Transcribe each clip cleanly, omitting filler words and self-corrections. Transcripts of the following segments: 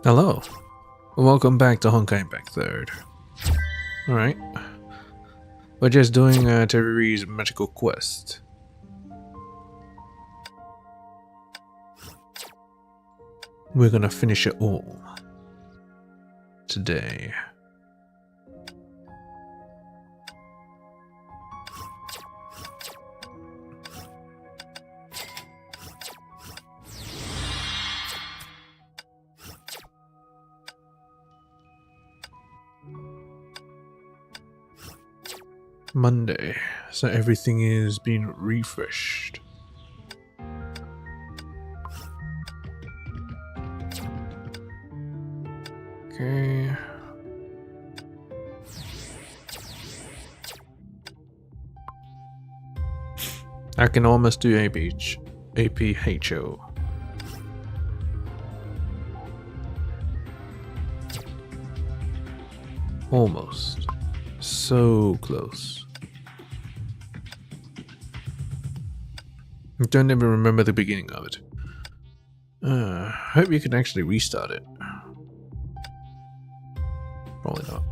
Hello, welcome back to Honkai back third. Alright, we're just doing Teriri's magical quest. We're gonna finish it all today. Monday, so everything is being refreshed. Okay. I can almost do APHO. Almost. So close. I don't even remember the beginning of it. Hope you can actually restart it. Probably not.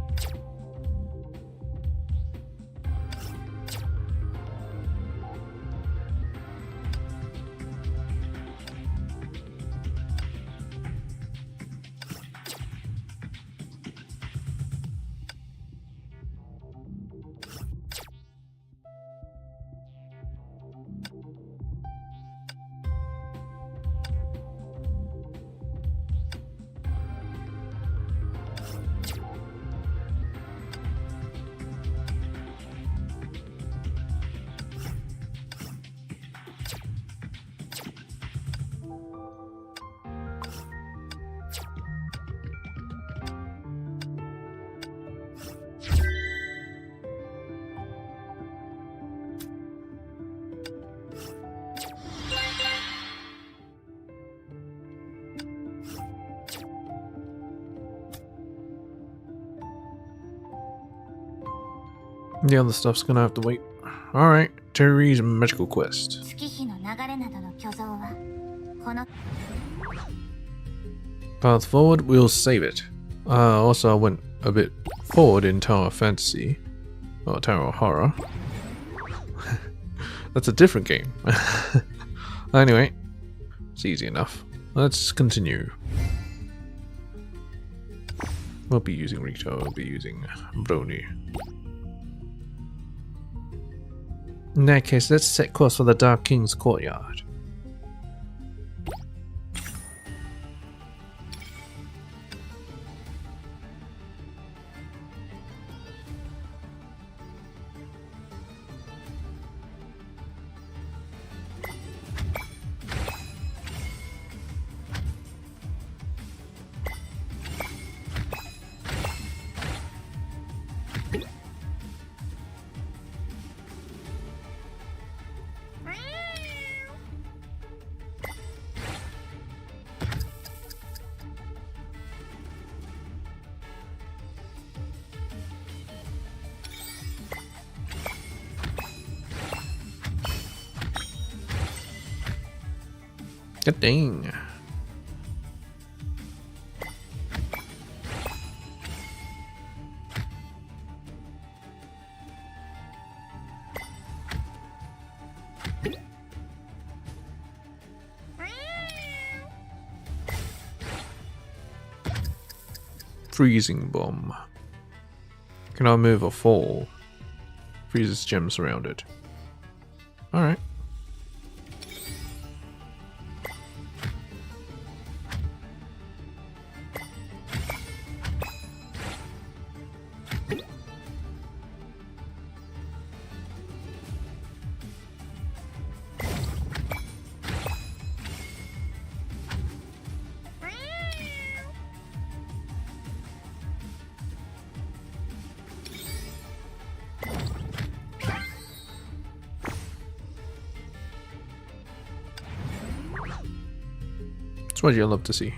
The other stuff's gonna have to wait. Alright, Terry's magical quest. Path forward, we'll save it. Also I went a bit forward in Tower Fantasy. Or Tower Horror. That's a different game. Anyway, it's easy enough. Let's continue. We'll be using Rito, we'll be using Brony. In that case, let's set course for the Dark King's courtyard. God dang. Freezing bomb. Can I move or fall? Freezes gems around it. Alright. That's what you'll love to see.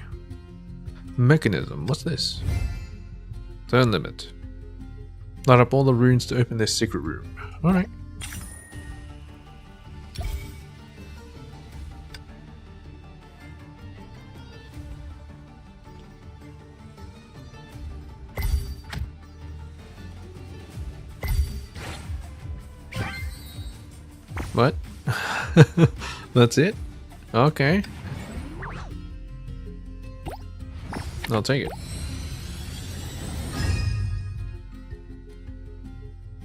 Mechanism, what's this? Turn limit. Light up all the runes to open this secret room. Alright. What? That's it? Okay. I'll take it.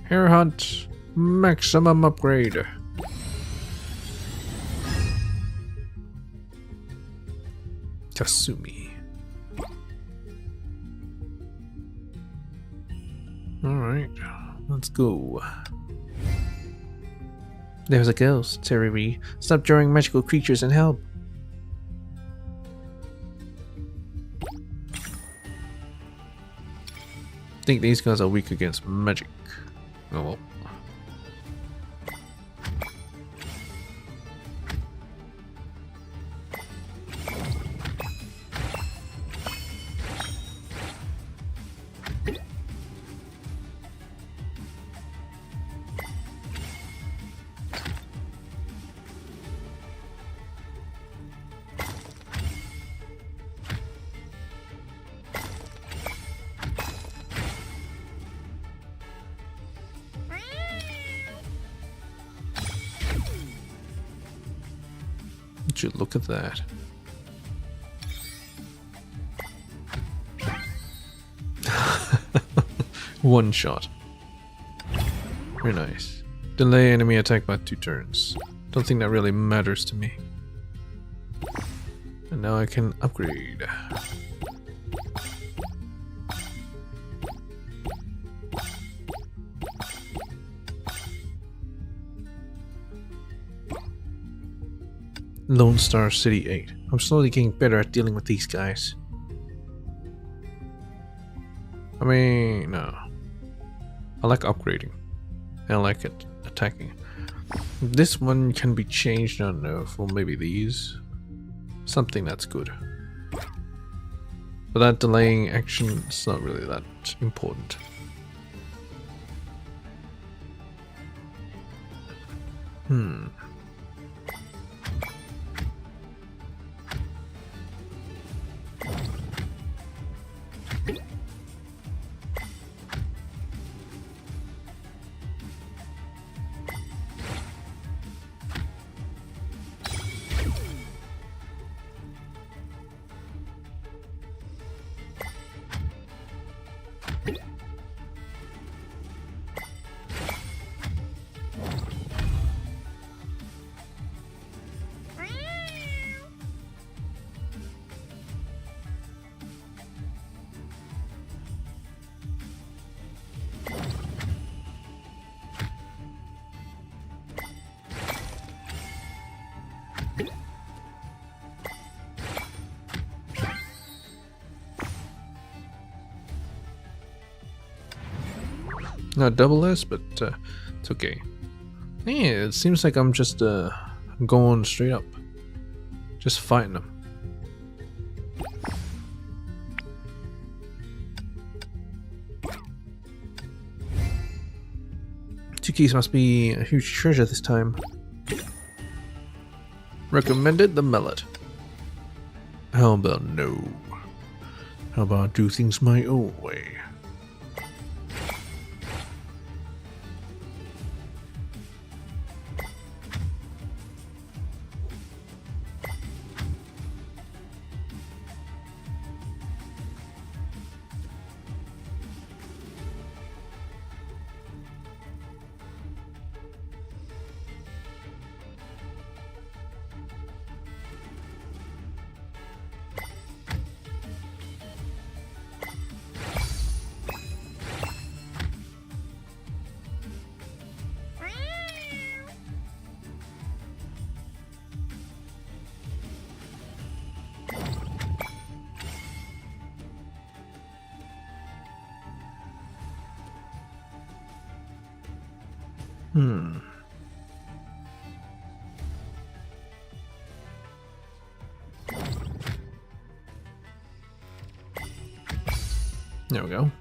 Hare Hunt maximum upgrade. Kasumi. Alright, let's go. There's a ghost, Teriri. Stop drawing magical creatures and help. I think these guys are weak against magic. Oh well. Would you look at that? One shot. Very nice. Delay enemy attack by 2 turns. Don't think that really matters to me. And now I can upgrade. Lone Star City 8. I'm slowly getting better at dealing with these guys. I mean, no. I like upgrading. I like it attacking. This one can be changed, I don't know, for maybe these. Something that's good. But that delaying action is not really that important. Not double S, but it's okay. Yeah, it seems like I'm just going straight up. Just fighting them. Two keys must be a huge treasure this time. Recommended the mallet. How about no? How about do things my own way? There we go.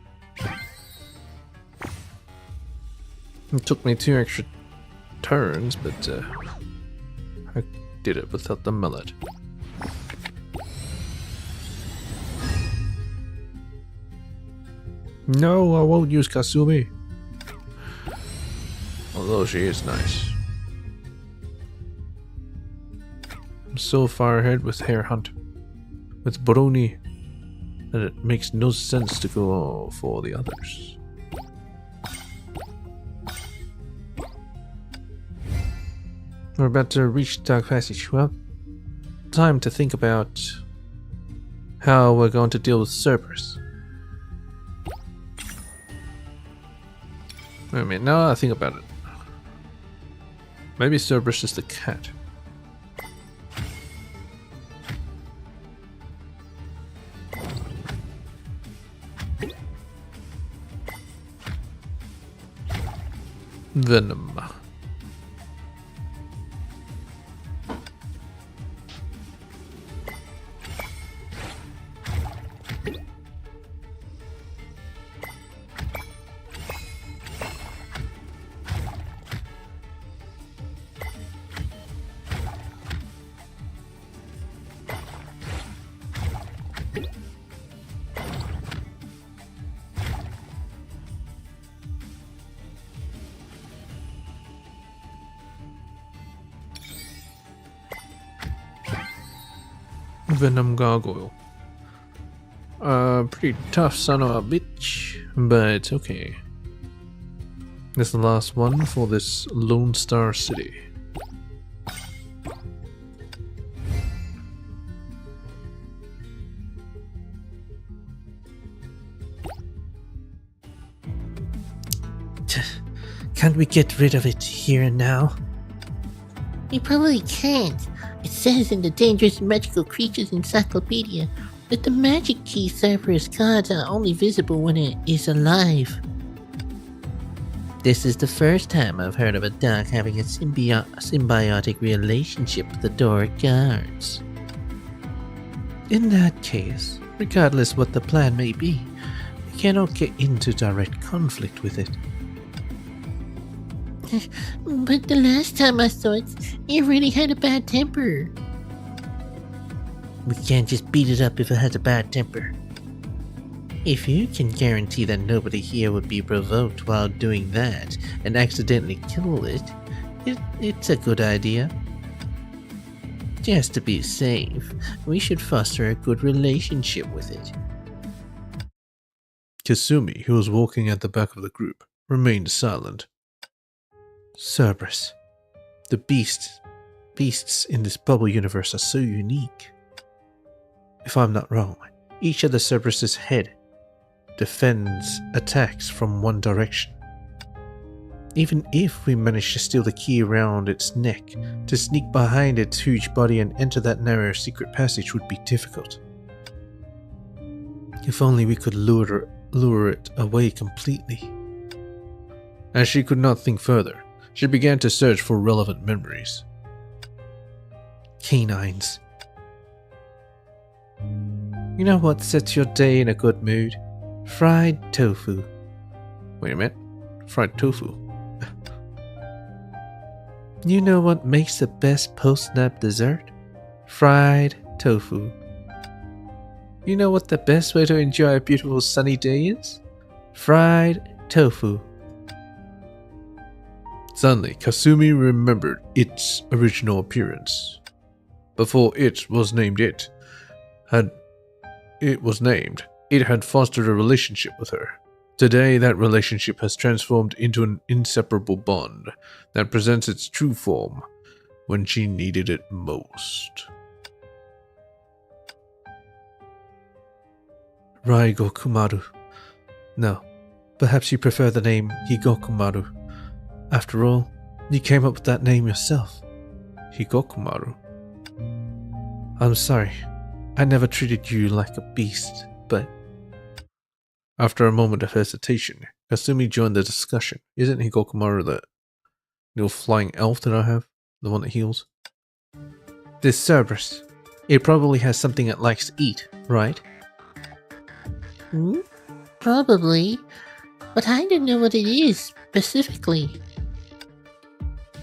It took me 2 extra turns, but I did it without the mallet. No, I won't use Kasumi. Although she is nice. so far ahead with Hare Hunt, with Brony, that it makes no sense to go for the others. We're about to reach the Dark Passage. Well, time to think about how we're going to deal with Cerberus. Wait a minute, now I think about it. Maybe Cerberus is the cat. Venom. Venom Gargoyle. Pretty tough son of a bitch, but it's okay. This is the last one for this Lone Star City. Can't we get rid of it here and now? We probably can't. It says in the Dangerous Magical Creatures Encyclopedia that the magic key Cerberus cards are only visible when it is alive. This is the first time I've heard of a dog having a symbiotic relationship with the door guards. In that case, regardless what the plan may be, we cannot get into direct conflict with it. But the last time I saw it, it really had a bad temper. We can't just beat it up if it has a bad temper. If you can guarantee that nobody here would be provoked while doing that and accidentally kill it's a good idea. Just to be safe, we should foster a good relationship with it. Kasumi, who was walking at the back of the group, remained silent. Cerberus. The beasts in this bubble universe are so unique. If I'm not wrong, each of the Cerberus's head defends attacks from one direction. Even if we manage to steal the key around its neck, to sneak behind its huge body and enter that narrow secret passage would be difficult. If only we could lure it away completely. As she could not think further, she began to search for relevant memories. Canines. You know what sets your day in a good mood? Fried tofu. Wait a minute. Fried tofu? You know what makes the best post-nap dessert? Fried tofu. You know what the best way to enjoy a beautiful sunny day is? Fried tofu. Suddenly, Kasumi remembered its original appearance. Before it was named it had fostered a relationship with her. Today, that relationship has transformed into an inseparable bond that presents its true form when she needed it most. Raigokumaru. No, perhaps you prefer the name Higokumaru. After all, you came up with that name yourself. Higokumaru. I'm sorry, I never treated you like a beast, but... After a moment of hesitation, Kasumi joined the discussion. Isn't Higokumaru the little flying elf that I have? The one that heals? This Cerberus, it probably has something it likes to eat, right? Probably, but I don't know what it is specifically.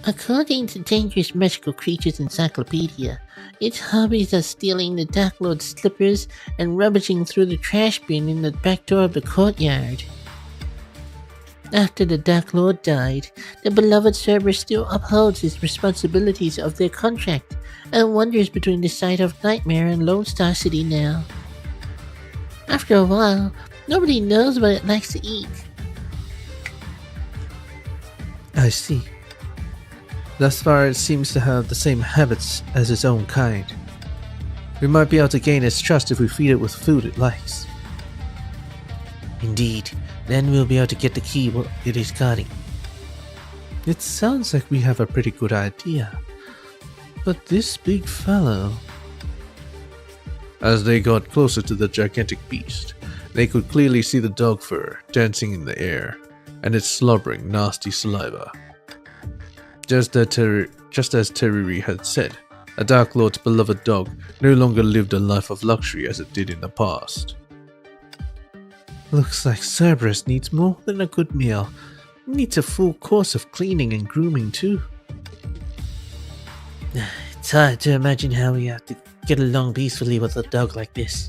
According to Dangerous Magical Creatures Encyclopedia, its hobbies are stealing the Dark Lord's slippers and rummaging through the trash bin in the back door of the courtyard. After the Dark Lord died, the beloved Cerberus still upholds his responsibilities of their contract and wanders between the site of Nightmare and Lone Star City now. After a while, nobody knows what it likes to eat. I see. Thus far, it seems to have the same habits as its own kind. We might be able to gain its trust if we feed it with food it likes. Indeed, then we'll be able to get the key what it is guarding. It sounds like we have a pretty good idea. But this big fellow... As they got closer to the gigantic beast, they could clearly see the dog fur dancing in the air, and its slobbering, nasty saliva. Just as Teriri had said, a Dark Lord's beloved dog no longer lived a life of luxury as it did in the past. Looks like Cerberus needs more than a good meal. It needs a full course of cleaning and grooming too. It's hard to imagine how we have to get along peacefully with a dog like this.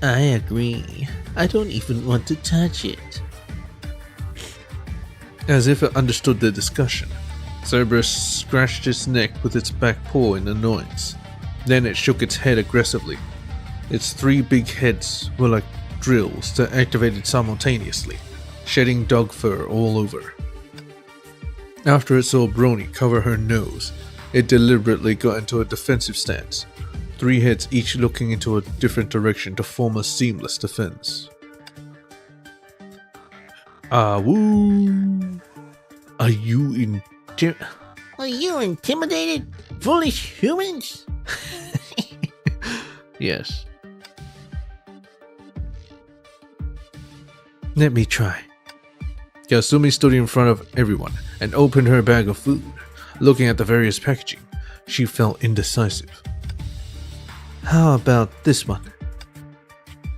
I agree. I don't even want to touch it. As if it understood the discussion, Cerberus scratched its neck with its back paw in annoyance. Then it shook its head aggressively. Its 3 big heads were like drills that activated simultaneously, shedding dog fur all over. After it saw Brony cover her nose, it deliberately got into a defensive stance, 3 heads each looking into a different direction to form a seamless defense. Woo! Are you Are you intimidated, foolish humans? Yes. Let me try. Kasumi stood in front of everyone and opened her bag of food. Looking at the various packaging, she felt indecisive. How about this one?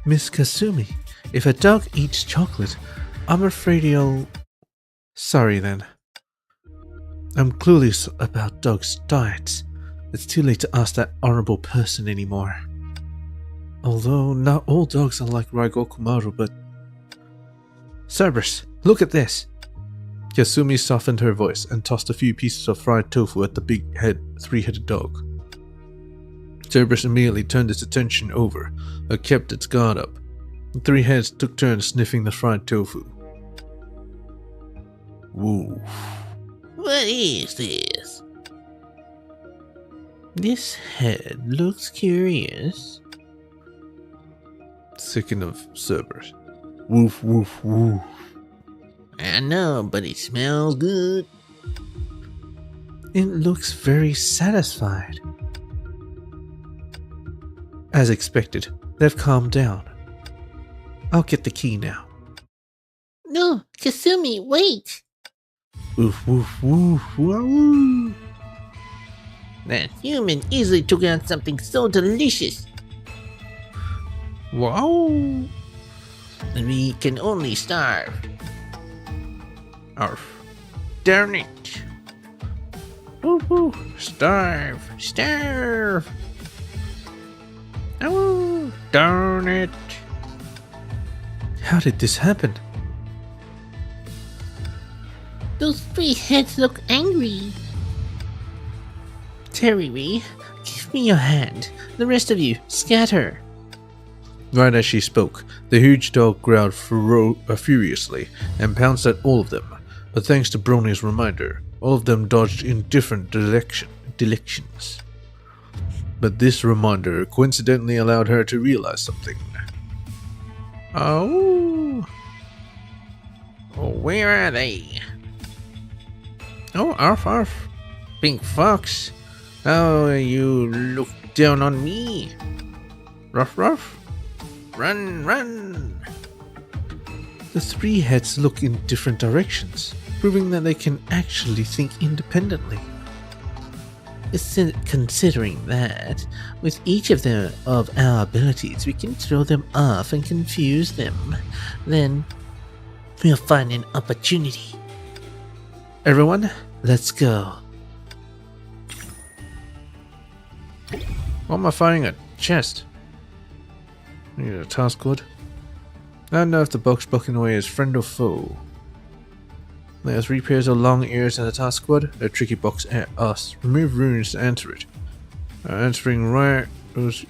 Miss Kasumi, if a dog eats chocolate, I'm afraid he'll... Sorry then. I'm clueless about dogs' diets. It's too late to ask that honorable person anymore. Although not all dogs are like Raigokumaru, but... Cerberus, look at this! Kasumi softened her voice and tossed a few pieces of fried tofu at the big 3-headed dog. Cerberus immediately turned its attention over, but kept its guard up. The 3 heads took turns sniffing the fried tofu. Woof. What is this? This head looks curious. Sickened of Cerberus. Woof, woof, woof. I know, but it smells good. It looks very satisfied. As expected, they've calmed down. I'll get the key now. No, Kasumi, wait! Woof, woof, woof, woof. That human easily took out something so delicious. Wow! We can only starve. Arf. Darn it! Woo-hoo! Starve! Starve! Oh, darn it! How did this happen? Those 3 heads look angry. Teriri, give me your hand. The rest of you, scatter. Right as she spoke, the huge dog growled furiously and pounced at all of them, but thanks to Brony's reminder, all of them dodged in different directions. But this reminder coincidentally allowed her to realize something. Oh, where are they? Oh, arf arf, Pink Fox, how you look down on me? Ruff ruff, run run. The 3 heads look in different directions, proving that they can actually think independently. Considering that, with each of our abilities, we can throw them off and confuse them. Then, we'll find an opportunity. Everyone, let's go. Why am I finding a chest? Need a task wood. I don't know if the box blocking away is friend or foe. There are 3 pairs of long ears in the task wood. A tricky box at us. Remove runes to enter it. Entering right was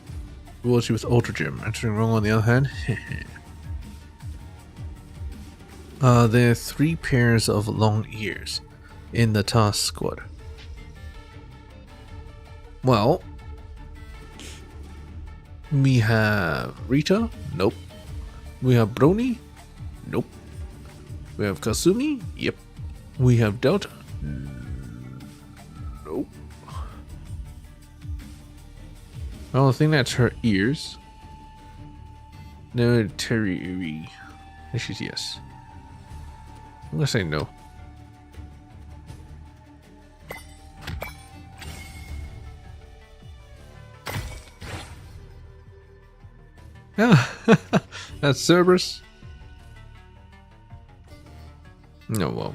rewards you with Ultra Gem. Entering wrong on the other hand. There are 3 pairs of long ears in the task squad. Well, we have Rita. Nope. We have Brony. Nope. We have Kasumi. Yep. We have Delta. Nope. Well, I think that's her ears. No, Teriri. She's yes. I'm gonna say no. Yeah, that's Cerberus. No, well.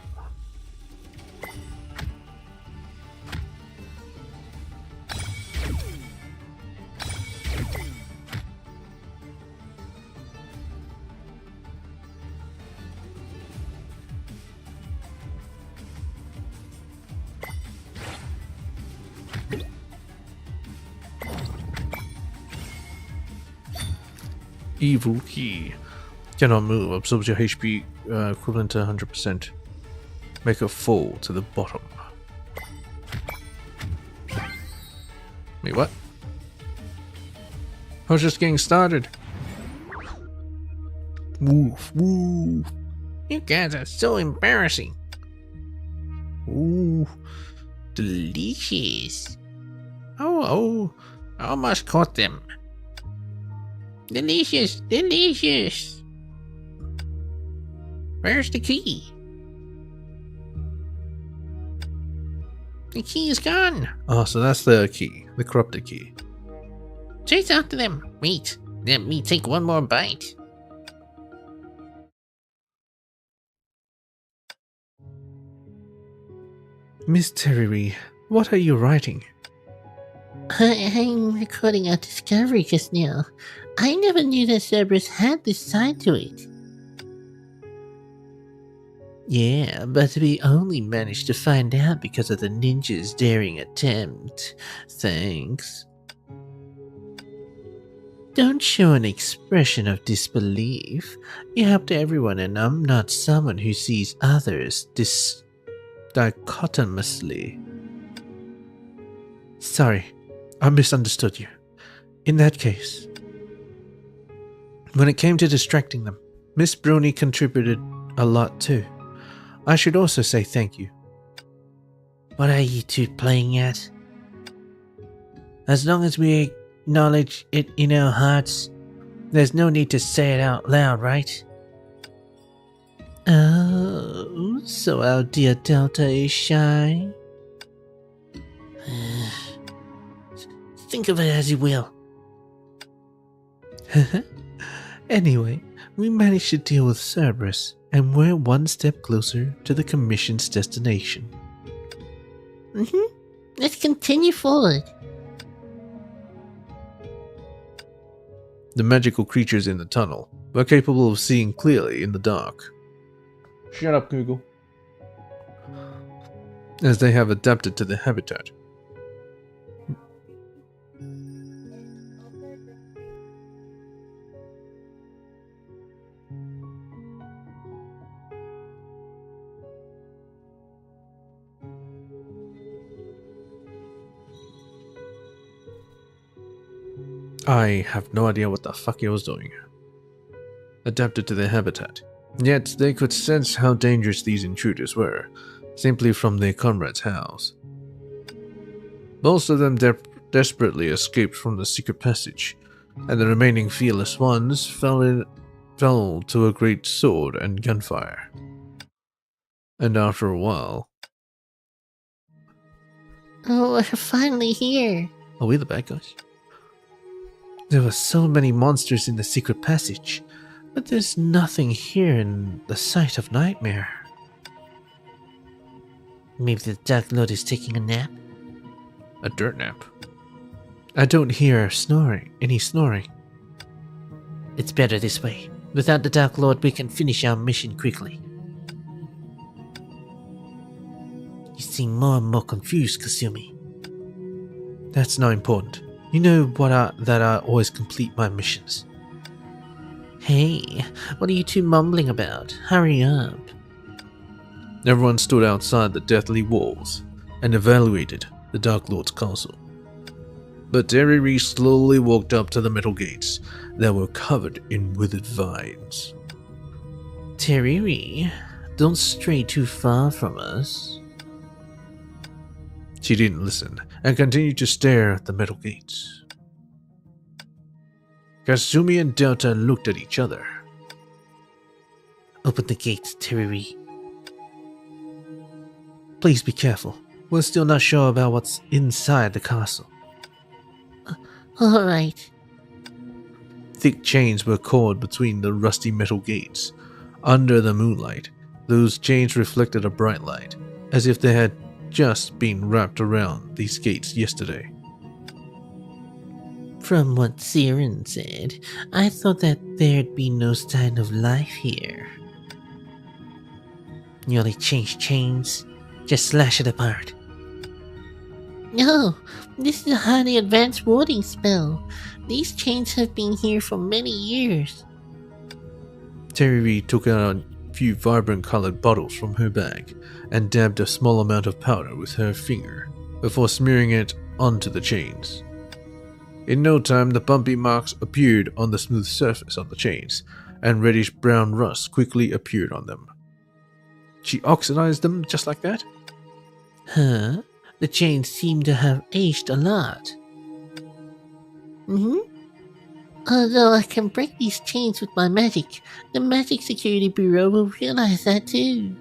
Evil key. Cannot move. Absorbs your HP equivalent to 100%. Make it fall to the bottom. Wait, what? I was just getting started. Woof, woof. You guys are so embarrassing. Ooh, delicious. Oh, I almost caught them. Delicious, delicious. Where's the key? The key is gone. Oh, so that's the key, the corrupted key. Chase after them. Wait, let me take one more bite. Miss Teriri, what are you writing? I'm recording a discovery just now. I never knew that Cerberus had this side to it. Yeah, but we only managed to find out because of the ninja's daring attempt. Thanks. Don't show an expression of disbelief. You helped everyone, and I'm not someone who sees others dichotomously. Sorry, I misunderstood you. In that case, when it came to distracting them, Miss Brony contributed a lot too. I should also say thank you. What are you two playing at? As long as we acknowledge it in our hearts, there's no need to say it out loud, right? Oh, so our dear Delta is shy? Think of it as you will. Anyway, we managed to deal with Cerberus, and we're one step closer to the Commission's destination. Let's continue forward. The magical creatures in the tunnel are capable of seeing clearly in the dark. Shut up, Google. As they have adapted to the habitat. I have no idea what the fuck he was doing. Adapted to their habitat. Yet they could sense how dangerous these intruders were, simply from their comrade's house. Most of them desperately escaped from the secret passage, and the remaining fearless ones fell to a great sword and gunfire. And after a while... Oh, we're finally here. Are we the bad guys? There were so many monsters in the secret passage, but there's nothing here in the sight of Nightmare. Maybe the Dark Lord is taking a nap? A dirt nap. I don't hear any snoring. It's better this way. Without the Dark Lord, we can finish our mission quickly. You seem more and more confused, Kasumi. That's not important. You know that I always complete my missions. Hey, what are you two mumbling about? Hurry up. Everyone stood outside the deathly walls and evaluated the Dark Lord's castle. But Teriri slowly walked up to the metal gates that were covered in withered vines. Teriri, don't stray too far from us. She didn't listen and continued to stare at the metal gates. Kasumi and Delta looked at each other. Open the gates, Teriri. Please be careful. We're still not sure about what's inside the castle. Alright. Thick chains were coiled between the rusty metal gates. Under the moonlight, those chains reflected a bright light, as if they had just been wrapped around these gates yesterday. From what Siren said, I thought that there'd be no sign of life here. You only change chains, just slash it apart. No, this is a highly advanced warding spell. These chains have been here for many years. Teriri took out a few vibrant colored bottles from her bag and dabbed a small amount of powder with her finger before smearing it onto the chains. In no time, the bumpy marks appeared on the smooth surface of the chains, and reddish-brown rust quickly appeared on them. She oxidized them just like that? Huh? The chains seem to have aged a lot. Although I can break these chains with my magic, the Magic Security Bureau will realize that too.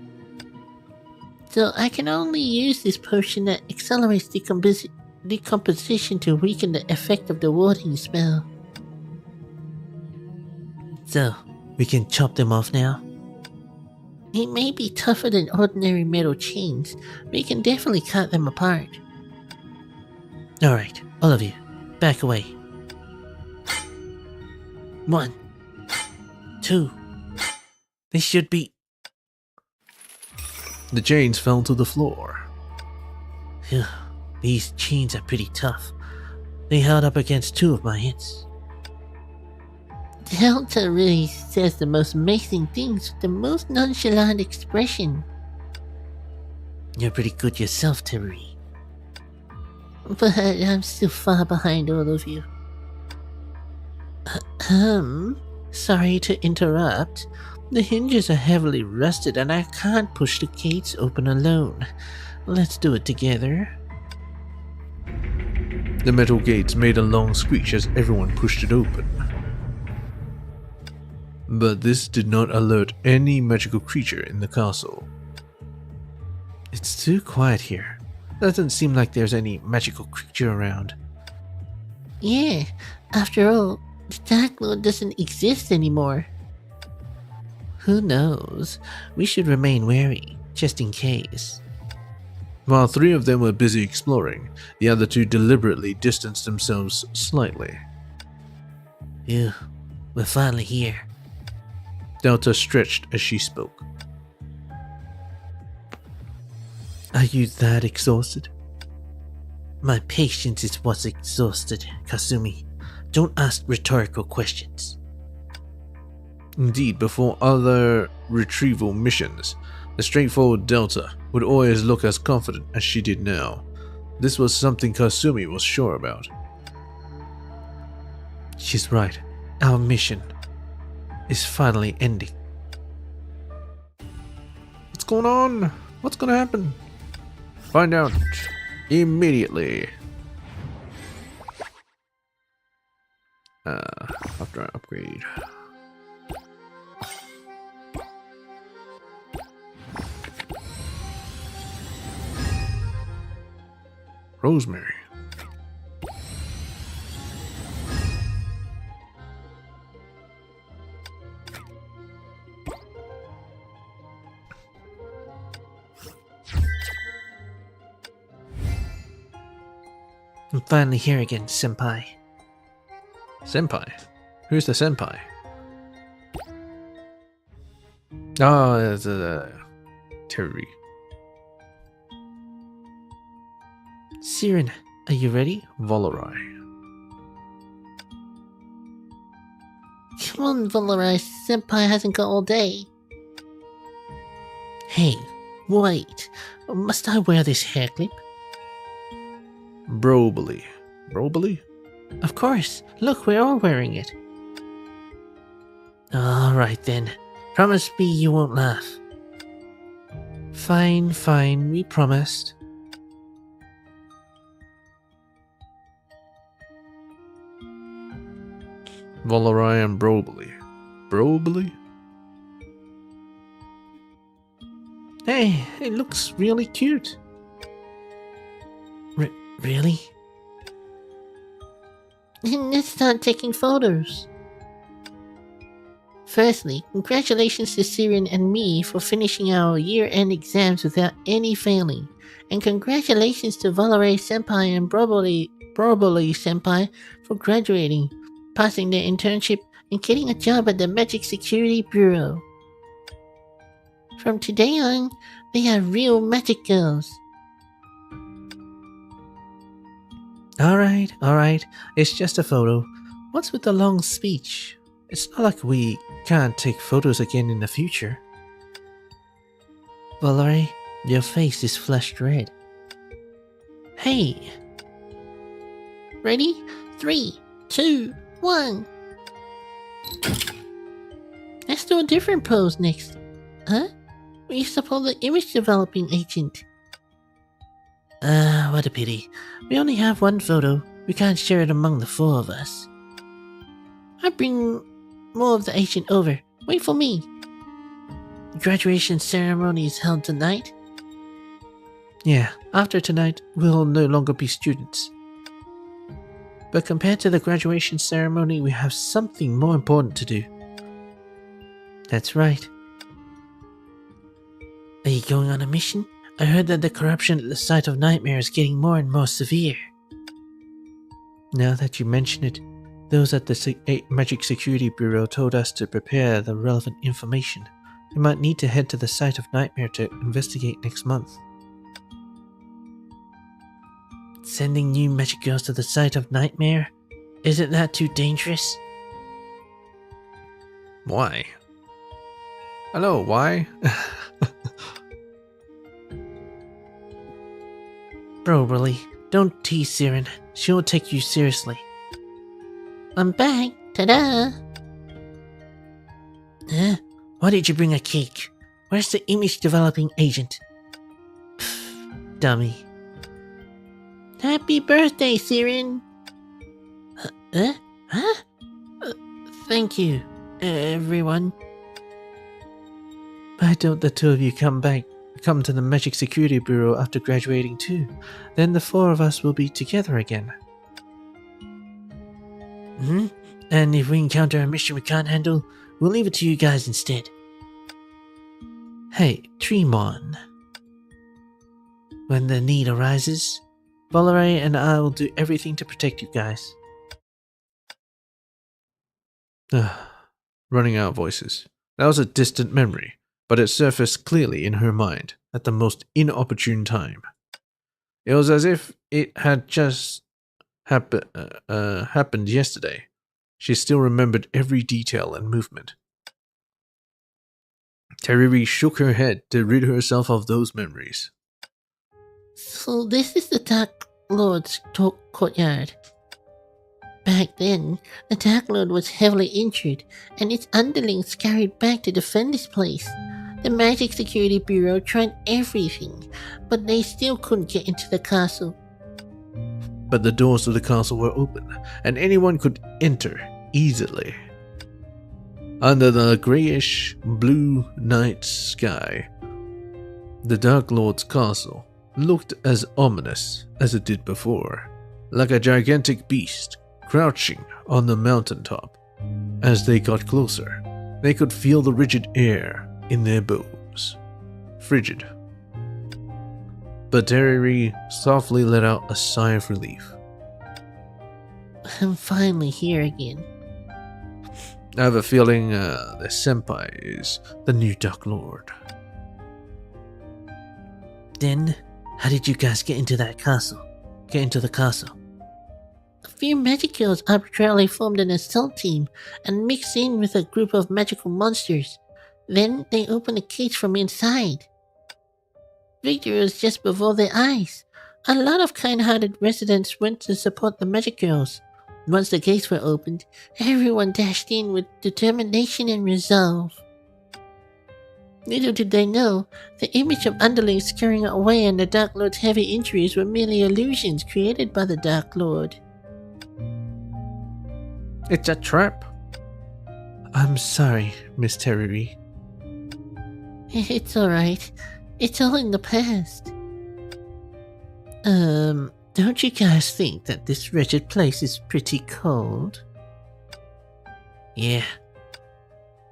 So I can only use this potion that accelerates decomposition to weaken the effect of the warding spell. So, we can chop them off now? It may be tougher than ordinary metal chains, but we can definitely cut them apart. Alright, all of you, back away. 1, 2. This should be... The chains fell to the floor. Phew, these chains are pretty tough. They held up against 2 of my hits. Delta really says the most amazing things with the most nonchalant expression. You're pretty good yourself, Teriri. But I'm still far behind all of you. Sorry to interrupt. The hinges are heavily rusted and I can't push the gates open alone. Let's do it together. The metal gates made a long screech as everyone pushed it open. But this did not alert any magical creature in the castle. It's too quiet here. Doesn't seem like there's any magical creature around. Yeah, after all, the Dark Lord doesn't exist anymore. Who knows? We should remain wary, just in case. While 3 of them were busy exploring, the other 2 deliberately distanced themselves slightly. Phew, we're finally here. Delta stretched as she spoke. Are you that exhausted? My patience is what's exhausted, Kasumi. Don't ask rhetorical questions. Indeed, before other retrieval missions, the straightforward Delta would always look as confident as she did now. This was something Kasumi was sure about. She's right. Our mission is finally ending. What's going on? What's gonna happen? Find out immediately. After I upgrade. Rosemary. I'm finally here again, senpai. Senpai? Who's the senpai? Oh, it's Teriri. Siren, are you ready? Valorai. Come on, Valorai, Senpai hasn't got all day. Hey, wait. Must I wear this hair clip? Brobly. Brobly? Of course. Look, we're all wearing it. Alright then. Promise me you won't laugh. Fine, fine, we promised. Valorai and Brobly. Brobly? Hey, it looks really cute. Really? Let's start taking photos. Firstly, congratulations to Siren and me for finishing our year-end exams without any failing. And congratulations to Valerie Senpai and Broboli Senpai for graduating, passing their internship, and getting a job at the Magic Security Bureau. From today on, they are real magic girls. Alright. It's just a photo. What's with the long speech? It's not like we can't take photos again in the future. Valerie, your face is flushed red. Hey! Ready? 3, 2, 1. Let's do a different pose next. Huh? We used to pull the image developing agent. What a pity. We only have one photo. We can't share it among the four of us. I bring more of the agent over. Wait for me. The graduation ceremony is held tonight? Yeah, after tonight, we'll no longer be students. But compared to the graduation ceremony, we have something more important to do. That's right. Are you going on a mission? I heard that the corruption at the site of Nightmare is getting more and more severe. Now that you mention it, those at the Magic Security Bureau told us to prepare the relevant information. We might need to head to the site of Nightmare to investigate next month. Sending new magic girls to the site of Nightmare? Isn't that too dangerous? Why? Hello, why? Probably. Don't tease Siren. She'll take you seriously. I'm back. Ta-da! Huh? Why did you bring a cake? Where's the image developing agent? Pfft, dummy. Happy birthday, Siren! Huh? Thank you, everyone. Why don't the two of you come to the Magic Security Bureau after graduating too? Then the four of us will be together again. And if we encounter a mission we can't handle, we'll leave it to you guys instead. Hey, Tremon. When the need arises, Valerie and I will do everything to protect you guys. Running out of voices. That was a distant memory, but it surfaced clearly in her mind at the most inopportune time. It was as if it had just happened yesterday. She still remembered every detail and movement. Teriri shook her head to rid herself of those memories. So this is the Dark Lord's courtyard. Back then, the Dark Lord was heavily injured, and its underlings scurried back to defend this place. The Magic Security Bureau tried everything, but they still couldn't get into the castle. But the doors to the castle were open, and anyone could enter easily. Under the greyish-blue night sky, the Dark Lord's castle looked as ominous as it did before, like a gigantic beast crouching on the mountaintop. As they got closer, they could feel the rigid air in their bones. Frigid. But Teriri softly let out a sigh of relief. I'm finally here again. I have a feeling the senpai is the new Dark Lord. Then, how did you guys get into that castle? Get into the castle? A few magic girls arbitrarily formed an assault team and mixed in with a group of magical monsters. Then they opened a cage from inside. Victory was just before their eyes. A lot of kind-hearted residents went to support the magic girls. Once the gates were opened, everyone dashed in with determination and resolve. Little did they know, the image of underlings scurrying away and the Dark Lord's heavy injuries were merely illusions created by the Dark Lord. It's a trap. I'm sorry, Miss Teriri. It's alright. It's all in the past. Don't you guys think that this wretched place is pretty cold? Yeah.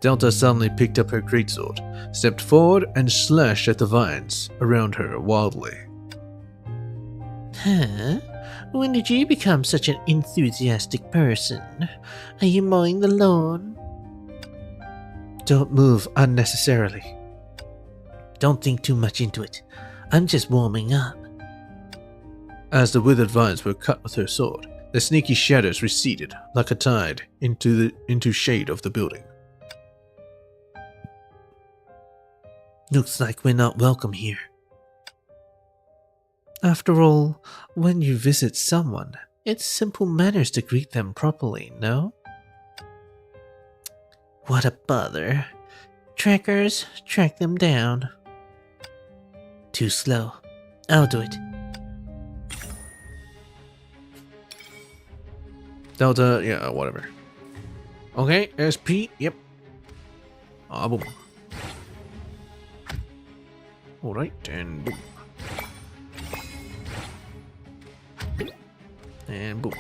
Delta suddenly picked up her greatsword, stepped forward, and slashed at the vines around her wildly. Huh? When did you become such an enthusiastic person? Are you mowing the lawn? Don't move unnecessarily. Don't think too much into it. I'm just warming up. As the withered vines were cut with her sword, the sneaky shadows receded like a tide into shade of the building. Looks like we're not welcome here. After all, when you visit someone, it's simple manners to greet them properly, no? What a bother. Trackers, track them down. Too slow. I'll do it. Delta, yeah, whatever. Okay, SP, yep. Ah, boom. Alright, and boom. And boom.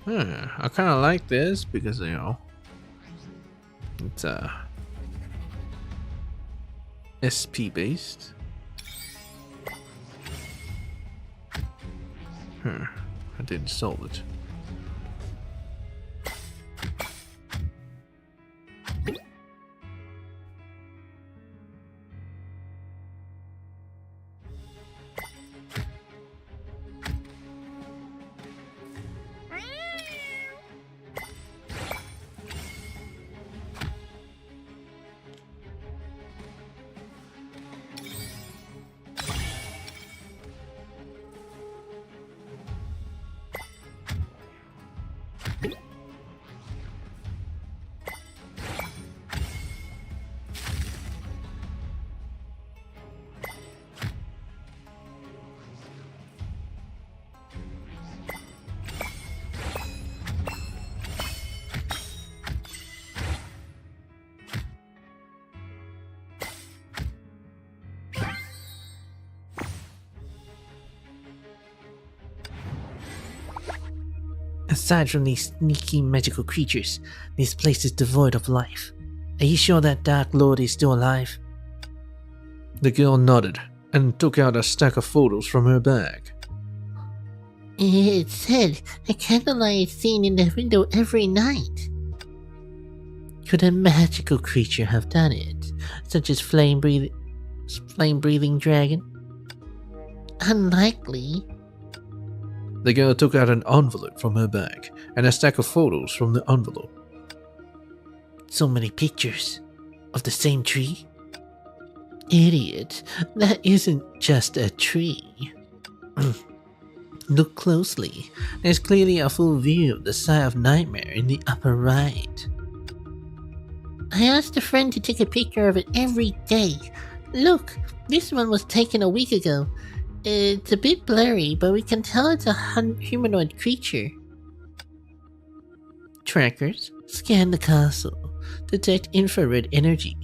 I kind of like this because, you know, it's SP based. I didn't solve it. Aside from these sneaky magical creatures, this place is devoid of life. Are you sure that Dark Lord is still alive? The girl nodded and took out a stack of photos from her bag. It said a candlelight is seen in the window every night. Could a magical creature have done it, such as flame-breathing dragon? Unlikely. The girl took out an envelope from her bag and a stack of photos from the envelope. So many pictures of the same tree? Idiot, that isn't just a tree. Look closely. There's clearly a full view of the site of Nightmare in the upper right. I asked a friend to take a picture of it every day. Look, this one was taken a week ago. It's a bit blurry, but we can tell it's a humanoid creature. Trackers, scan the castle. Detect infrared energy.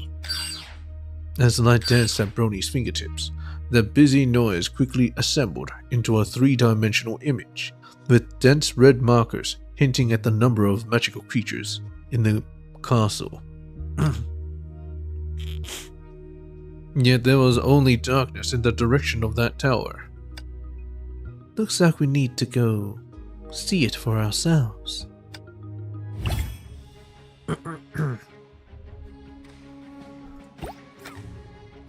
As the light danced at Brony's fingertips, the busy noise quickly assembled into a three-dimensional image, with dense red markers hinting at the number of magical creatures in the castle. Yet there was only darkness in the direction of that tower. Looks like we need to go see it for ourselves.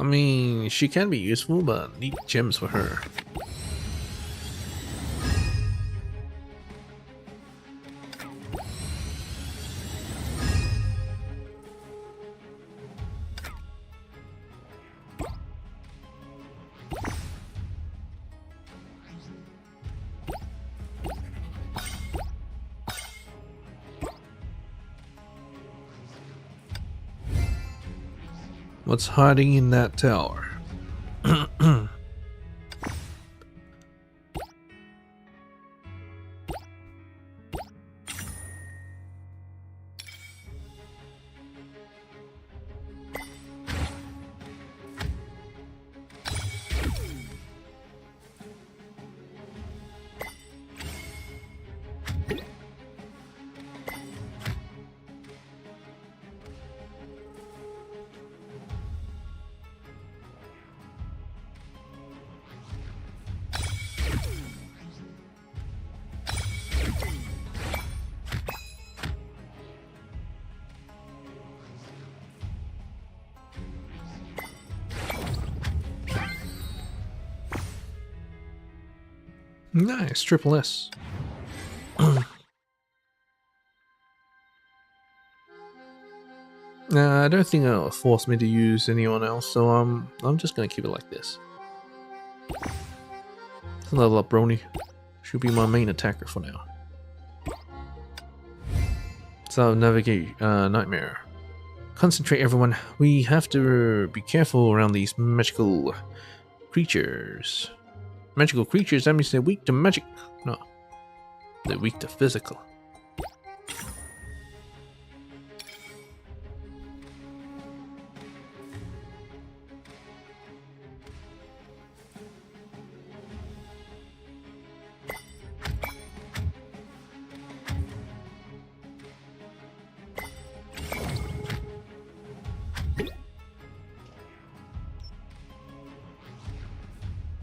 I mean, she can be useful, but need gems for her. What's hiding in that tower? Nice, triple S. Nah, I don't think it'll force me to use anyone else, so I'm just gonna keep it like this. Level up Brony. Should be my main attacker for now. So navigate Nightmare. Concentrate, everyone. We have to be careful around these magical creatures. Magical creatures, that means they're weak to magic. No, they're weak to physical.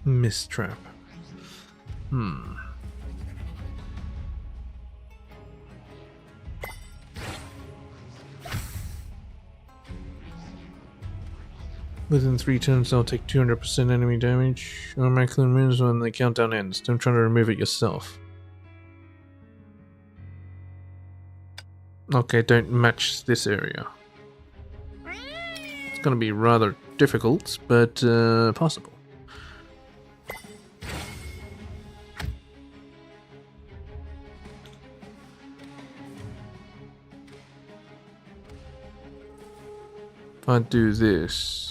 Mist trap. Within 3 turns, I'll take 200% enemy damage. Automatically removes when the countdown ends. Don't try to remove it yourself. Okay, don't match this area. It's gonna be rather difficult, but possible. If I do this...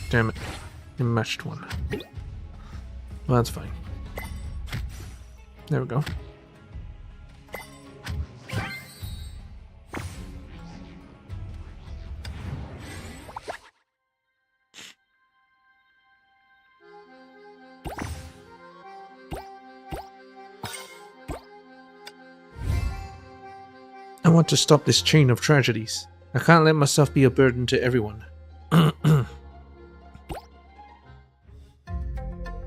Damn it. It matched one. Well, that's fine. There we go. I want to stop this chain of tragedies. I can't let myself be a burden to everyone.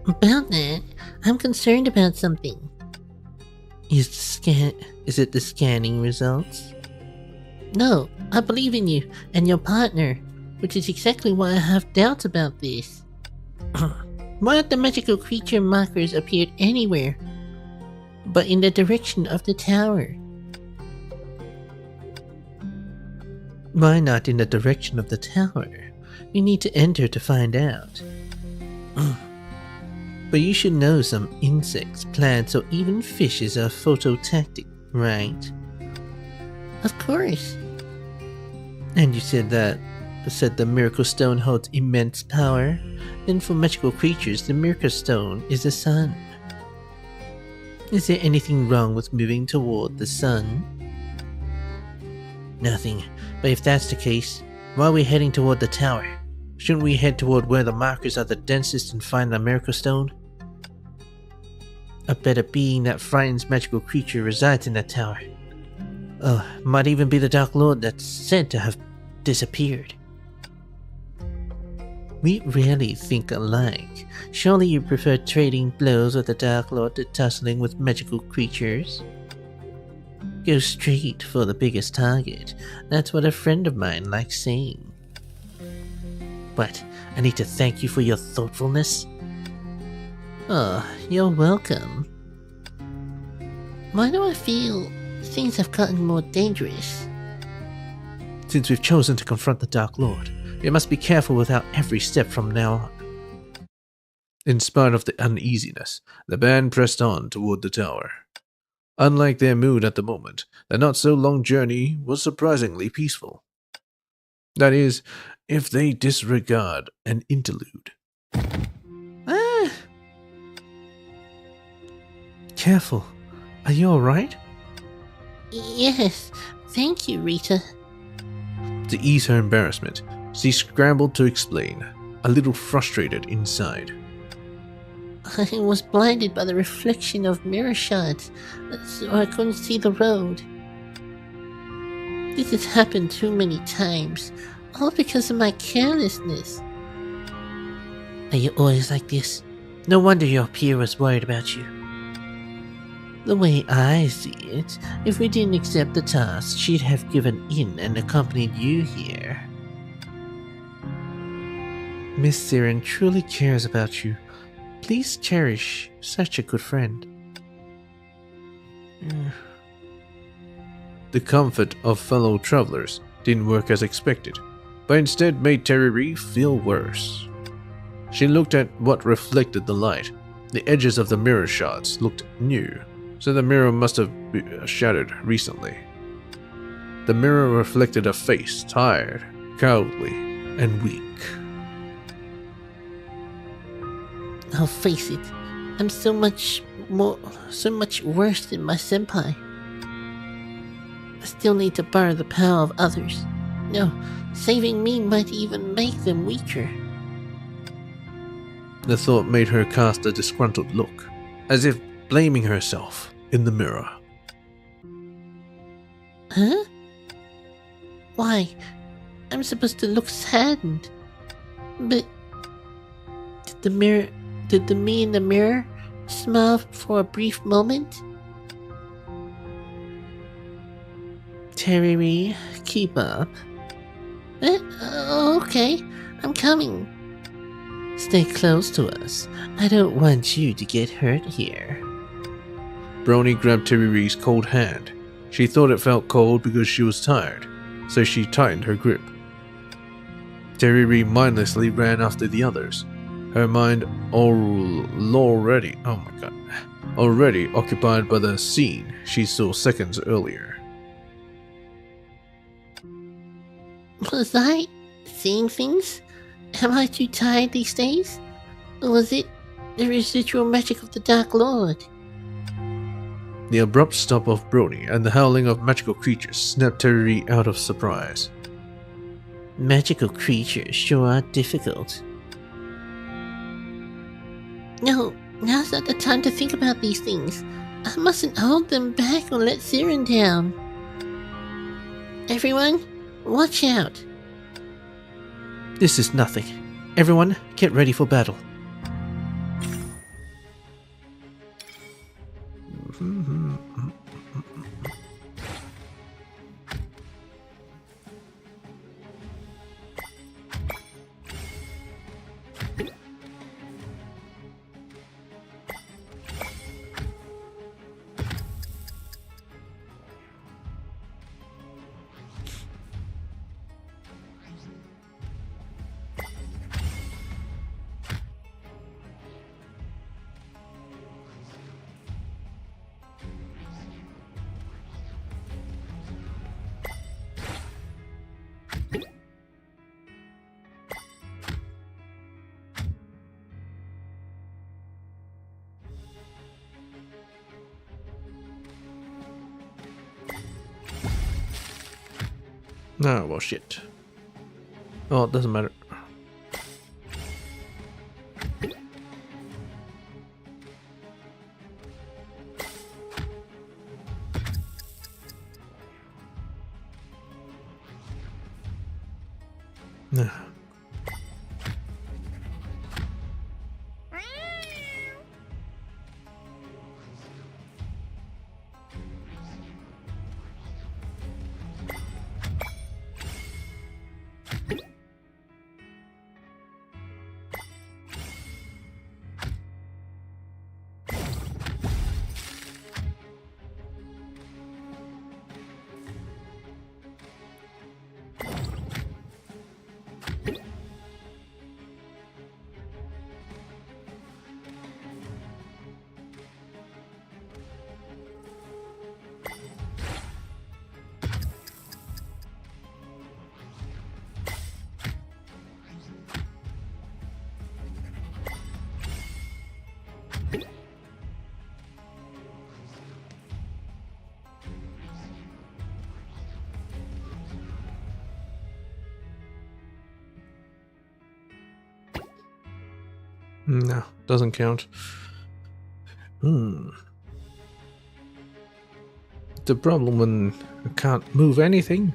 About that, I'm concerned about something. Is it the scanning results? No, I believe in you and your partner, which is exactly why I have doubts about this. Why have the magical creature markers appeared anywhere but in the direction of the tower? Why not in the direction of the tower? You need to enter to find out. But you should know some insects, plants, or even fishes are phototactic, right? Of course. And you said the Miracle Stone holds immense power? Then for magical creatures, the Miracle Stone is the sun. Is there anything wrong with moving toward the sun? Nothing. But if that's the case, why are we heading toward the tower? Shouldn't we head toward where the markers are the densest and find the Miracle Stone? I bet a being that frightens magical creature resides in that tower. Might even be the Dark Lord that's said to have disappeared. We rarely think alike. Surely you prefer trading blows with the Dark Lord to tussling with magical creatures? Go straight for the biggest target. That's what a friend of mine likes saying. But I need to thank you for your thoughtfulness. Oh, you're welcome. Why do I feel things have gotten more dangerous? Since we've chosen to confront the Dark Lord, we must be careful with our every step from now on. In spite of the uneasiness, the band pressed on toward the tower. Unlike their mood at the moment, the not-so-long journey was surprisingly peaceful. That is, if they disregard an interlude. Ah! Careful. Are you alright? Yes, thank you, Rita. To ease her embarrassment, she scrambled to explain, a little frustrated inside. I was blinded by the reflection of mirror shards, so I couldn't see the road. This has happened too many times, all because of my carelessness. Are you always like this? No wonder your peer was worried about you. The way I see it, if we didn't accept the task, she'd have given in and accompanied you here. Miss Siren truly cares about you. Please cherish such a good friend. The comfort of fellow travelers didn't work as expected, but instead made Teriri feel worse. She looked at what reflected the light. The edges of the mirror shards looked new, so the mirror must have shattered recently. The mirror reflected a face, tired, cowardly, and weak. I'll face it, I'm so much worse than my senpai. I still need to borrow the power of others. No, saving me might even make them weaker. The thought made her cast a disgruntled look, as if blaming herself in the mirror. Huh? Why? I'm supposed to look saddened. But did the me in the mirror smile for a brief moment? Teriri, keep up. Okay, I'm coming. Stay close to us. I don't want you to get hurt here. Brony grabbed Teriri's cold hand. She thought it felt cold because she was tired, so she tightened her grip. Teriri mindlessly ran after the others, her mind already occupied by the scene she saw seconds earlier. Was I seeing things? Am I too tired these days? Or was it the residual magic of the Dark Lord? The abrupt stop of Brony and the howling of magical creatures snapped Teriri out of surprise. Magical creatures sure are difficult. No, now's not the time to think about these things. I mustn't hold them back or let Siren down. Everyone, watch out. This is nothing. Everyone, get ready for battle. Oh, well, shit. Oh, it doesn't matter. No, doesn't count. The problem when I can't move anything.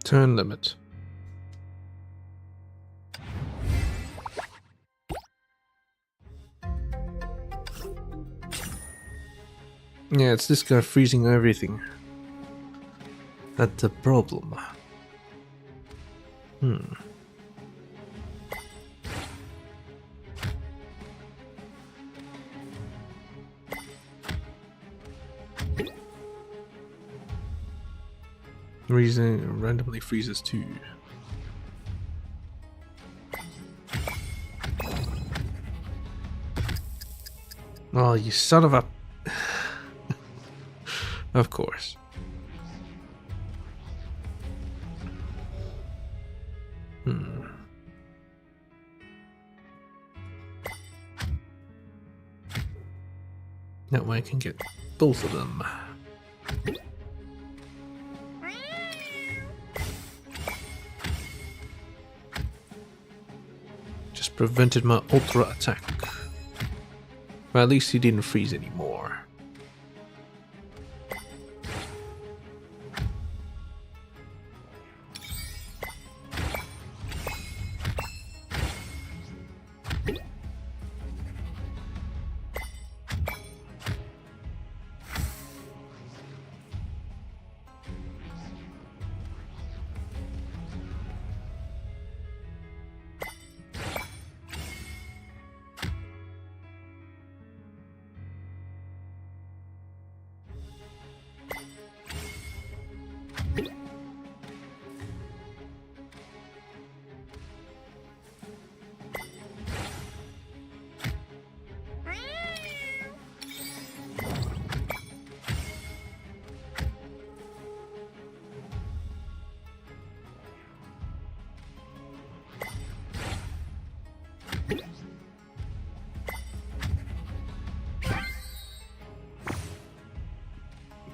Turn limit. Yeah, it's this guy freezing everything. That's the problem. Reason randomly freezes too. Oh, you son of a... Of course. That way I can get both of them. Just prevented my ultra attack. Well, at least he didn't freeze anymore.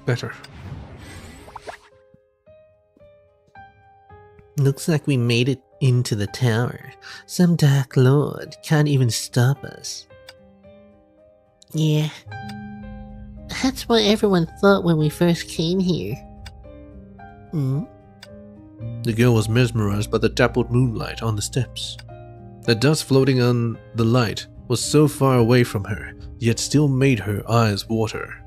Better. Looks like we made it into the tower. Some Dark Lord can't even stop us. Yeah. That's what everyone thought when we first came here. The girl was mesmerized by the dappled moonlight on the steps. The dust floating on the light was so far away from her, yet still made her eyes water.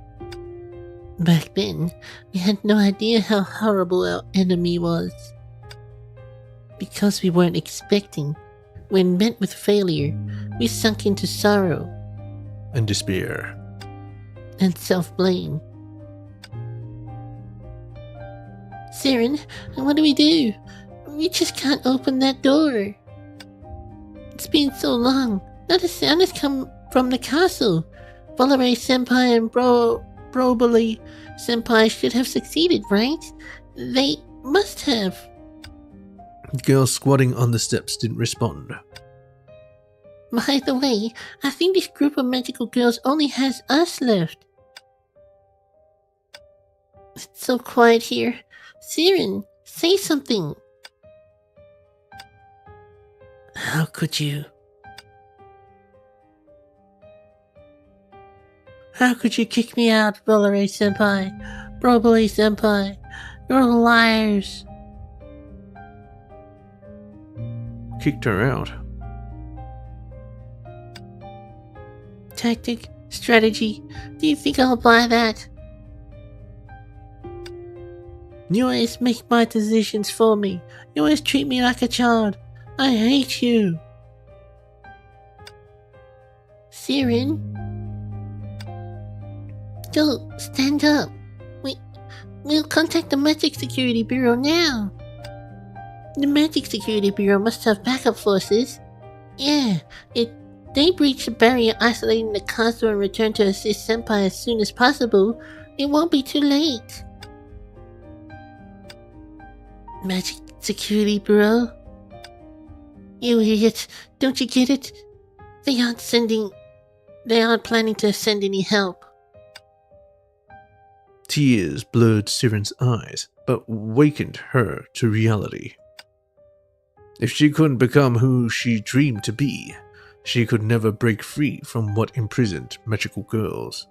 Back then, we had no idea how horrible our enemy was. Because we weren't expecting, when met with failure, we sunk into sorrow And despair. and self-blame. Siren, what do? We just can't open that door. It's been so long. Not a sound has come from the castle. Volare Senpai and Broboli Senpai should have succeeded, right? They must have. The girl squatting on the steps didn't respond. By the way, I think this group of magical girls only has us left. It's so quiet here. Siren, say something. How could you? How could you kick me out, Bolare-senpai? Brobole-senpai, you're liars. Kicked her out. Tactic, strategy, do you think I'll buy that? You always make my decisions for me. You always treat me like a child. I hate you. Siren? Go, stand up. We'll contact the Magic Security Bureau now. The Magic Security Bureau must have backup forces. Yeah, if they breach the barrier isolating the castle and return to assist Senpai as soon as possible, it won't be too late. Magic Security Bureau? You idiot, don't you get it? They aren't planning to send any help. Tears blurred Siren's eyes, but wakened her to reality. If she couldn't become who she dreamed to be, she could never break free from what imprisoned magical girls.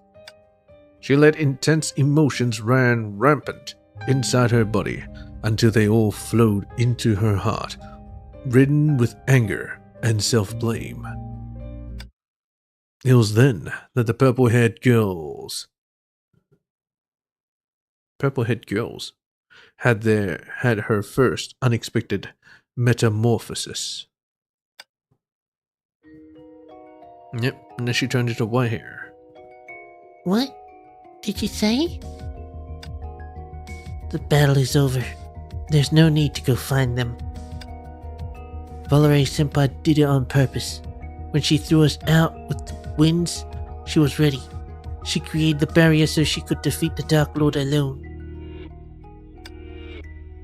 She let intense emotions run rampant inside her body until they all flowed into her heart, ridden with anger and self-blame. It was then that the purple-haired girls had her first unexpected metamorphosis. Yep, and then she turned into white hair. What did you say? The battle is over. There's no need to go find them. Bolare-senpai did it on purpose. When she threw us out with the winds, she was ready. She created the barrier so she could defeat the Dark Lord alone.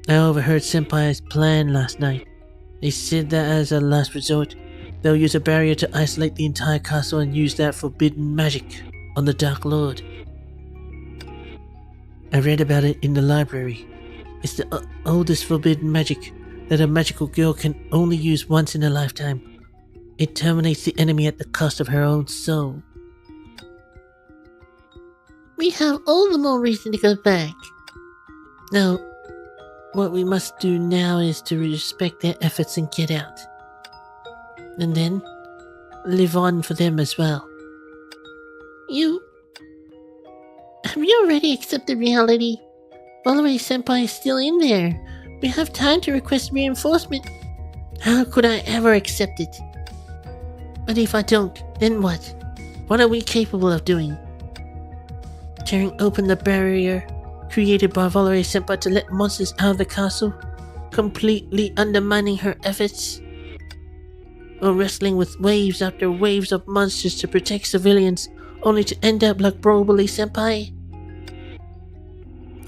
I overheard Senpai's plan last night. They said that as a last resort, they'll use a barrier to isolate the entire castle and use that forbidden magic on the Dark Lord. I read about it in the library. It's the oldest forbidden magic that a magical girl can only use once in a lifetime. It terminates the enemy at the cost of her own soul. We have all the more reason to go back. Now, what we must do now is to respect their efforts and get out. And then, live on for them as well. Have you already accepted reality? Bolare-senpai is still in there. We have time to request reinforcement. How could I ever accept it? But if I don't, then what? What are we capable of doing? Tearing open the barrier created by Bolare-senpai to let monsters out of the castle? Completely undermining her efforts? Or wrestling with waves after waves of monsters to protect civilians, only to end up like Bolare-senpai?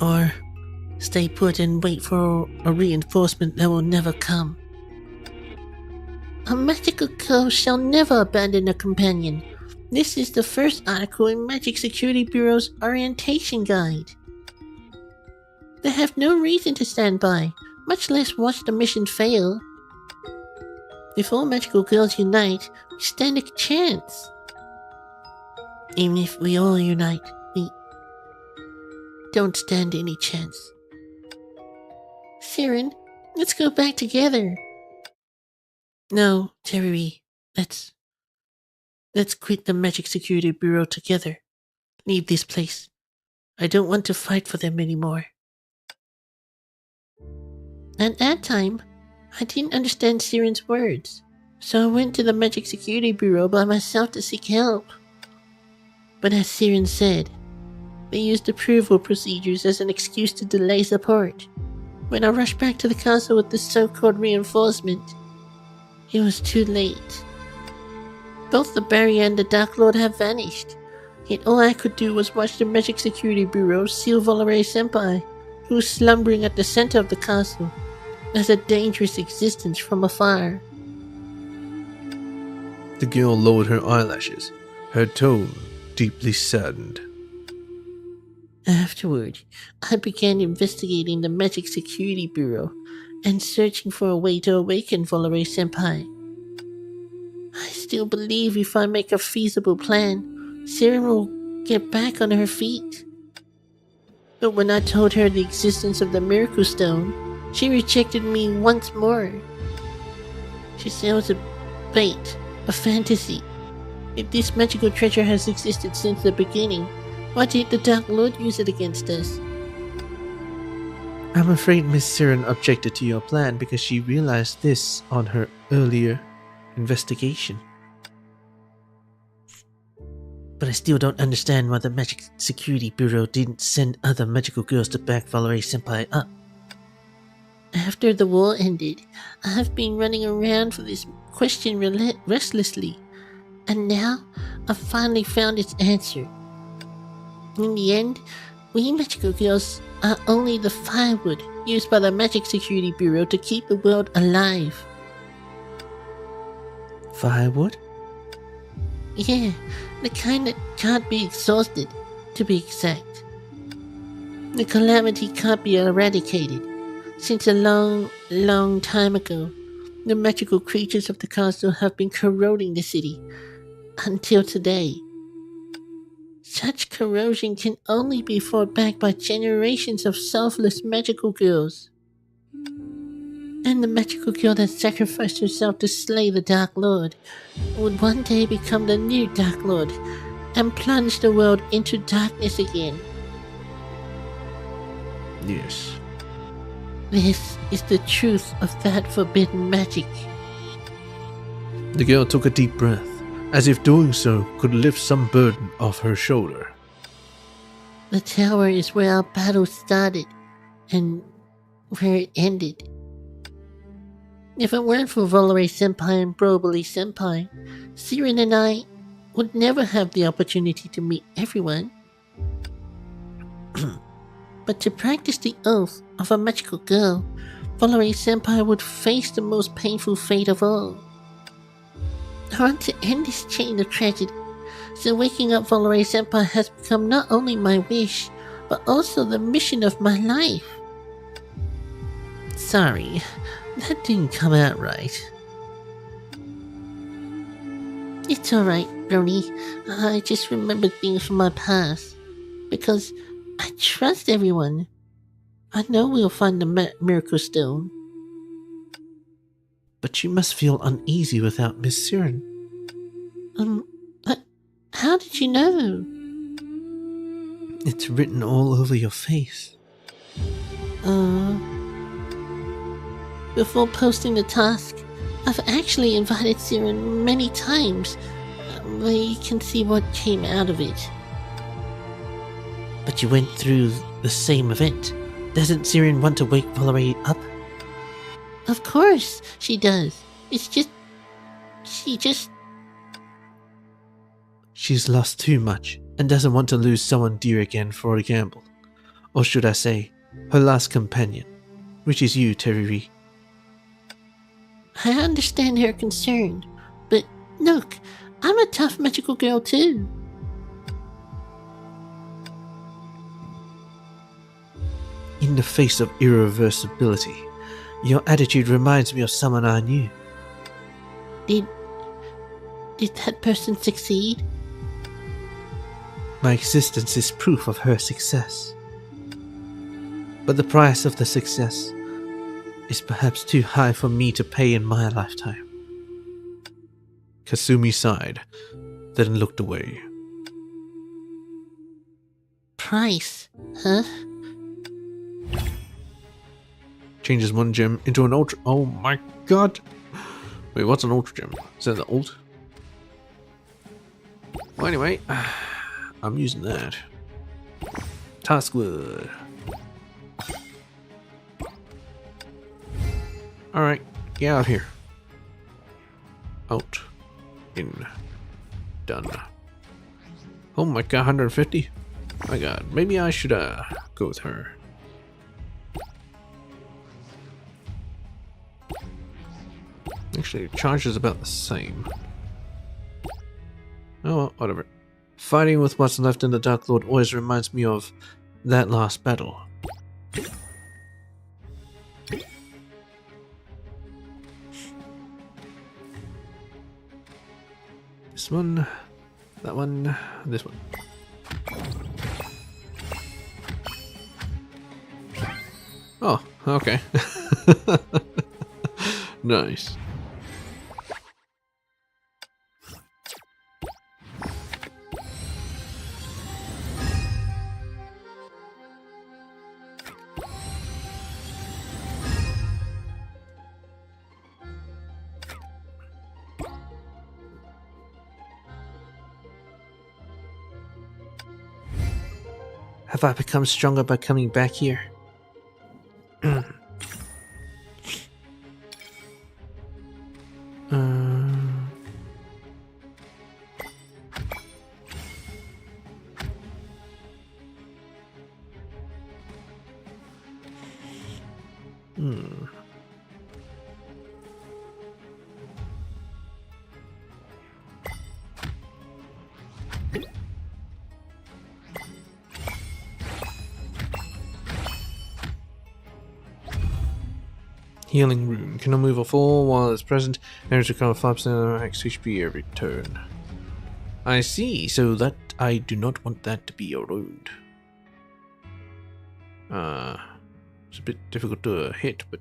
Or stay put and wait for a reinforcement that will never come? A magical girl shall never abandon a companion. This is the first article in Magic Security Bureau's orientation guide. They have no reason to stand by, much less watch the mission fail. If all magical girls unite, we stand a chance. Even if we all unite, we don't stand any chance. Siren, let's go back together. No, Teriri, let's quit the Magic Security Bureau together. Leave this place. I don't want to fight for them anymore. At that time, I didn't understand Siren's words, so I went to the Magic Security Bureau by myself to seek help. But as Siren said, they used approval procedures as an excuse to delay support. When I rushed back to the castle with the so-called reinforcement, it was too late. Both the barrier and the Dark Lord have vanished, yet all I could do was watch the Magic Security Bureau seal Bolare-senpai, who was slumbering at the center of the castle, as a dangerous existence from afar. The girl lowered her eyelashes, her tone deeply saddened. Afterward, I began investigating the Magic Security Bureau and searching for a way to awaken Volare-senpai. I still believe if I make a feasible plan, Siren will get back on her feet. But when I told her the existence of the Miracle Stone, she rejected me once more. She said it was a bait, a fantasy. If this magical treasure has existed since the beginning, why did the Dark Lord use it against us? I'm afraid Miss Siren objected to your plan because she realized this on her earlier investigation. But I still don't understand why the Magic Security Bureau didn't send other magical girls to back Volare-senpai up. After the war ended, I have been running around for this question restlessly, and now I've finally found its answer. In the end, we magical girls are only the firewood used by the Magic Security Bureau to keep the world alive. Firewood? Yeah, the kind that can't be exhausted, to be exact. The calamity can't be eradicated, since a long, long time ago, the magical creatures of the castle have been corroding the city, until today. Such corrosion can only be fought back by generations of selfless magical girls. And the magical girl that sacrificed herself to slay the Dark Lord would one day become the new Dark Lord and plunge the world into darkness again. Yes. This is the truth of that forbidden magic. The girl took a deep breath, as if doing so could lift some burden off her shoulder. The tower is where our battle started, and where it ended. If it weren't for Volare-senpai and Broboli-senpai, Siren and I would never have the opportunity to meet everyone. But to practice the oath of a magical girl, Volare-senpai would face the most painful fate of all. I want to end this chain of tragedy, so waking up Volare-senpai has become not only my wish, but also the mission of my life. Sorry, that didn't come out right. It's alright, Brony. I just remembered things from my past. Because I trust everyone. I know we'll find the Miracle Stone. But you must feel uneasy without Miss Siren. How did you know? It's written all over your face. Before posting the task, I've actually invited Siren many times. But you can see what came out of it. But you went through the same event. Doesn't Siren want to wake Volare up? Of course she does. It's just... She's lost too much and doesn't want to lose someone dear again for a gamble. Or should I say, her last companion, which is you, Teriri. I understand her concern, but look, I'm a tough magical girl too. In the face of irreversibility, your attitude reminds me of someone I knew. Did that person succeed? My existence is proof of her success. But the price of the success is perhaps too high for me to pay in my lifetime. Kasumi sighed, then looked away. Price, huh? Changes one gem into an ultra. Oh my god! Wait, what's an ultra gem? Is that the ult? Well, anyway, I'm using that. Taskwood. Alright, get out here. Out. In. Done. Oh my god, 150? My god, maybe I should go with her. Actually, charge is about the same. Oh, well, whatever. Fighting with what's left in the Dark Lord always reminds me of that last battle. This one, that one, this one. Oh, okay. Nice. Have I become stronger by coming back here? Healing rune. Cannot move or fall while it's present. Enemies recover 5% of max HP every turn. I see, so that I do not want that to be around. It's a bit difficult to hit, but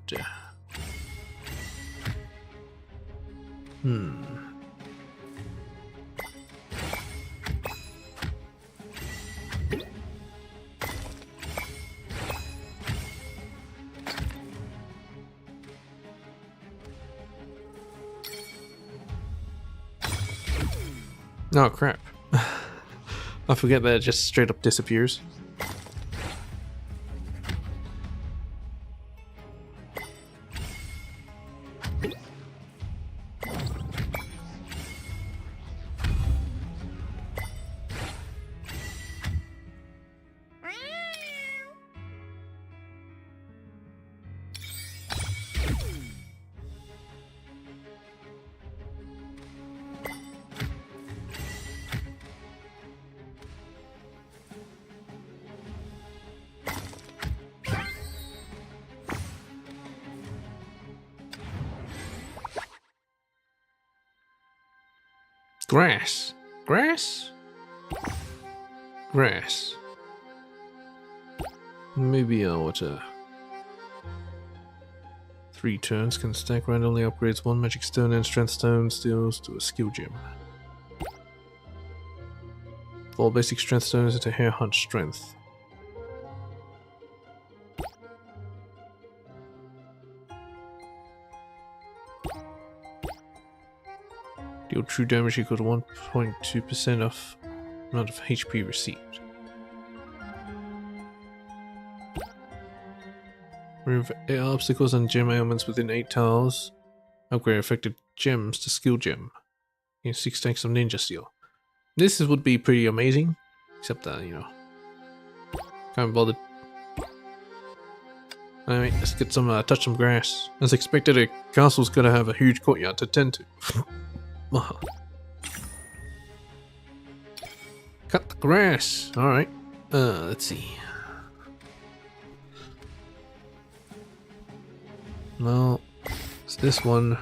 oh crap. I forget that it just straight up disappears. Grass. Grass? Grass. Maybe what's a 3 turns can stack randomly upgrades 1 magic stone and strength stone steals to a skill gem. All basic strength stones into hair hunt strength. Deal true damage equal to 1.2% of amount of HP received. Remove obstacles and gem ailments within 8 tiles. Upgrade affected gems to skill gem. Gain 6 stacks of ninja steel. This would be pretty amazing, except that, you know, can't be bothered. Alright, let's get some, touch some grass. As expected, a castle's gonna have a huge courtyard to tend to. Cut the grass. Alright. Let's see. No. It's this one.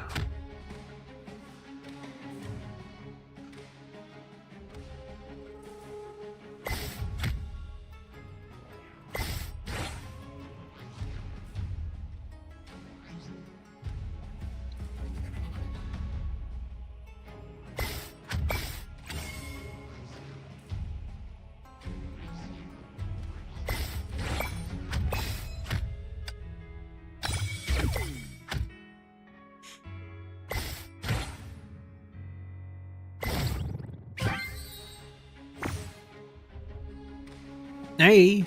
Hey!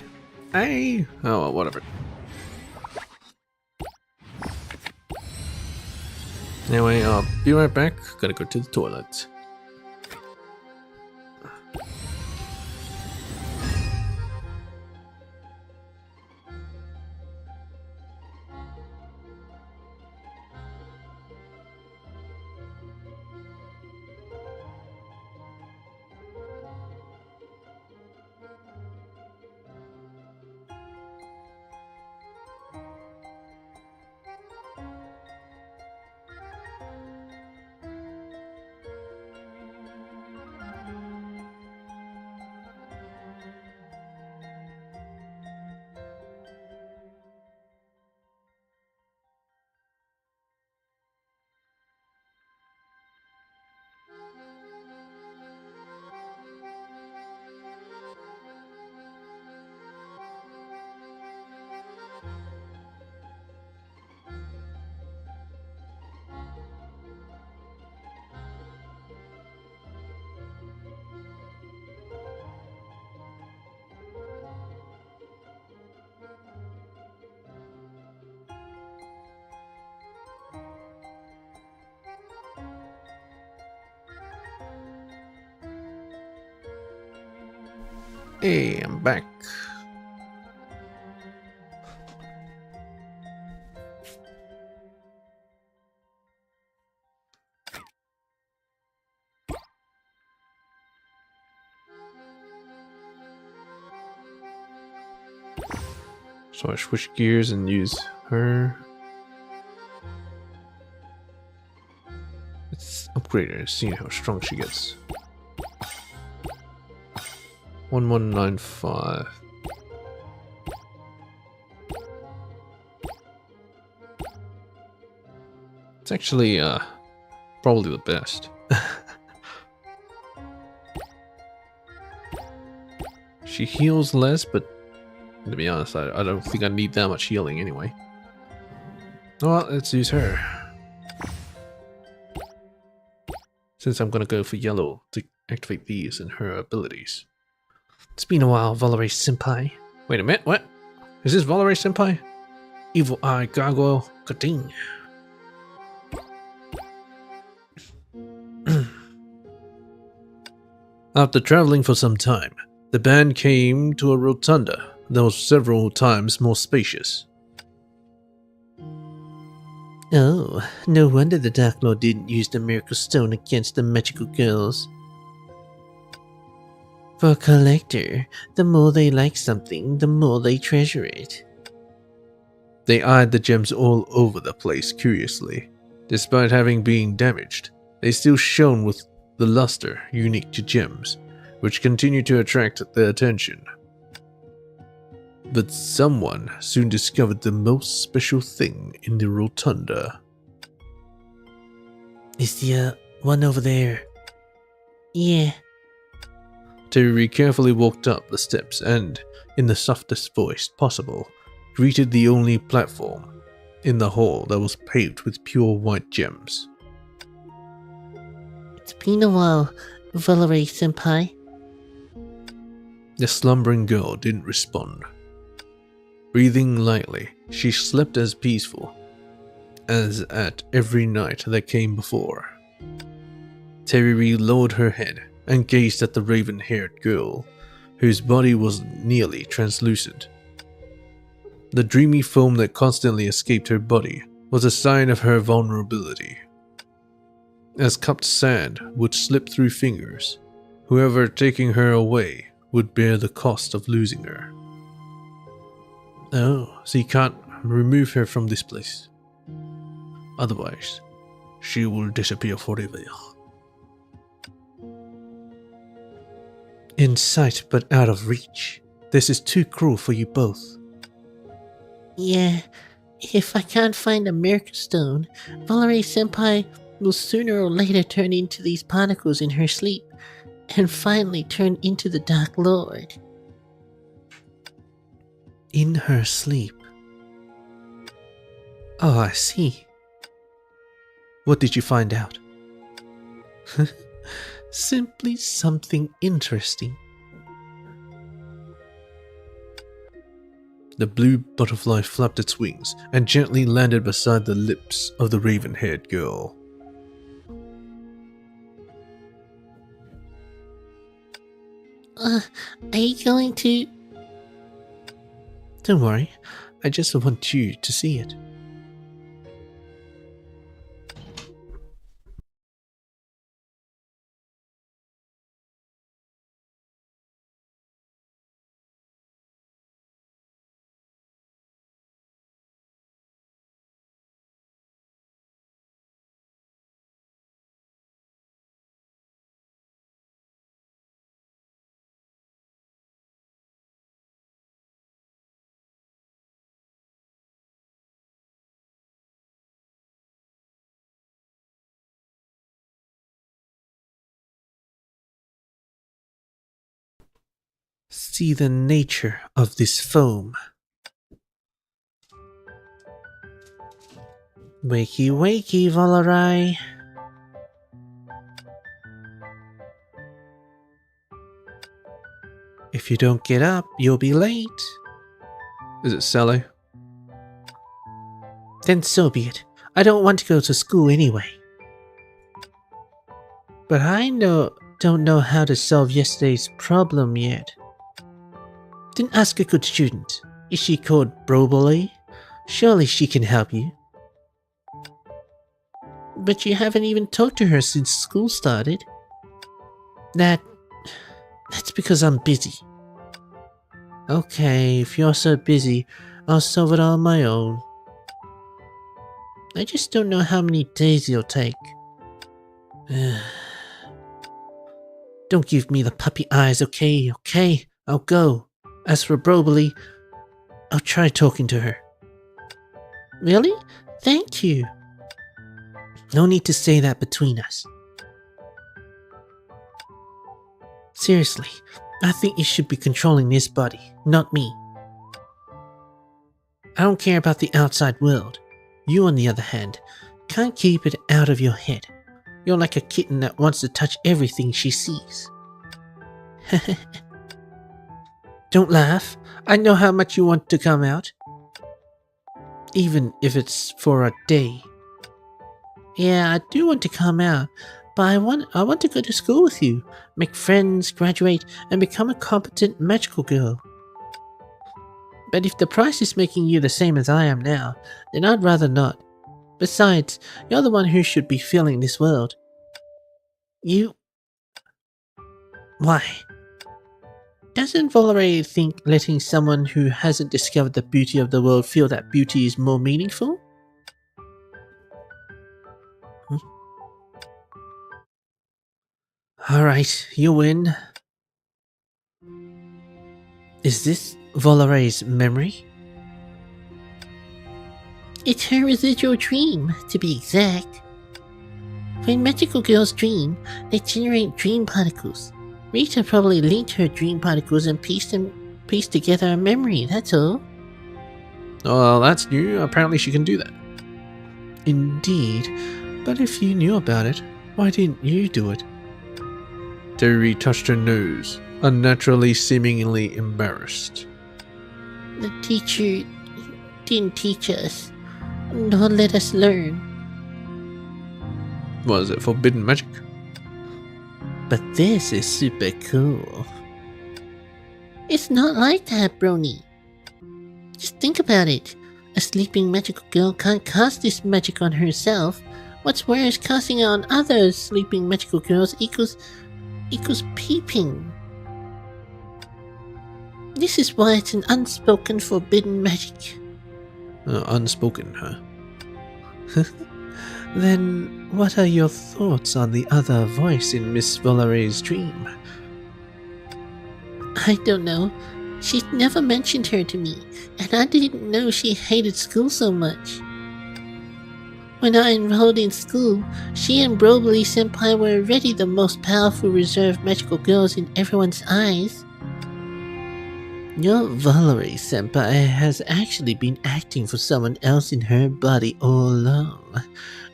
Hey! Oh, well, whatever. Anyway, I'll be right back. Gotta go to the toilet. Hey, I'm back. So I switch gears and use her. Let's upgrade her, see how strong she gets. 1195. It's actually probably the best. She heals less, but to be honest, I don't think I need that much healing anyway. Well, let's use her. Since I'm gonna go for yellow to activate these and her abilities. It's been a while, Valerie Senpai. Wait a minute, what? Is this Valerie Senpai? Evil Eye Gargoyle Kading. After traveling for some time, the band came to a rotunda that was several times more spacious. Oh, no wonder the Dark Lord didn't use the Miracle Stone against the magical girls. For a collector, the more they like something, the more they treasure it. They eyed the gems all over the place curiously. Despite having been damaged, they still shone with the luster unique to gems, which continued to attract their attention. But someone soon discovered the most special thing in the rotunda. Is the one over there? Yeah. Teriri carefully walked up the steps and, in the softest voice possible, greeted the only platform in the hall that was paved with pure white gems. It's been a while, Valerie Senpai. The slumbering girl didn't respond. Breathing lightly, she slept as peaceful as at every night that came before. Teriri lowered her head and gazed at the raven-haired girl, whose body was nearly translucent. The dreamy foam that constantly escaped her body was a sign of her vulnerability. As cupped sand would slip through fingers, whoever taking her away would bear the cost of losing her. Oh, so you can't remove her from this place. Otherwise, she will disappear forever. In sight but out of reach. This is too cruel for you both. Yeah, if I can't find a Miracle Stone, Valerie Senpai will sooner or later turn into these particles in her sleep, and finally turn into the Dark Lord. In her sleep. Oh, I see. What did you find out? Simply something interesting. The blue butterfly flapped its wings and gently landed beside the lips of the raven-haired girl. Are you going to... Don't worry, I just want you to see it. See the nature of this foam. Wakey wakey, Valerie. If you don't get up, you'll be late. Is it Sally? Then so be it. I don't want to go to school anyway. But I don't know how to solve yesterday's problem yet. Then ask a good student. Is she called Broboli? Surely she can help you. But you haven't even talked to her since school started. That's because I'm busy. Okay, if you're so busy, I'll solve it on my own. I just don't know how many days it'll take. Don't give me the puppy eyes, okay? Okay, I'll go. As for Broboli, I'll try talking to her. Really? Thank you. No need to say that between us. Seriously, I think you should be controlling this body, not me. I don't care about the outside world. You, on the other hand, can't keep it out of your head. You're like a kitten that wants to touch everything she sees. Don't laugh. I know how much you want to come out. Even if it's for a day. Yeah, I do want to come out, but I want to go to school with you, make friends, graduate, and become a competent magical girl. But if the price is making you the same as I am now, then I'd rather not. Besides, you're the one who should be feeling this world. You... Why? Doesn't Volare think letting someone who hasn't discovered the beauty of the world feel that beauty is more meaningful? Alright, you win. Is this Volare's memory? It's her residual dream, to be exact. When magical girls dream, they generate dream particles. Rita probably linked her dream particles and pieced together a memory, that's all. Well, that's new. Apparently she can do that. Indeed, but if you knew about it, why didn't you do it? Teriri touched her nose, unnaturally seemingly embarrassed. The teacher didn't teach us, nor let us learn. Was it forbidden magic? But this is super cool. It's not like that, Brony. Just think about it. A sleeping magical girl can't cast this magic on herself. What's worse, casting it on other sleeping magical girls equals peeping. This is why it's an unspoken forbidden magic. Unspoken, huh? Then what are your thoughts on the other voice in Miss Volare's dream? I don't know. She's never mentioned her to me, and I didn't know she hated school so much. When I enrolled in school, she and Brobly Senpai were already the most powerful reserve magical girls in everyone's eyes. Your Volare Senpai has actually been acting for someone else in her body all along,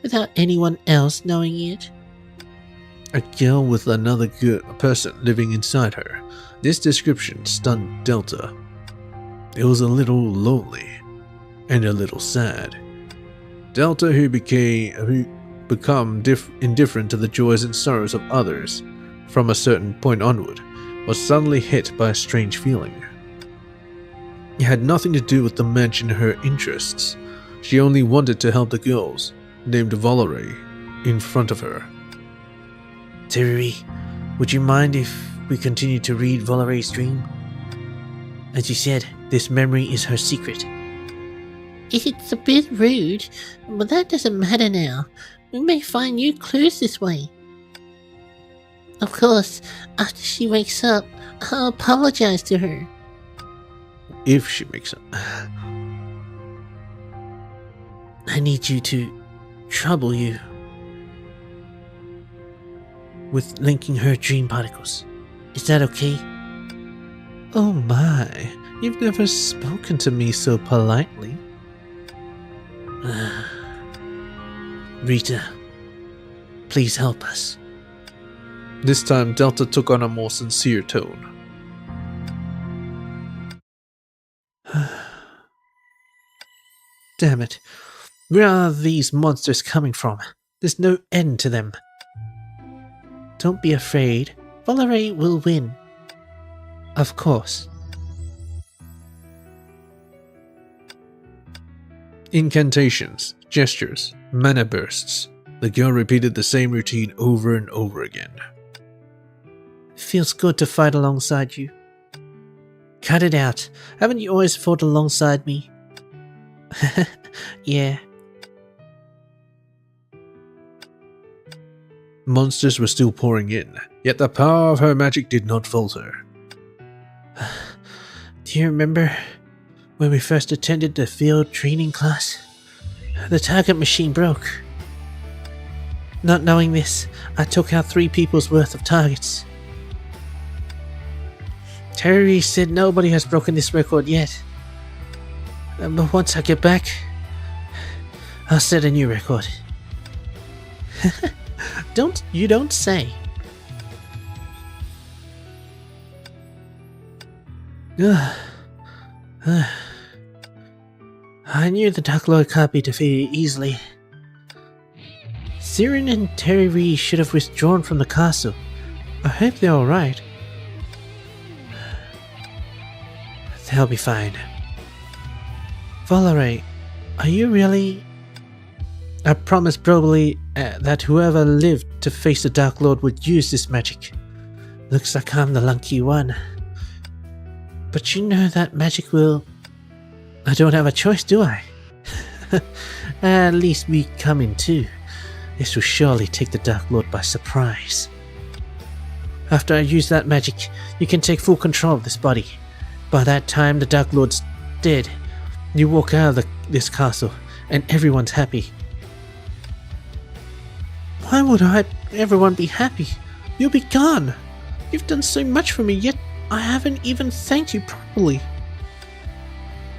without anyone else knowing it. A girl with another person living inside her. This description stunned Delta. It was a little lonely and a little sad. Delta, who become indifferent to the joys and sorrows of others from a certain point onward, was suddenly hit by a strange feeling. It had nothing to do with the match in her interests. She only wanted to help the girls, named Volare, in front of her. Teriri, would you mind if we continue to read Volare's dream? As you said, this memory is her secret. It's a bit rude, but that doesn't matter now. We may find new clues this way. Of course, after she wakes up, I'll apologize to her. If she makes it. I need you to trouble you with linking her dream particles. Is that okay? Oh my, you've never spoken to me so politely. Rita, please help us. This time Delta took on a more sincere tone. Damn it. Where are these monsters coming from? There's no end to them. Don't be afraid. Volare will win. Of course. Incantations, gestures, mana bursts. The girl repeated the same routine over and over again. Feels good to fight alongside you. Cut it out. Haven't you always fought alongside me? Yeah. Monsters were still pouring in, yet the power of her magic did not falter. Do you remember when we first attended the field training class? The target machine broke. Not knowing this, I took out 3 people's worth of targets. Teriri said nobody has broken this record yet. But once I get back, I'll set a new record. You don't say. I knew the Dark Lord can't be defeated easily. Siren and Teriri should have withdrawn from the castle. I hope they're alright. They'll be fine. Valerie, are you really... I promised Brobly that whoever lived to face the Dark Lord would use this magic. Looks like I'm the lucky one. But you know that magic will... I don't have a choice, do I? At least me coming too. This will surely take the Dark Lord by surprise. After I use that magic, you can take full control of this body. By that time, the Dark Lord's dead. You walk out of this castle, and everyone's happy. Why would everyone be happy? You'll be gone. You've done so much for me, yet I haven't even thanked you properly.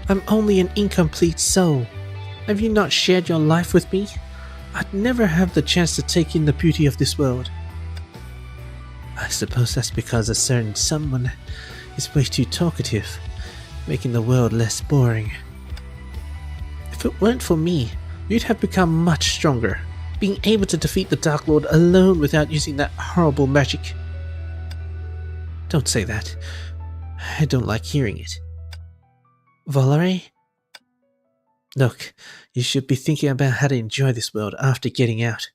I'm only an incomplete soul. Have you not shared your life with me? I'd never have the chance to take in the beauty of this world. I suppose that's because a certain someone is way too talkative, making the world less boring. If it weren't for me, you'd have become much stronger, being able to defeat the Dark Lord alone without using that horrible magic. Don't say that. I don't like hearing it. Valerie? Look, you should be thinking about how to enjoy this world after getting out.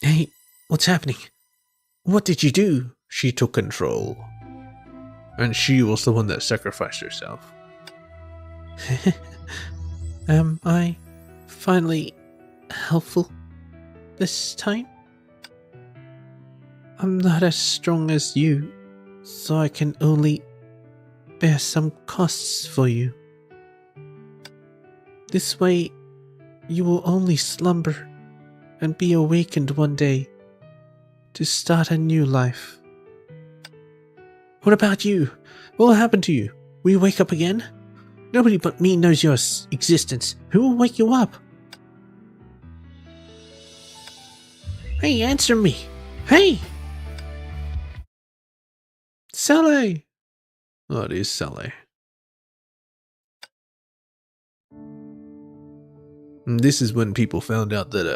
Hey, what's happening? What did you do? She took control. And she was the one that sacrificed herself. Am I finally helpful this time? I'm not as strong as you, so I can only bear some costs for you. This way, you will only slumber and be awakened one day to start a new life. What about you? What will happen to you? Will you wake up again? Nobody but me knows your existence. Who will wake you up? Hey, answer me! Hey! Sally! Oh, it is Sally. And this is when people found out that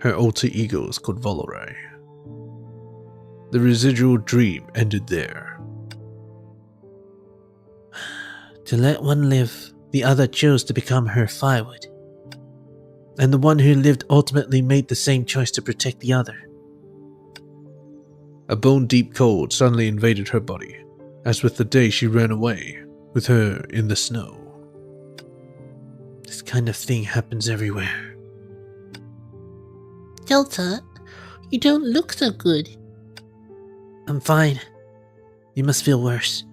her alter ego is called Valerie. The residual dream ended there. To let one live, the other chose to become her firewood. And the one who lived ultimately made the same choice to protect the other. A bone-deep cold suddenly invaded her body, as with the day she ran away, with her in the snow. This kind of thing happens everywhere. Delta, you don't look so good. I'm fine. You must feel worse.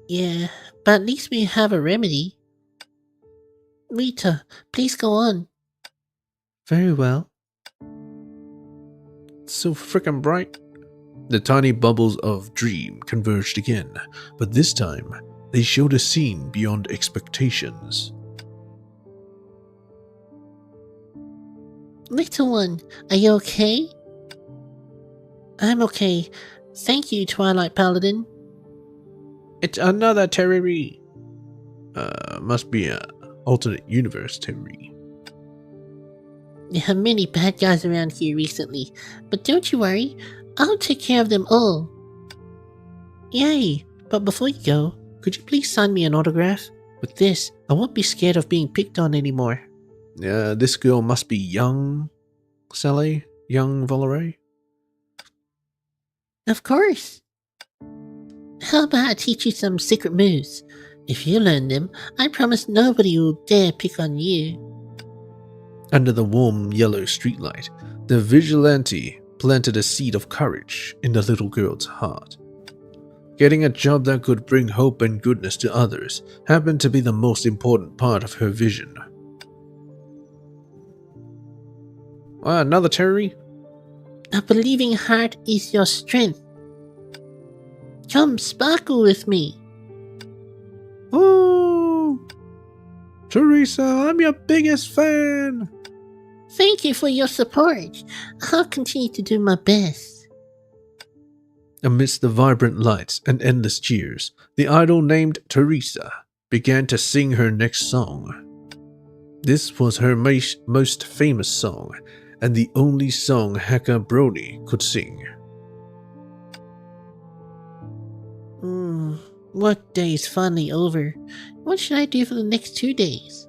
Yeah, but at least we have a remedy. Rita, please go on. Very well. It's so frickin' bright. The tiny bubbles of dream converged again, but this time they showed a scene beyond expectations. Little one, are you okay? I'm okay. Thank you, Twilight Paladin. It's another Teriri. Must be a alternate universe Teriri. There are many bad guys around here recently, but don't you worry, I'll take care of them all. Yay, But before you go, could you please sign me an autograph? With this, I won't be scared of being picked on anymore. This girl must be young Sally? Young Valerie? Of course. How about I teach you some secret moves? If you learn them, I promise nobody will dare pick on you. Under the warm yellow streetlight, the vigilante planted a seed of courage in the little girl's heart. Getting a job that could bring hope and goodness to others happened to be the most important part of her vision. Another Teriri? A believing heart is your strength. Come sparkle with me. Oh! Teresa, I'm your biggest fan! Thank you for your support. I'll continue to do my best. Amidst the vibrant lights and endless cheers, the idol named Teresa began to sing her next song. This was her most famous song, and the only song Hacker Brody could sing. Work day is finally over. What should I do for the next 2 days?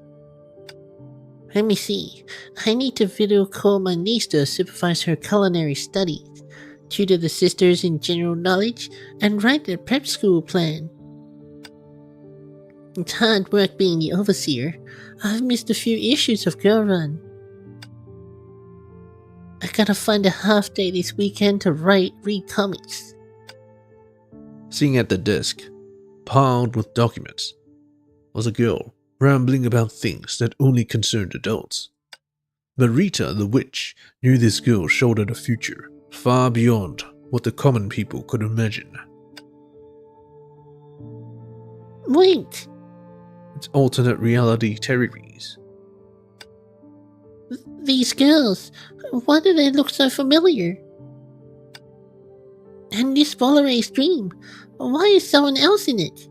Let me see. I need to video call my niece to supervise her culinary studies, tutor the sisters in general knowledge, and write their prep school plan. It's hard work being the overseer. I've missed a few issues of Girl Run. I gotta find a half day this weekend to read comics. Sitting at the desk, piled with documents, was a girl rambling about things that only concerned adults. But Rita the witch knew this girl shouldered a future far beyond what the common people could imagine. Wait! It's alternate reality Teriris. These girls, why do they look so familiar? And this Valere's dream, why is someone else in it?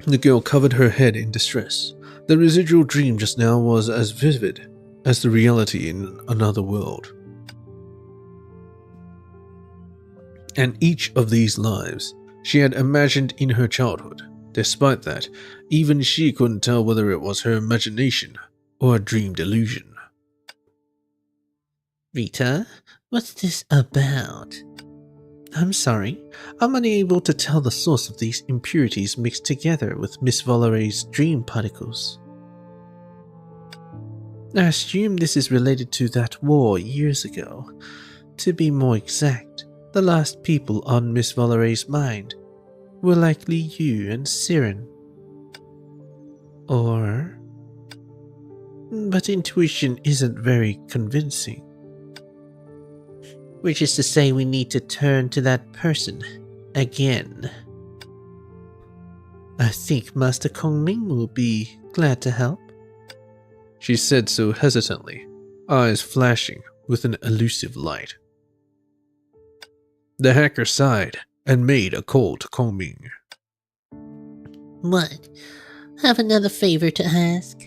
The girl covered her head in distress. The residual dream just now was as vivid as the reality in another world. And each of these lives she had imagined in her childhood. Despite that, even she couldn't tell whether it was her imagination or a dream delusion. Rita, what's this about? I'm sorry, I'm unable to tell the source of these impurities mixed together with Miss Valere's dream particles. I assume this is related to that war years ago. To be more exact, the last people on Miss Valere's mind were likely you and Siren. Or... But intuition isn't very convincing. Which is to say we need to turn to that person again. I think Master Kongming will be glad to help. She said so hesitantly, eyes flashing with an elusive light. The hacker sighed and made a call to Kongming. What? Have another favor to ask?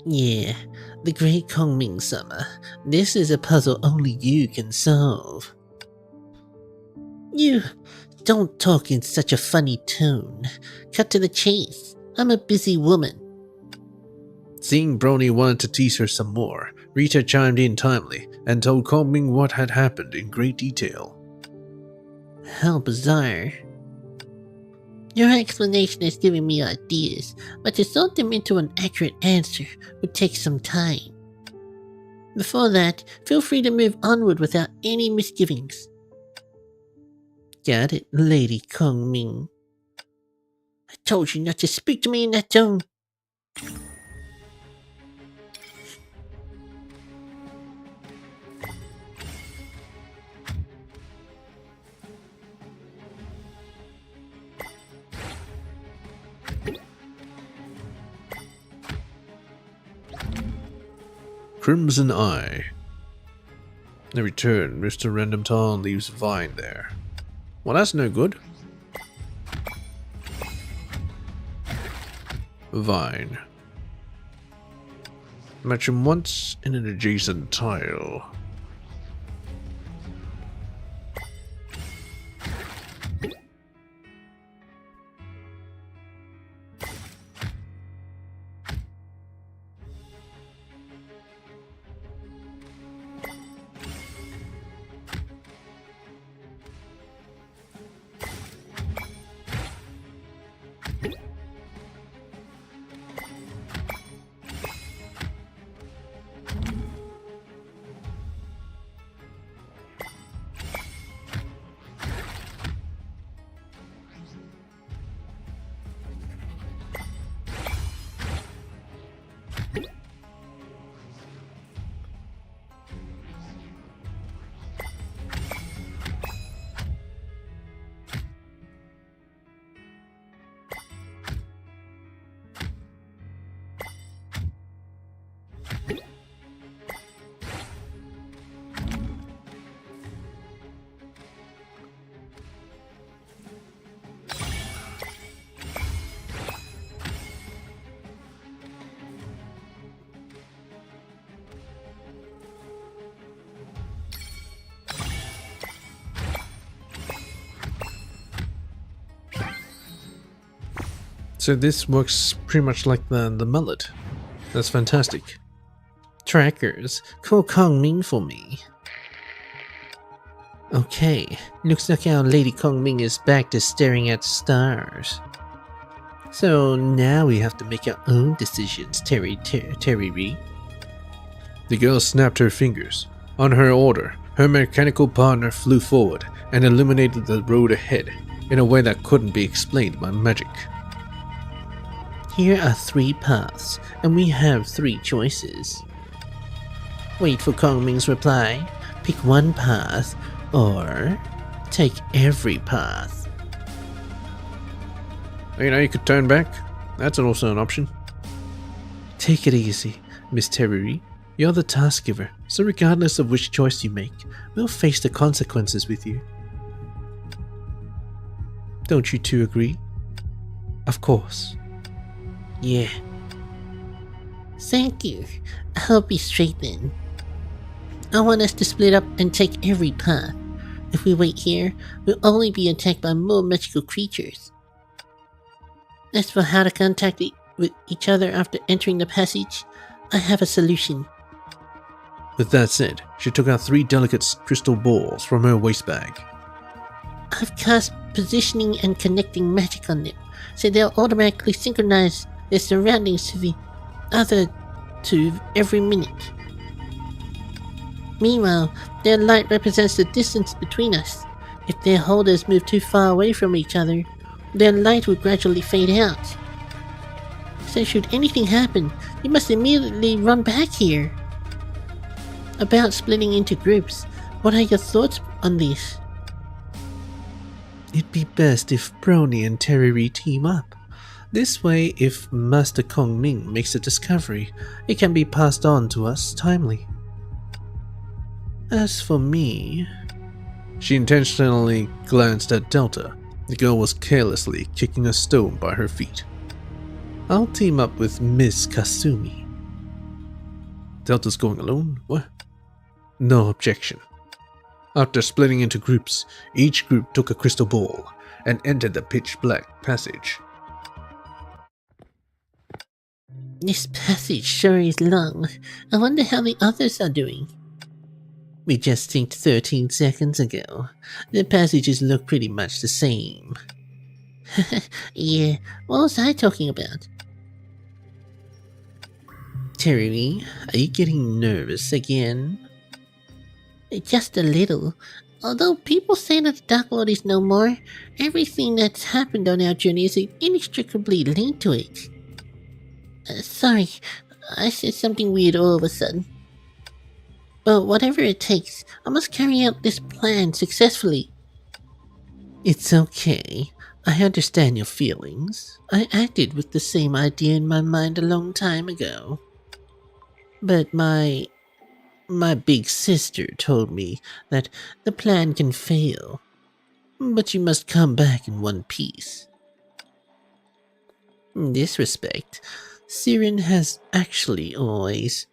Yeah, the great Kongming Summer. This is a puzzle only you can solve. You don't talk in such a funny tone. Cut to the chase. I'm a busy woman. Seeing Brony wanted to tease her some more, Rita chimed in timely and told Kongming what had happened in great detail. How bizarre. Your explanation is giving me ideas, but to sort them into an accurate answer would take some time. Before that, feel free to move onward without any misgivings. Got it, Lady Kongming. I told you not to speak to me in that tone. Crimson Eye. In return, Mr. Random Town leaves Vine there. Well, that's no good. Vine. Match him once in an adjacent tile. So this works pretty much like the mullet. That's fantastic. Trackers, call Kong Ming for me. Okay, looks like our Lady Kong Ming is back to staring at stars. So now we have to make our own decisions, Teriri. The girl snapped her fingers. On her order, her mechanical partner flew forward and illuminated the road ahead in a way that couldn't be explained by magic. Here are 3 paths, and we have 3 choices. Wait for Kong Ming's reply, pick one path, or take every path. You know, you could turn back. That's also an option. Take it easy, Miss Teriri. You're the task giver, so regardless of which choice you make, we'll face the consequences with you. Don't you two agree? Of course. Yeah. Thank you. I'll be straight then. I want us to split up and take every path. If we wait here, we'll only be attacked by more magical creatures. As for how to contact with each other after entering the passage, I have a solution. With that said, she took out 3 delicate crystal balls from her waist bag. I've cast positioning and connecting magic on them, so they'll automatically synchronize their surroundings to the other 2 every minute. Meanwhile, their light represents the distance between us. If their holders move too far away from each other, their light will gradually fade out. So should anything happen, you must immediately run back here. About splitting into groups, what are your thoughts on this? It'd be best if Brony and Teriri team up. This way, if Master Kong Ming makes a discovery, it can be passed on to us timely. As for me... She intentionally glanced at Delta. The girl was carelessly kicking a stone by her feet. I'll team up with Miss Kasumi. Delta's going alone? What? No objection. After splitting into groups, each group took a crystal ball and entered the pitch-black passage. This passage sure is long. I wonder how the others are doing. We just synced 13 seconds ago. The passages look pretty much the same. Yeah, what was I talking about? Teriri, are you getting nervous again? Just a little. Although people say that the Dark Lord is no more, everything that's happened on our journey is inextricably linked to it. Sorry, I said something weird all of a sudden. But whatever it takes, I must carry out this plan successfully. It's okay. I understand your feelings. I acted with the same idea in my mind a long time ago. But my big sister told me that the plan can fail. But you must come back in one piece. In this respect, Siren has actually always...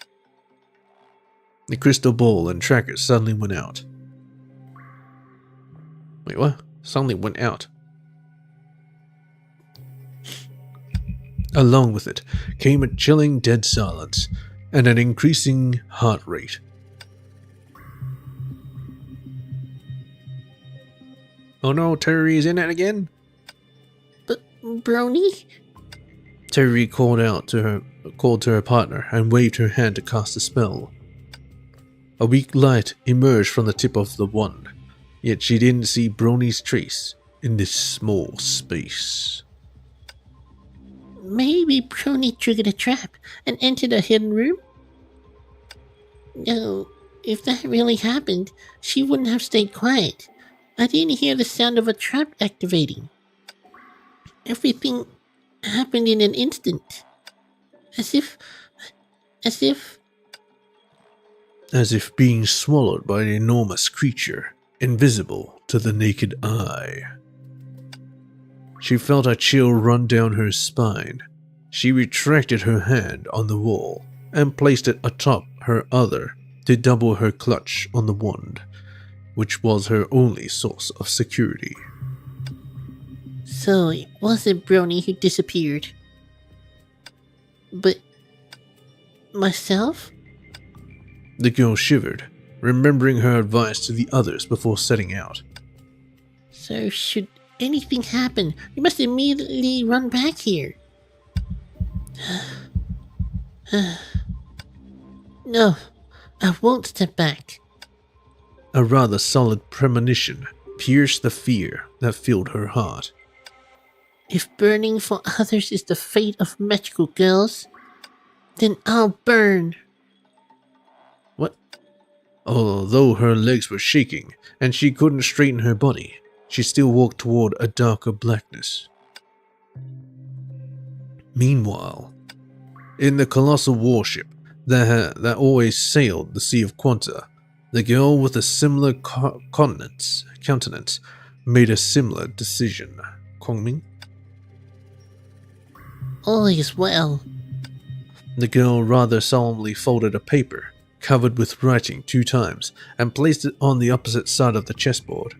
The crystal ball and tracker suddenly went out. Wait, what? Suddenly went out. Along with it came a chilling dead silence and an increasing heart rate. Oh no, Terry is in it again? But Brony? Terry called to her partner and waved her hand to cast a spell. A weak light emerged from the tip of the wand, yet she didn't see Brony's trace in this small space. Maybe Brony triggered a trap and entered a hidden room? No, if that really happened, she wouldn't have stayed quiet. I didn't hear the sound of a trap activating. Everything happened in an instant. As if being swallowed by an enormous creature, invisible to the naked eye. She felt a chill run down her spine. She retracted her hand on the wall and placed it atop her other to double her clutch on the wand, which was her only source of security. So it wasn't Brony who disappeared. But myself? The girl shivered, remembering her advice to the others before setting out. So should anything happen, we must immediately run back here. No, I won't step back. A rather solid premonition pierced the fear that filled her heart. If burning for others is the fate of magical girls, then I'll burn. What? Although her legs were shaking and she couldn't straighten her body, she still walked toward a darker blackness. Meanwhile, in the colossal warship that always sailed the Sea of Quanta, the girl with a similar countenance made a similar decision. Kongming? All is well. The girl rather solemnly folded a paper, covered with writing 2 times, and placed it on the opposite side of the chessboard,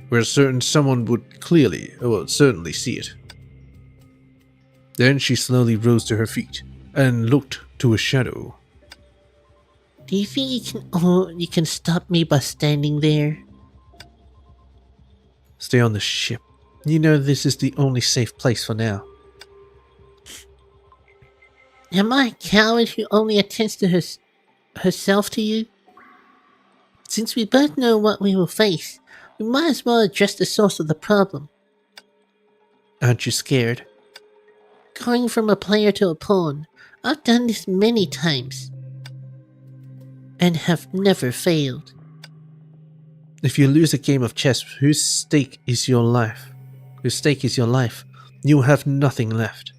where someone would certainly see it. Then she slowly rose to her feet, and looked to a shadow. Do you think you can stop me by standing there? Stay on the ship. You know this is the only safe place for now. Am I a coward who only attends to herself to you? Since we both know what we will face, we might as well address the source of the problem. Aren't you scared? Going from a player to a pawn, I've done this many times. And have never failed. If you lose a game of chess whose stake is your life, you'll have nothing left.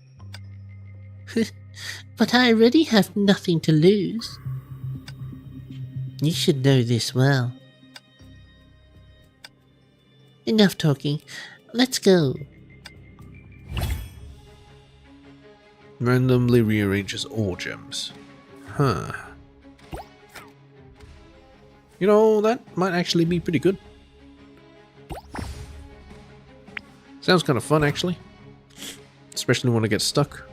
But I already have nothing to lose. You should know this well. Enough talking. Let's go. Randomly rearranges all gems. Huh. You know, that might actually be pretty good. Sounds kind of fun, actually. Especially when I get stuck.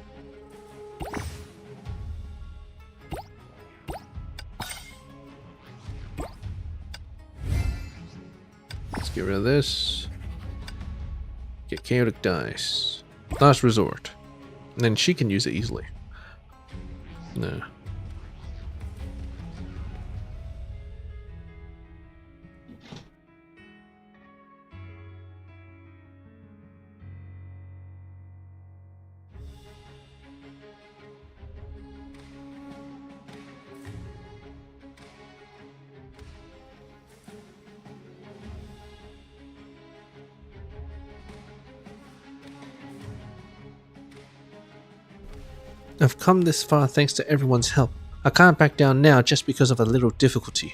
Let's get rid of this. Get chaotic dice. Last resort. And then she can use it easily. No. I've come this far thanks to everyone's help. I can't back down now just because of a little difficulty.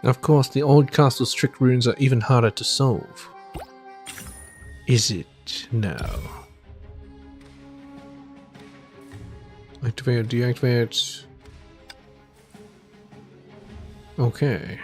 Of course, the old castle's trick runes are even harder to solve. Is it now? Activate, deactivate. Okay.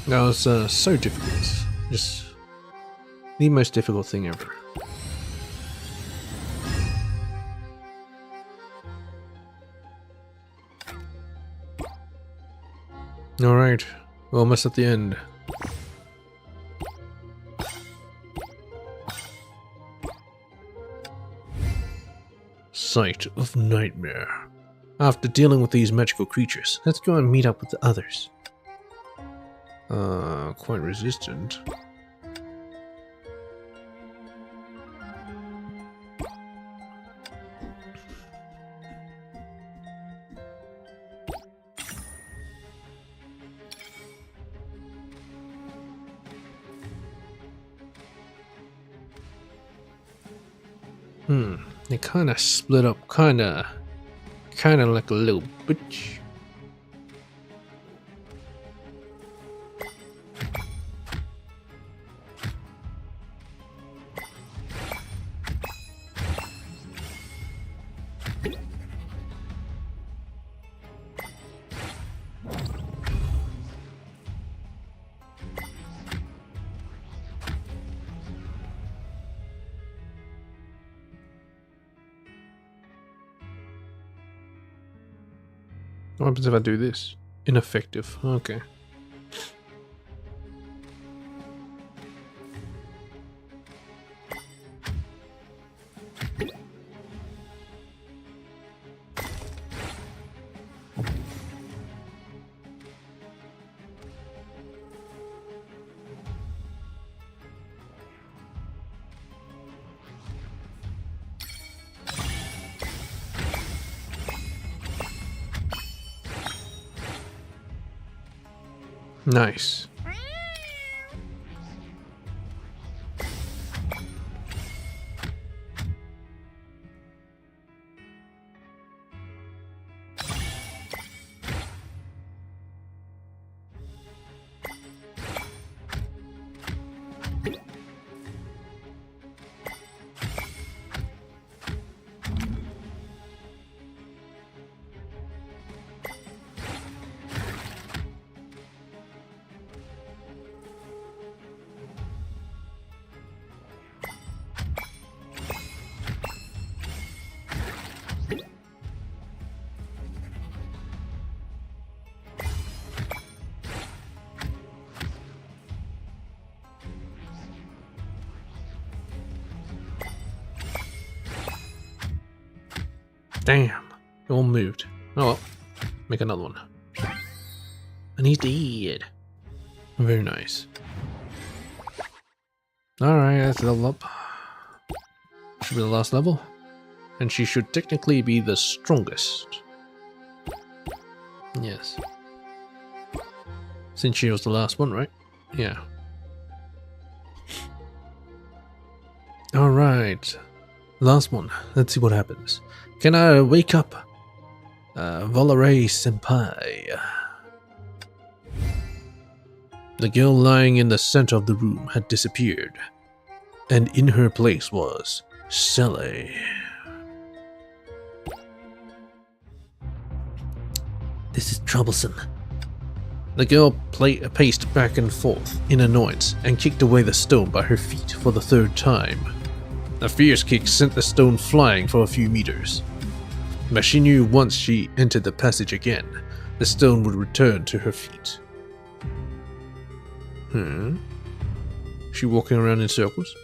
That was so difficult. Just the most difficult thing ever. Alright, we're almost at the end. Site of Nightmare. After dealing with these magical creatures, let's go and meet up with the others. Quite resistant. They kind of split up, kind of like a little bitch. What happens if I do this? Ineffective. Okay. Nice. Damn, it all moved. Oh well, make another one. And he's dead. Very nice. Alright, let's level up. Should be the last level. And she should technically be the strongest. Yes. Since she was the last one, right? Yeah. Alright. Last one. Let's see what happens. Can I wake up Volare Senpai? The girl lying in the center of the room had disappeared, and in her place was Sele. This is troublesome. The girl paced back and forth in annoyance and kicked away the stone by her feet for the third time. A fierce kick sent the stone flying for a few meters. But she knew once she entered the passage again, the stone would return to her feet. She walking around in circles?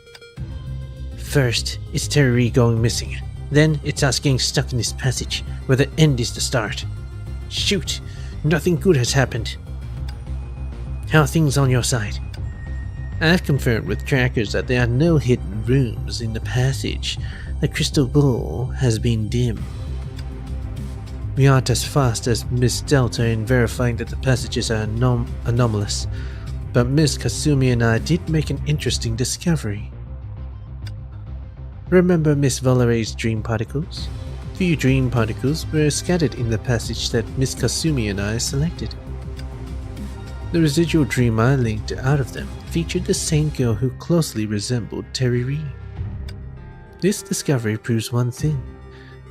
First, it's Teriri going missing. Then, it's us getting stuck in this passage, where the end is the start. Shoot! Nothing good has happened. How are things on your side? I've confirmed with trackers that there are no hidden rooms in the passage. The crystal ball has been dim. We aren't as fast as Miss Delta in verifying that the passages are anomalous, but Miss Kasumi and I did make an interesting discovery. Remember Miss Valerie's dream particles? Few dream particles were scattered in the passage that Miss Kasumi and I selected. The residual dream I linked out of them featured the same girl who closely resembled Teriri. This discovery proves one thing.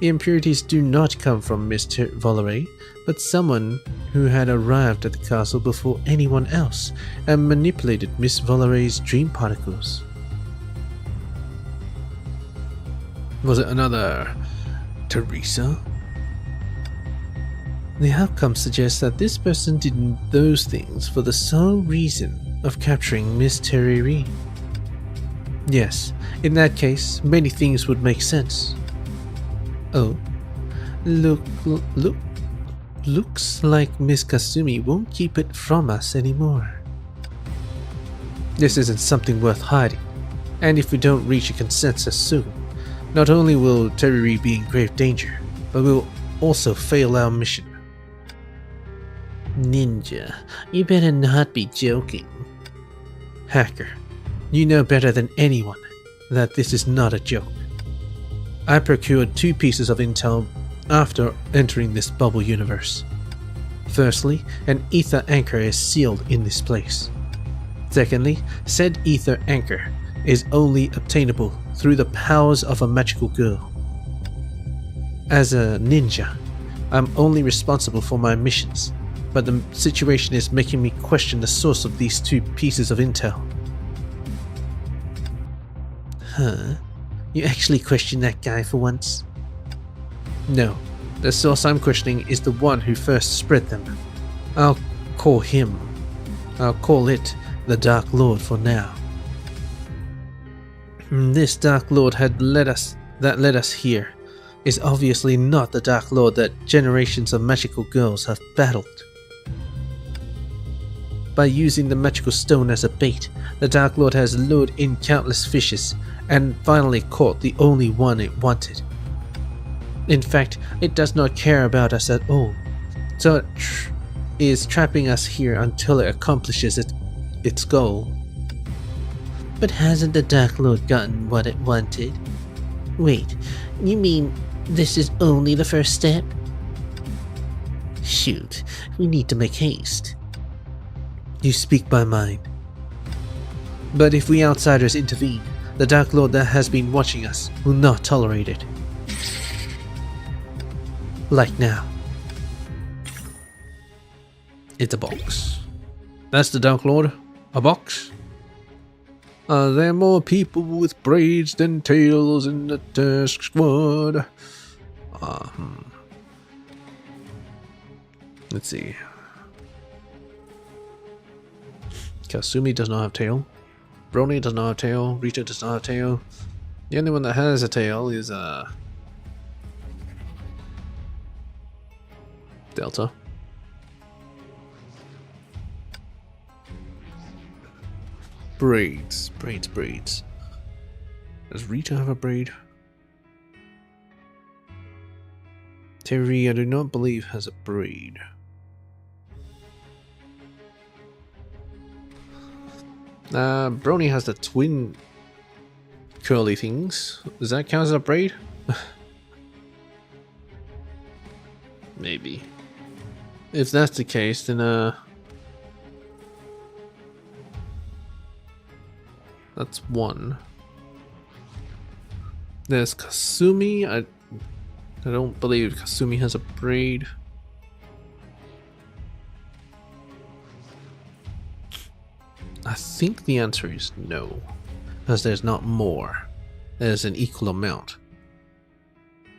The impurities do not come from Miss Valerie, but someone who had arrived at the castle before anyone else and manipulated Miss Valerie's dream particles. Was it another Teresa? The outcome suggests that this person did those things for the sole reason of capturing Miss Teriri. Yes, in that case, many things would make sense. Oh, looks like Miss Kasumi won't keep it from us anymore. This isn't something worth hiding, and if we don't reach a consensus soon, not only will Teriri be in grave danger, but we'll also fail our mission. Ninja, you better not be joking. Hacker, you know better than anyone that this is not a joke. I procured 2 pieces of intel after entering this bubble universe. Firstly, an ether anchor is sealed in this place. Secondly, said ether anchor is only obtainable through the powers of a magical girl. As a ninja, I'm only responsible for my missions, but the situation is making me question the source of these 2 pieces of intel. Huh? You actually question that guy for once? No, the source I'm questioning is the one who first spread them. I'll call it the Dark Lord for now. This Dark Lord that led us here is obviously not the Dark Lord that generations of magical girls have battled. By using the magical stone as a bait, the Dark Lord has lured in countless fishes and finally caught the only one it wanted. In fact, it does not care about us at all, so it is trapping us here until it accomplishes its goal. But hasn't the Dark Lord gotten what it wanted? Wait, you mean this is only the first step? Shoot, we need to make haste. You speak my mind. But if we outsiders intervene, the Dark Lord that has been watching us will not tolerate it. Like now. It's a box. That's the Dark Lord? A box? Are there more people with braids than tails in the task squad? Let's see. Kasumi does not have tail. Brony does not have tail. Rita does not have tail. The only one that has a tail is Delta. Braids. Does Rita have a braid? Terry, I do not believe, has a braid. Brony has the twin curly things. Does that count as a braid? Maybe. If that's the case, then that's one. There's Kasumi. I don't believe Kasumi has a braid. I think the answer is no, because there's not more. There's an equal amount.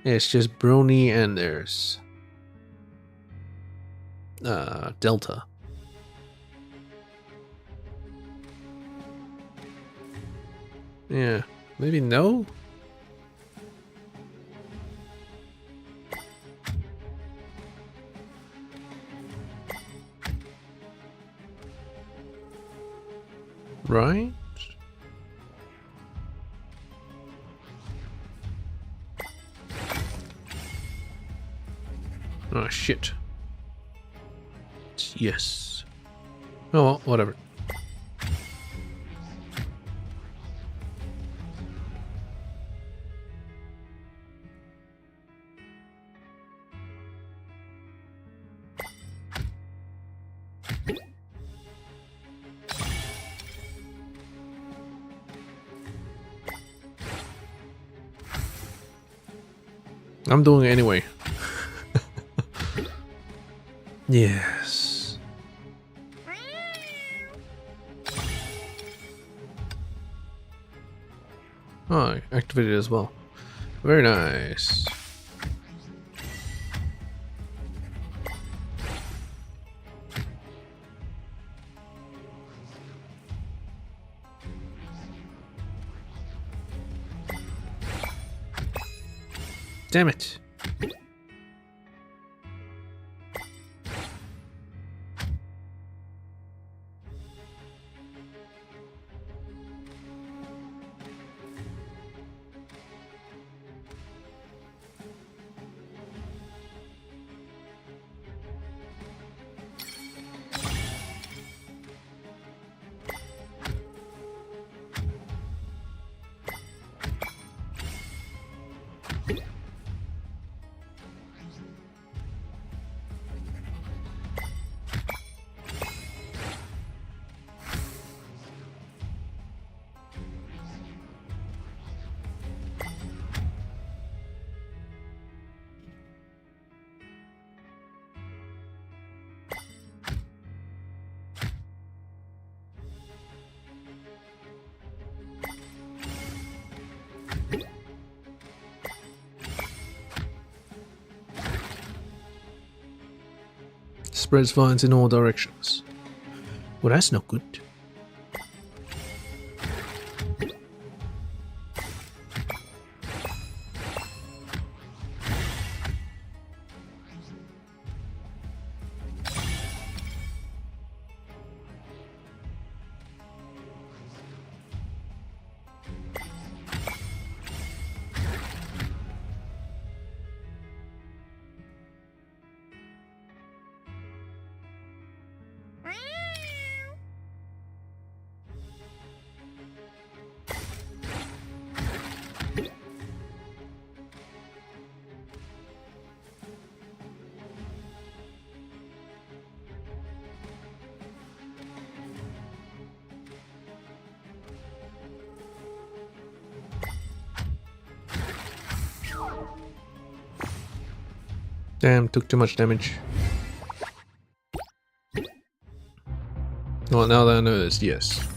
It's just Brony and there's Delta. Yeah, maybe no? right? Oh shit. Yes. Oh well, whatever. I'm doing it anyway. Yes. Oh, I activated it as well. Very nice. Damn it. Spreads vines in all directions. Well, that's not good. Damn, took too much damage. Well, now that I know this, yes.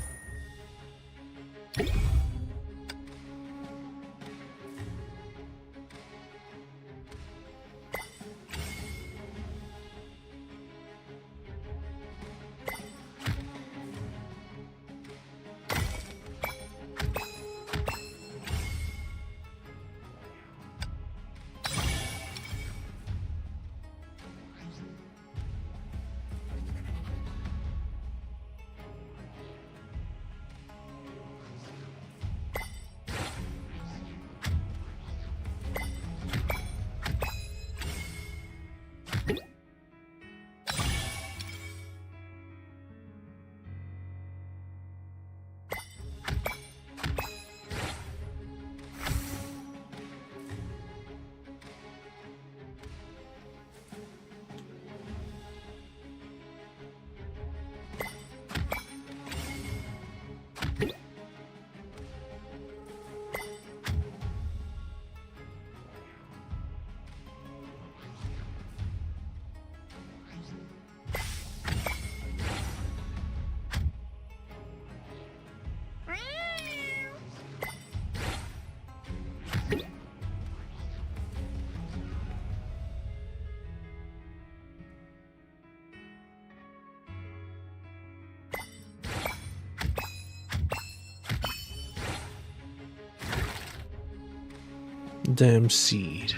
Damn seed.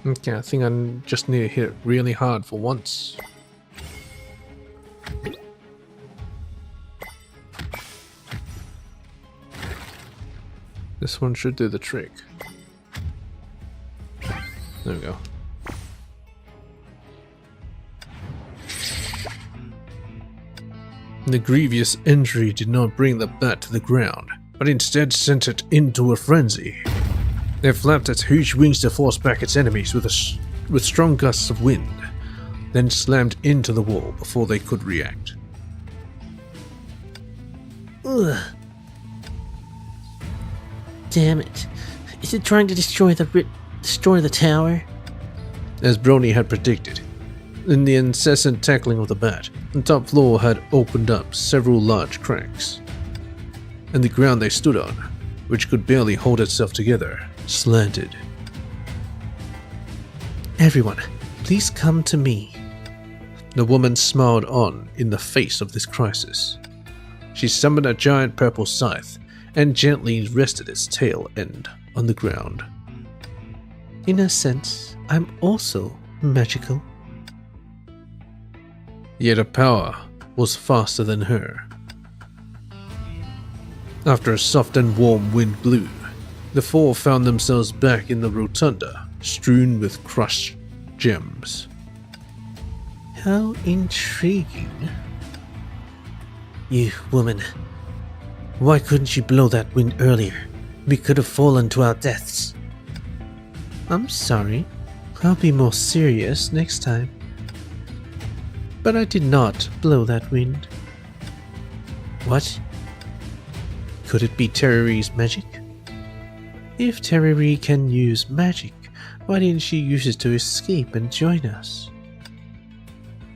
Okay, I think I just need to hit it really hard for once. This one should do the trick. There we go. The grievous injury did not bring the bat to the ground, but instead sent it into a frenzy. It flapped its huge wings to force back its enemies with strong gusts of wind, then slammed into the wall before they could react. Ugh. Damn it. Is it trying to destroy the tower? As Brony had predicted, in the incessant tackling of the bat, the top floor had opened up several large cracks, and the ground they stood on, which could barely hold itself together, slanted. Everyone, please come to me. The woman smiled on in the face of this crisis. She summoned a giant purple scythe and gently rested its tail end on the ground. In a sense, I'm also magical. Yet her power was faster than her. After a soft and warm wind blew, the four found themselves back in the rotunda, strewn with crushed gems. How intriguing. You woman, why couldn't you blow that wind earlier? We could have fallen to our deaths. I'm sorry. I'll be more serious next time. But I did not blow that wind. What? Could it be Teriri's magic? If Teriri can use magic, why didn't she use it to escape and join us?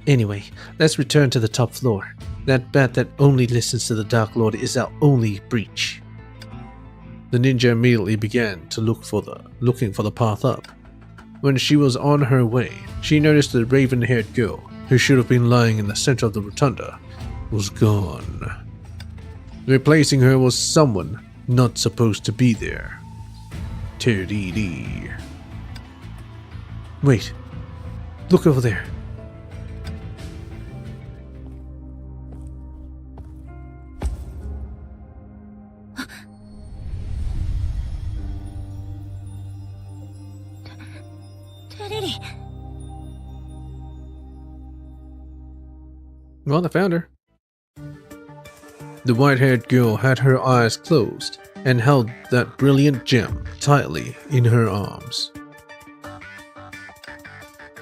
Anyway, let's return to the top floor. That bat that only listens to the Dark Lord is our only breach. The ninja immediately began to looking for the path up. When she was on her way, she noticed the raven-haired girl, who should have been lying in the center of the rotunda, was gone. Replacing her was someone not supposed to be there. Teriri. Wait, look over there. Teriri. Well, I found her. The white-haired girl had her eyes closed and held that brilliant gem tightly in her arms.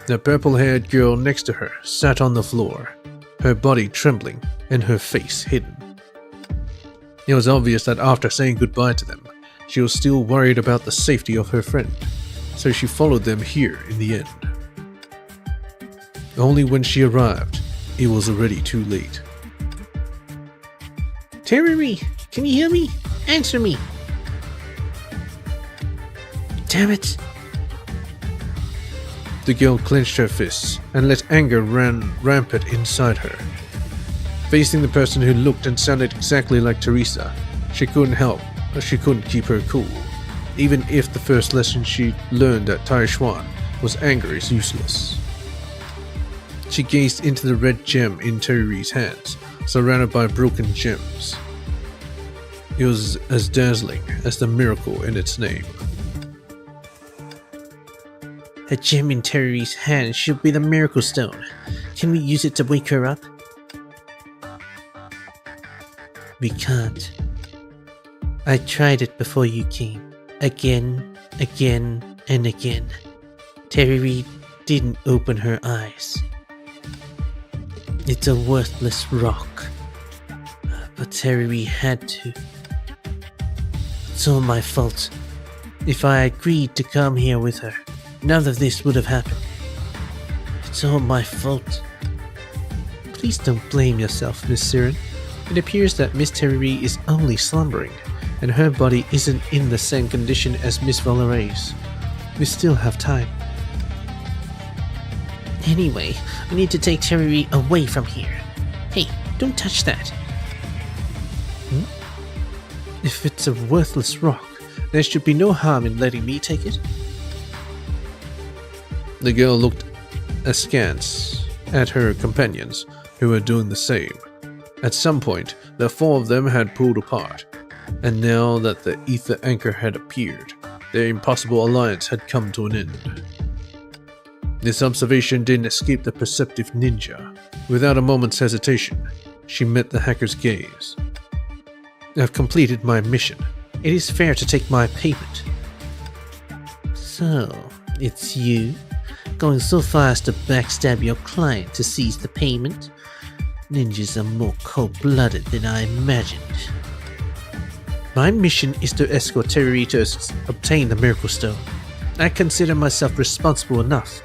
The purple-haired girl next to her sat on the floor, her body trembling and her face hidden. It was obvious that after saying goodbye to them, she was still worried about the safety of her friend, so she followed them here in the end. Only when she arrived, it was already too late. Teriri, can you hear me? Answer me. Damn it. The girl clenched her fists and let anger run rampant inside her. Facing the person who looked and sounded exactly like Teresa, she couldn't keep her cool. Even if the first lesson she learned at Taishuan was anger is useless. She gazed into the red gem in Teriri's hands, surrounded by broken gems. It was as dazzling as the miracle in its name. A gem in Teriri's hand should be the miracle stone. Can we use it to wake her up? We can't. I tried it before you came. Again, and again. Teriri didn't open her eyes. It's a worthless rock. But Teriri had to. It's all my fault. If I agreed to come here with her, none of this would have happened. It's all my fault. Please don't blame yourself, Miss Siren. It appears that Miss Teriri is only slumbering, and her body isn't in the same condition as Miss Valore's. We still have time. Anyway, we need to take Teriri away from here. Hey, don't touch that. If it's a worthless rock, there should be no harm in letting me take it. The girl looked askance at her companions, who were doing the same. At some point, the four of them had pulled apart, and now that the ether anchor had appeared, their impossible alliance had come to an end. This observation didn't escape the perceptive ninja. Without a moment's hesitation, she met the hacker's gaze. I've completed my mission. It is fair to take my payment. So, it's you? Going so far as to backstab your client to seize the payment? Ninjas are more cold-blooded than I imagined. My mission is to escort Teriri to obtain the Miracle Stone. I consider myself responsible enough,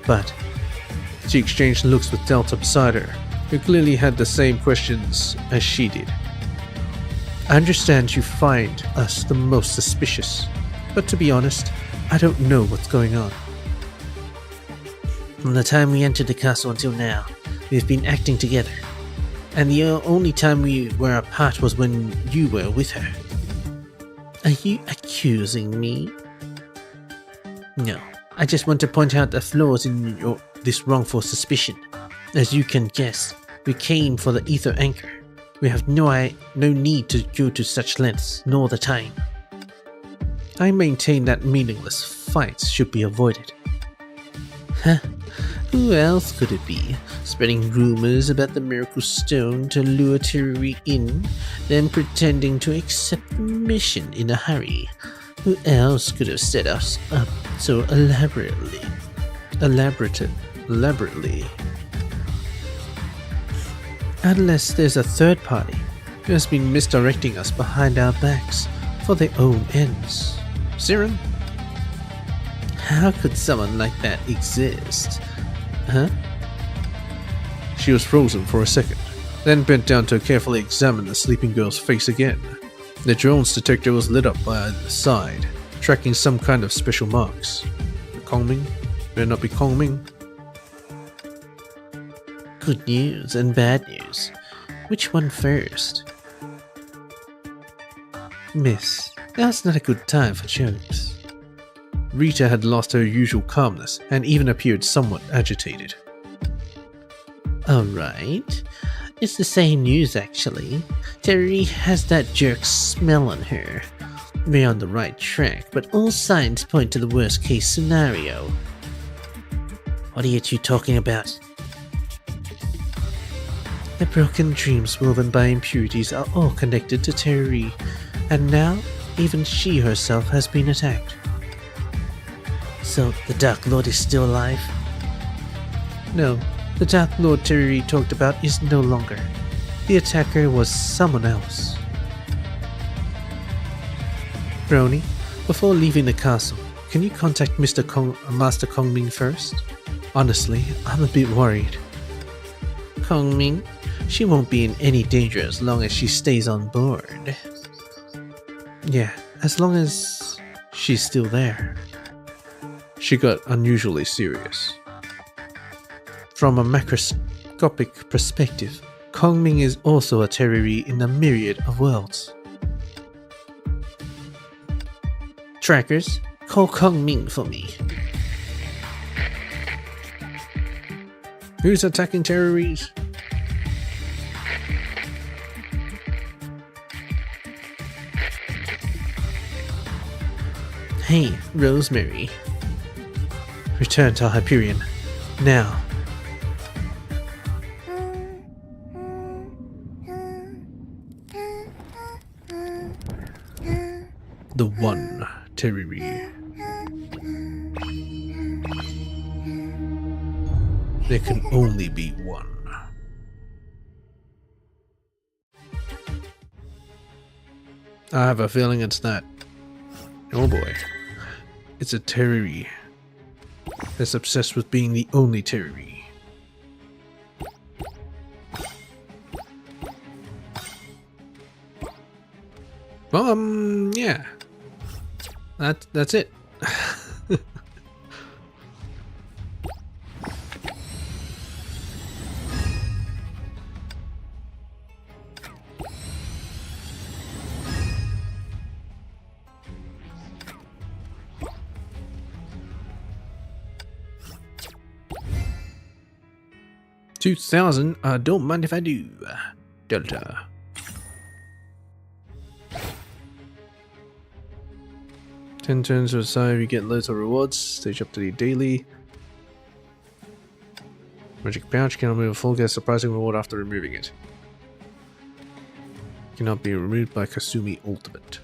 but... She exchanged looks with Delta beside her, who clearly had the same questions as she did. I understand you find us the most suspicious, but to be honest, I don't know what's going on. From the time we entered the castle until now, we've been acting together. And the only time we were apart was when you were with her. Are you accusing me? No, I just want to point out the flaws in this wrongful suspicion. As you can guess, we came for the ether anchor. We have no need to go to such lengths, nor the time. I maintain that meaningless fights should be avoided. Huh? Who else could it be? Spreading rumors about the Miracle Stone to lure Teriri in, then pretending to accept the mission in a hurry. Who else could have set us up so elaborately? Unless there's a third party who has been misdirecting us behind our backs for their own ends. Siren? How could someone like that exist? Huh? She was frozen for a second, then bent down to carefully examine the sleeping girl's face again. The drone's detector was lit up by the side, tracking some kind of special marks. Kongming? Better not be Kongming. Good news and bad news. Which one first? Miss, now's not a good time for jokes. Rita had lost her usual calmness and even appeared somewhat agitated. Alright. It's the same news actually. Teriri has that jerk smell on her. We're on the right track, but all signs point to the worst case scenario. What are you two talking about? The broken dreams woven by impurities are all connected to Teriri, and now even she herself has been attacked. So the Dark Lord is still alive? No, the Dark Lord Teriri talked about is no longer. The attacker was someone else. Brony, before leaving the castle, can you contact Master Kongming first? Honestly, I'm a bit worried. Kongming? She won't be in any danger as long as she stays on board. Yeah, as long as she's still there. She got unusually serious. From a macroscopic perspective, Kongming is also a Teriri in a myriad of worlds. Trackers, call Kongming for me. Who's attacking Teriris? Hey, Rosemary. Return to Hyperion. Now. The one Teriri. There can only be one. I have a feeling it's that. Oh boy. It's a Teriri that's obsessed with being the only Teriri. Well, yeah. That's it. 2,000. Don't mind if I do. Delta. Ten turns or so, you get loads of rewards. Stage up to the daily. Magic pouch can remove a full, get a surprising reward after removing it. Cannot be removed by Kasumi Ultimate.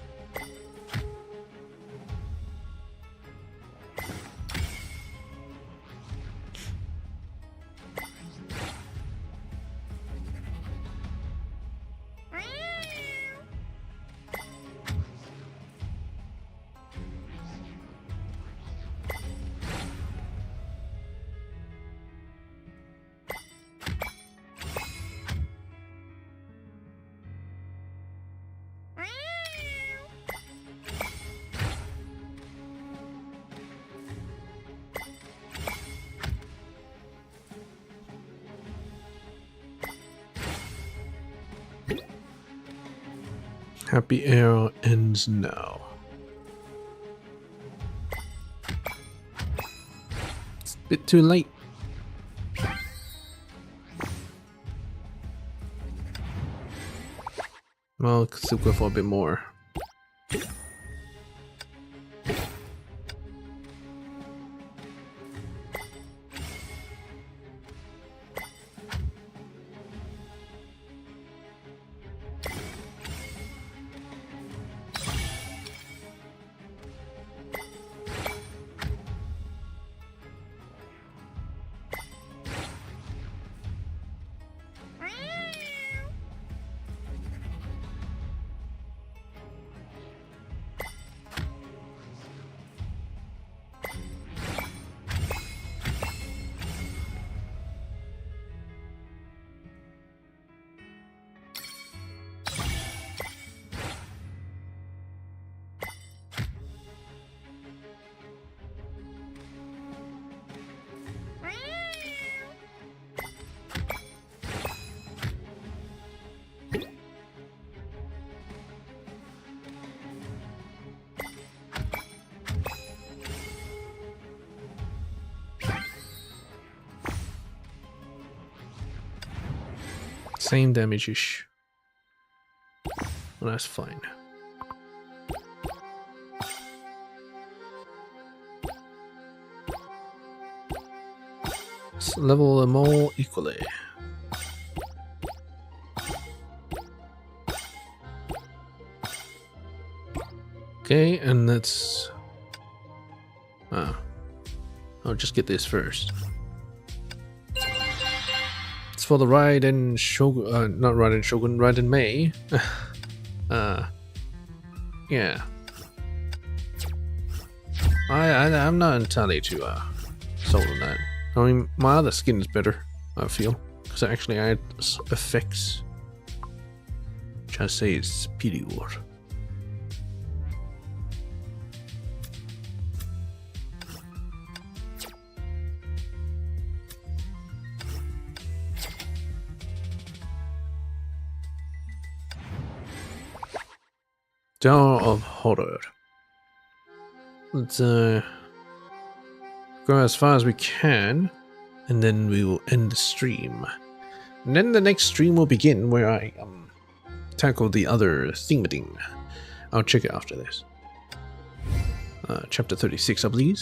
Happy Arrow ends now. It's a bit too late. Well, still go for a bit more. Same damage-ish. Well, that's fine. Let's level them all equally. Okay, and let's... I'll just get this first. It's for the Raiden Shogun, not Raiden Shogun, Raiden Mei. Yeah. I'm not entirely too sold on that. I mean, my other skin is better, I feel, because it actually adds effects, which I say is superior. Tower of Horror. Let's go as far as we can, and then we will end the stream. And then the next stream will begin where I tackle the other thing. I'll check it after this. Chapter 36, I believe.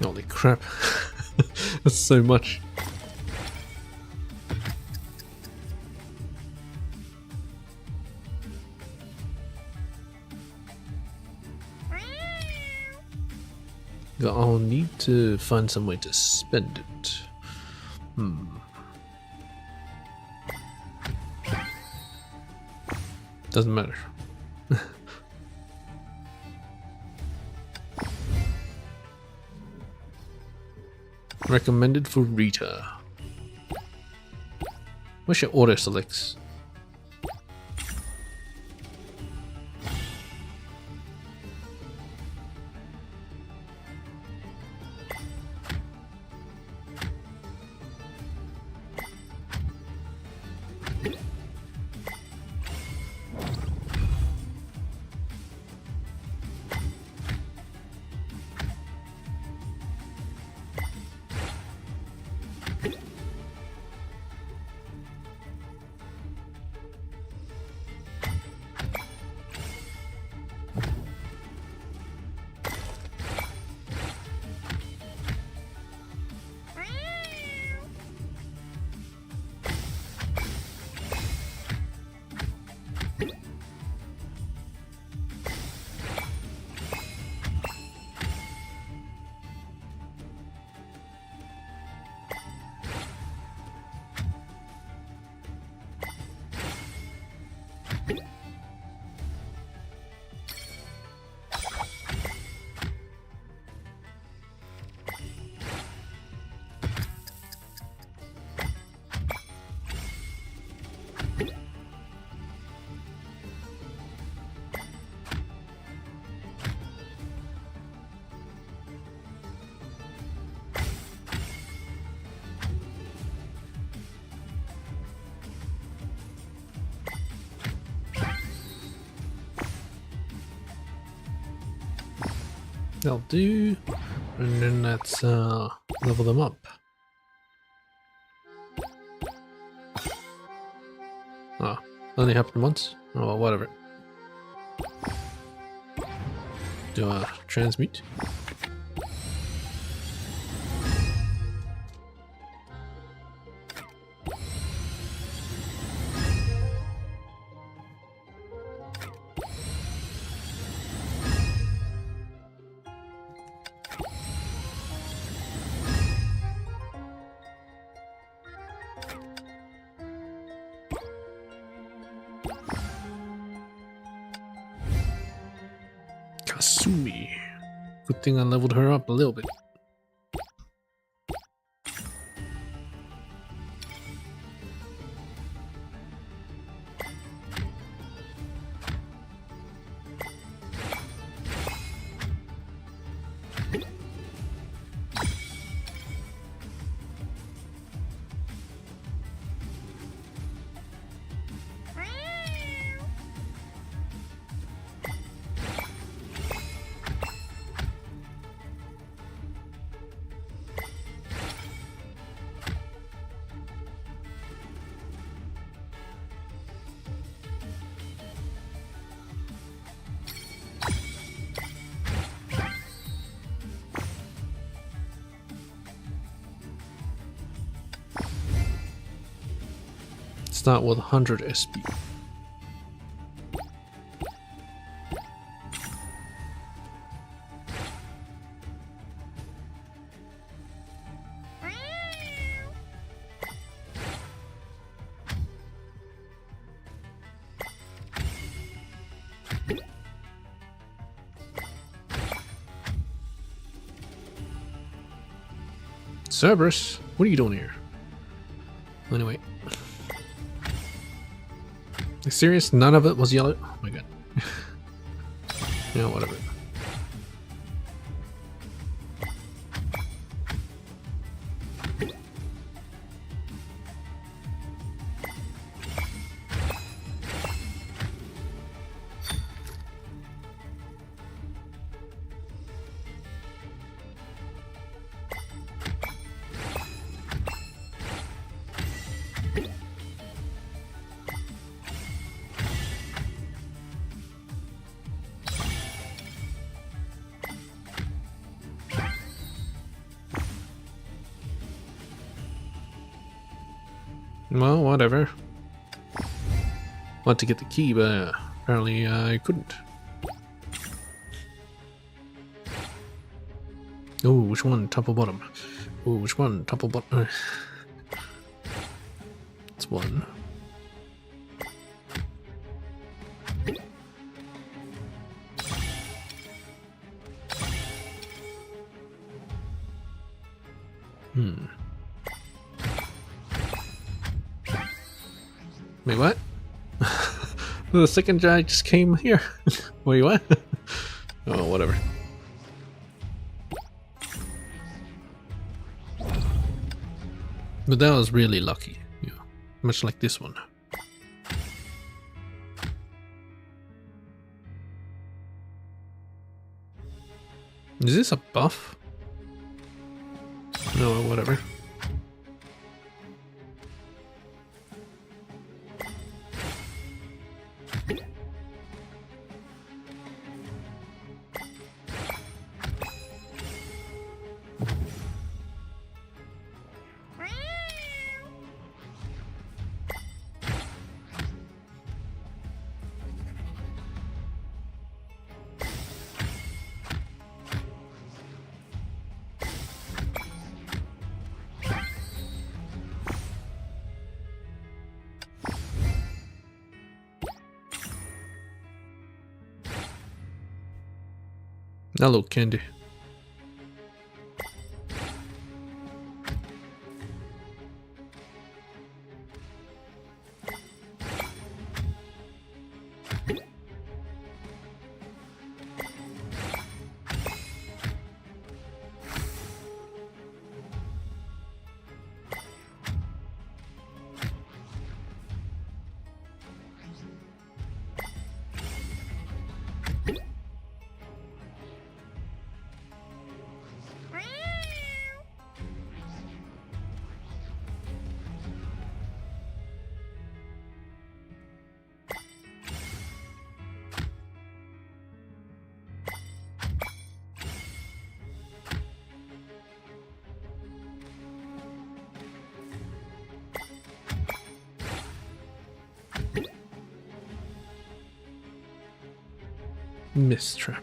Holy crap. That's so much. I'll need to find some way to spend it. Doesn't matter. Recommended for Rita. Where's your auto selects? That'll do. And then let's level them up. Oh, only happened once? Oh, well, whatever. Do I transmute? Kasumi. Good thing I leveled her up a little bit. Start with 100 SP. Cerberus, what are you doing here? Anyway. Are you serious? None of it was yellow? Oh my god. Yeah, whatever. Well, whatever. Want to get the key, but apparently I couldn't. Oh, which one? Top or bottom? Oh, which one? Top or bottom? It's one. Wait, what? The second guy just came here. Wait, what? Oh, whatever. But that was really lucky, yeah. Much like this one. Is this a buff? No, whatever. Hello, Candy. Mistrap.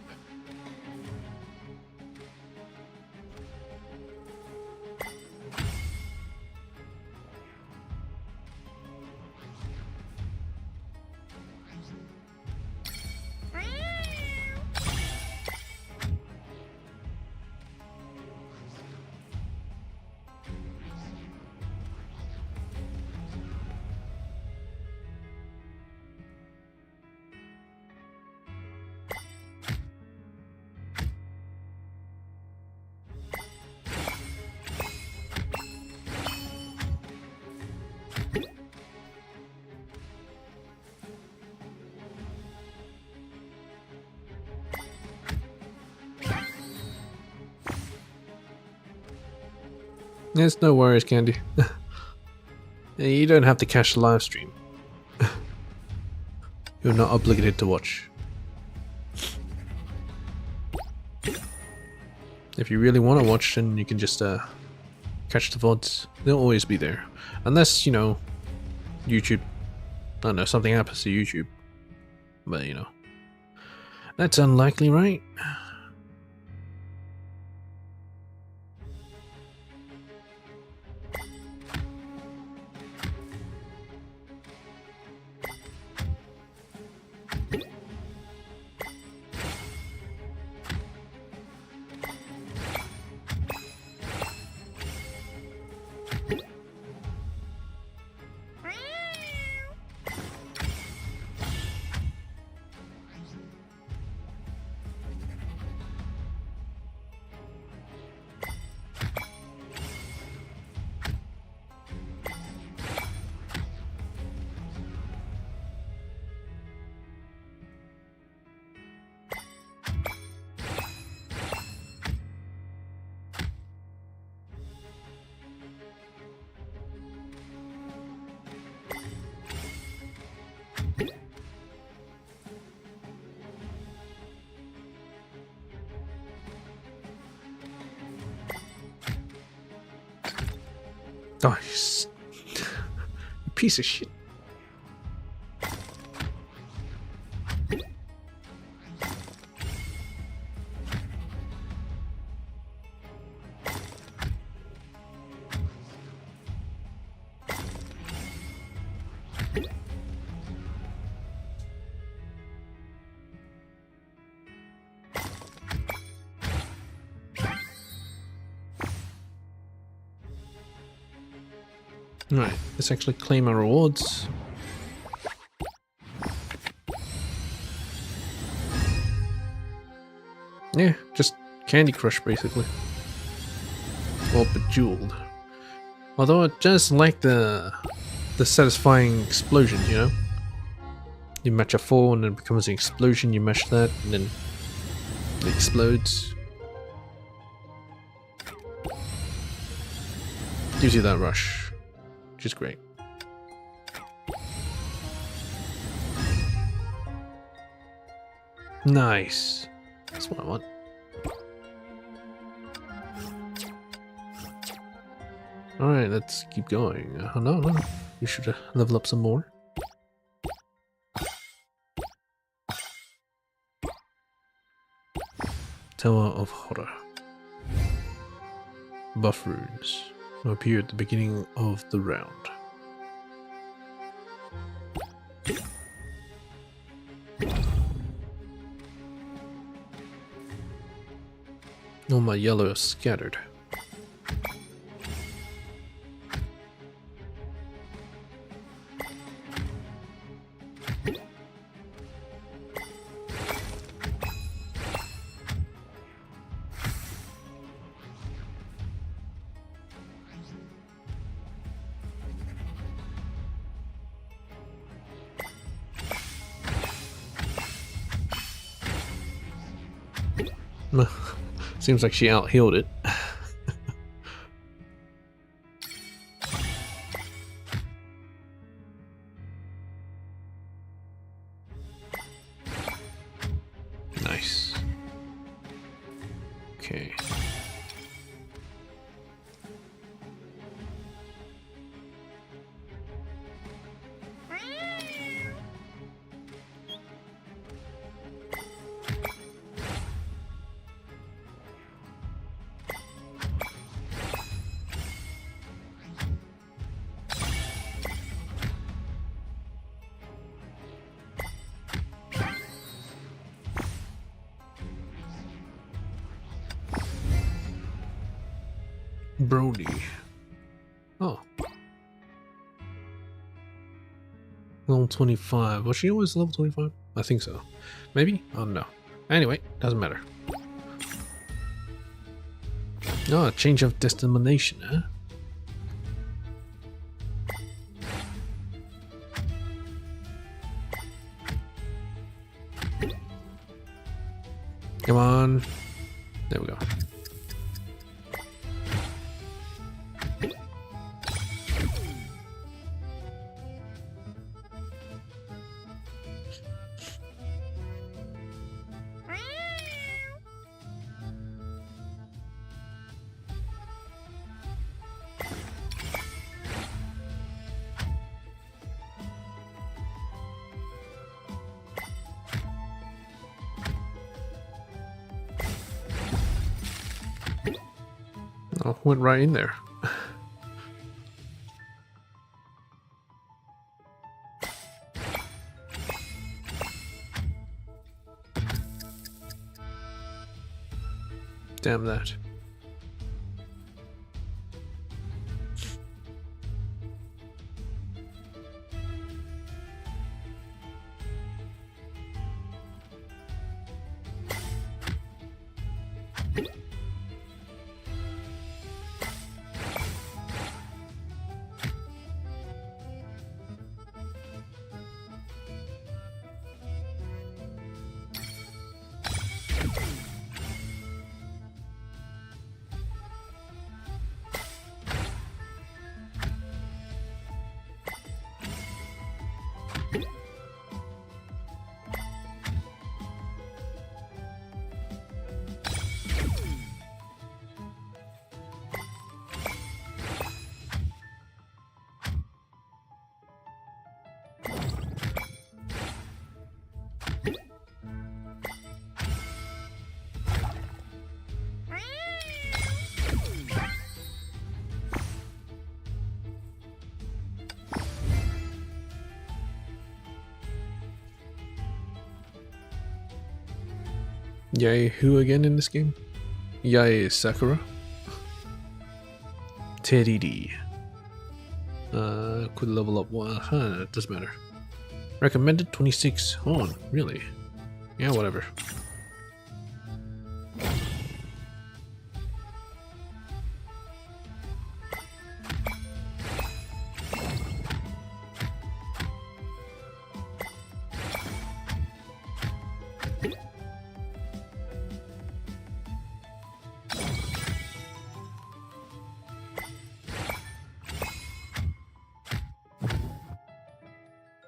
There's no worries, Candy. You don't have to catch the live stream. You're not obligated to watch. If you really want to watch, then you can just catch the VODs. They'll always be there. Unless, you know, YouTube, I don't know, something happens to YouTube. But, you know, that's unlikely, right? Nice. piece of shit. Right, let's actually claim our rewards. Yeah, just Candy Crush basically. Or Bejeweled. Although it does like the satisfying explosions, you know? You match a 4 and it becomes an explosion, you match that and then it explodes. Gives you that rush, which is great. Nice. That's what I want. Alright, let's keep going. No. We should level up some more. Tower of Horror. Buff runes will appear at the beginning of the round. All my yellow is scattered. Seems like she out-healed it. Nice. Okay. Brody. Oh. Level 25. Was she always level 25? I think so. Maybe? Oh no. Anyway, doesn't matter. Oh, change of destination, huh? Come on. There we go. Oh, went right in there. Damn that. Yay, who again in this game? Yay, Sakura. Teriri. Could level up one. It doesn't matter. Recommended 26. Oh, really? Yeah, whatever.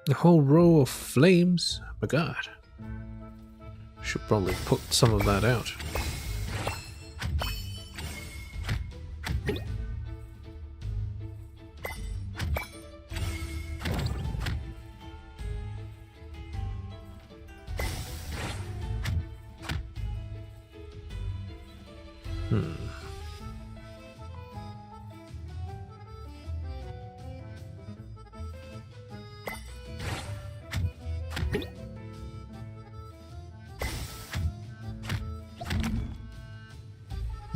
A whole row of flames? My god. Should probably put some of that out.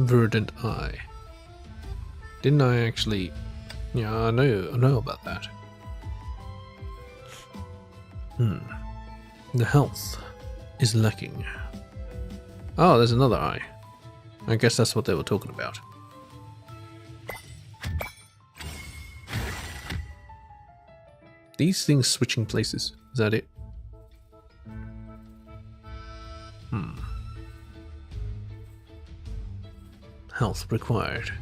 Verdant Eye. Didn't I actually... Yeah, I know about that. The health is lacking. Oh, there's another eye. I guess that's what they were talking about. These things switching places. Is that it? Health required.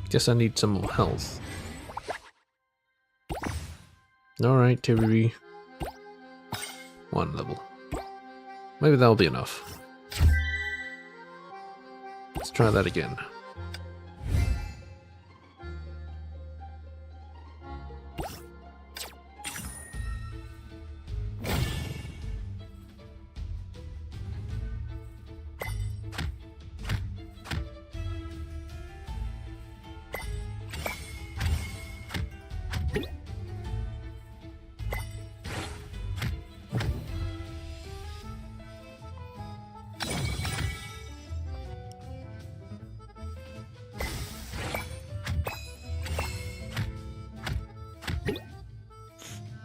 Guess I need some more health. Alright, Teriri. 1 level. Maybe that'll be enough. Let's try that again.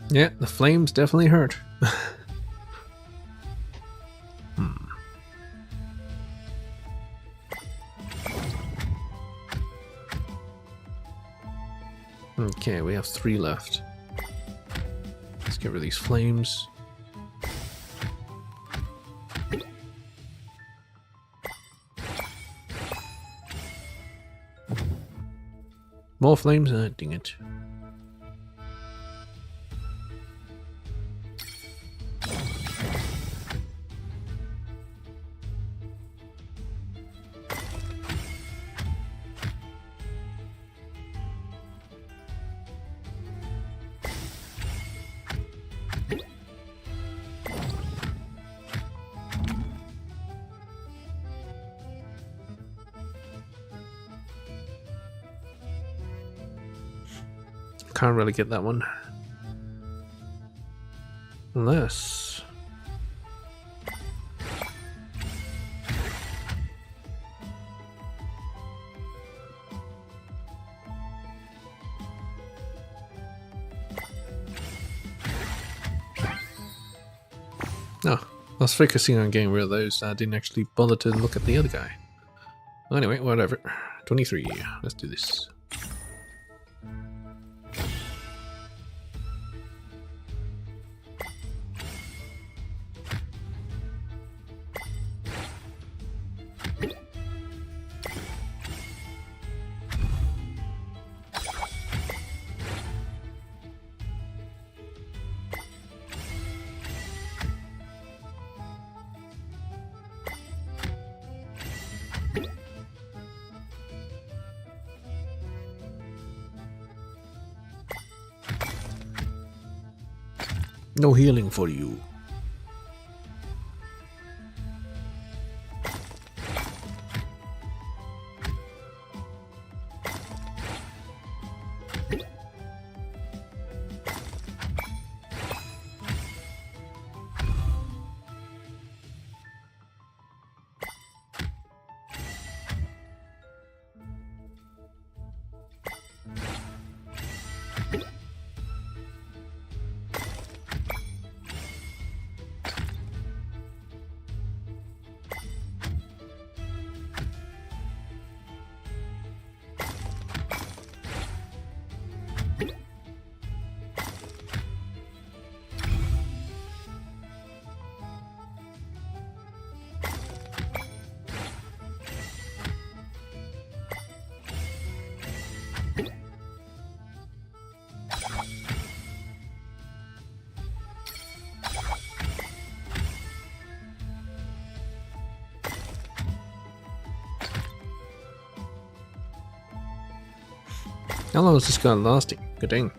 Yeah, the flames definitely hurt. Okay, we have 3 left. Let's get rid of these flames. More flames? Dang it. Can't really get that one. Unless... No, I was focusing on getting rid of those. I didn't actually bother to look at the other guy. Anyway, whatever. 23. Let's do this. No healing for you. How long is this guy lasting? Good dang.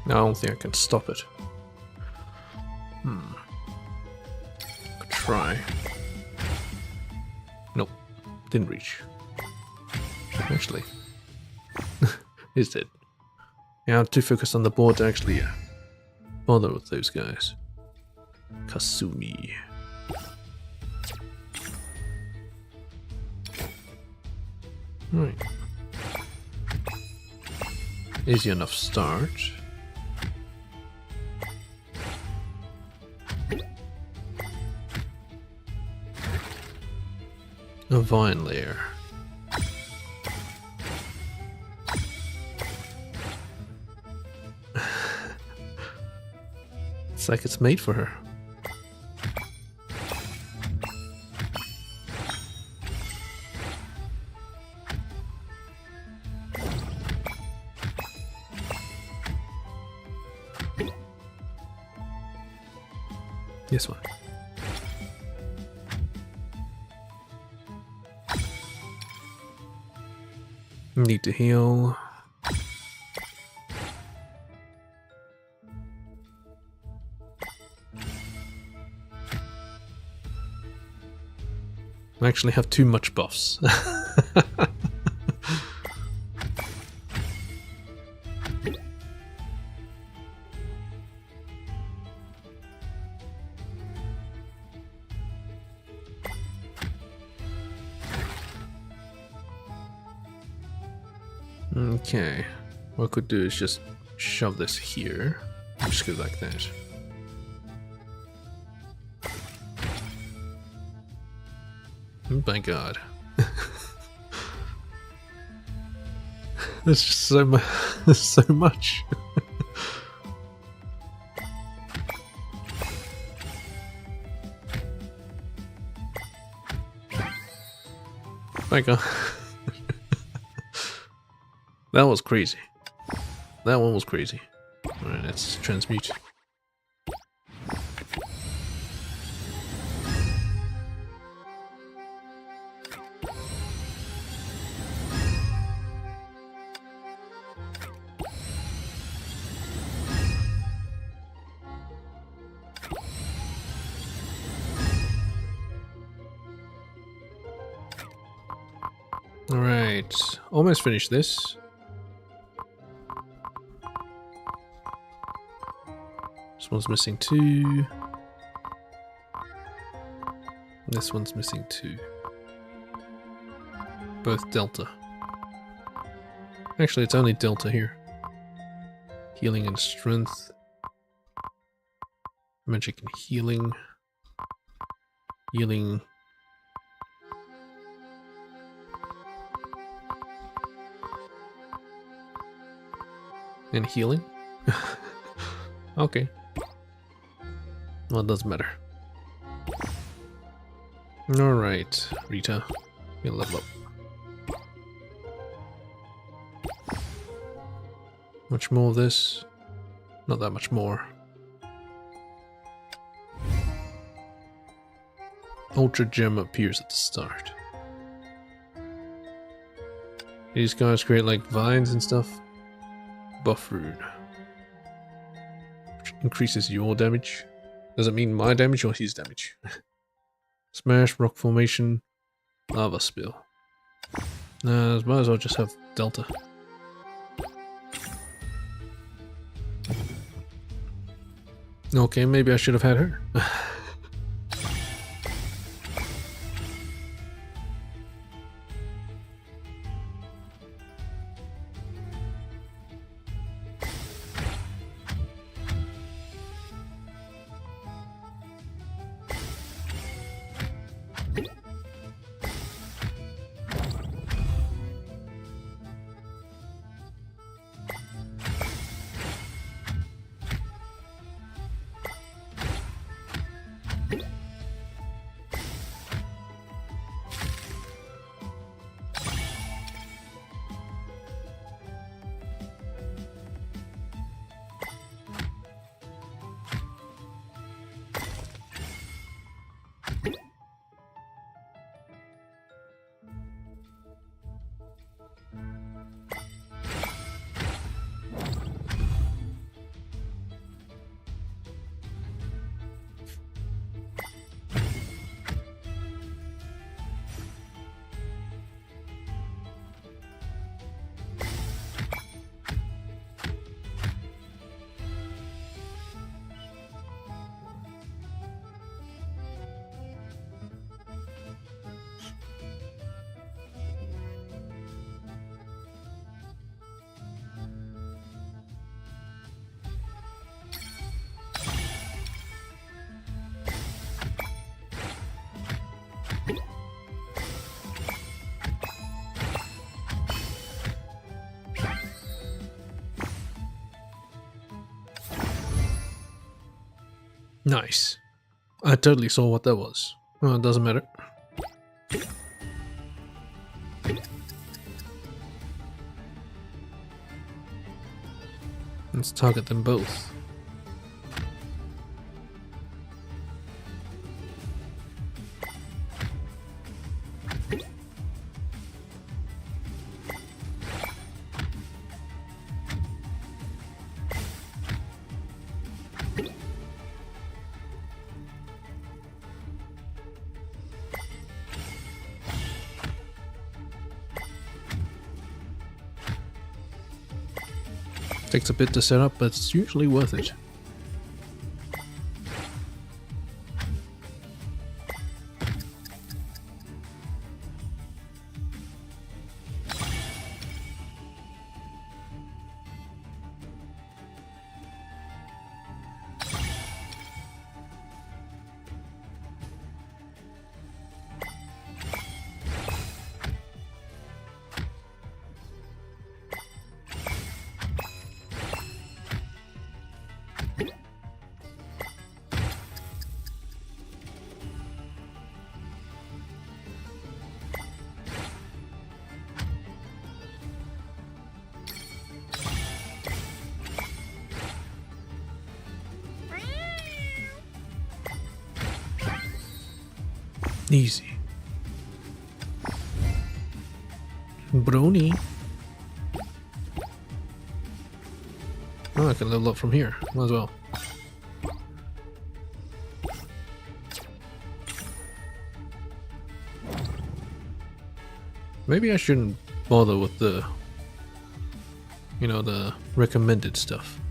No, I don't think I can stop it. Could try. Nope, didn't reach. Actually, is dead. Yeah, I'm too focused on the board to actually bother with those guys. Kasumi. Right. Easy enough start. A vine layer. It's like it's made for her. This one. Need to heal. I actually have too much buffs. Okay, what I could do is just shove this here. Just go like that. Oh my god. There's just so much. There's so much. My god. That was crazy. That one was crazy. Alright, let's transmute. Alright, almost finished this. This one's missing 2. This one's missing 2. Both delta. Actually, it's only delta here. Healing and strength. Magic and healing. Healing. And healing? Okay. Well, it doesn't matter. Alright, Rita. You level up. Much more of this? Not that much more. Ultra gem appears at the start. These guys create like vines and stuff. Buff rune. Which increases your damage. Does it mean my damage or his damage? Smash, rock formation, lava spill. Might as well just have delta. Okay, maybe I should have had her. Nice. I totally saw what that was. Well, it doesn't matter. Let's target them both. Takes a bit to set up, but it's usually worth it. Easy. Brony. Oh, I can level up from here. Might as well. Maybe I shouldn't bother with the, you know, the recommended stuff.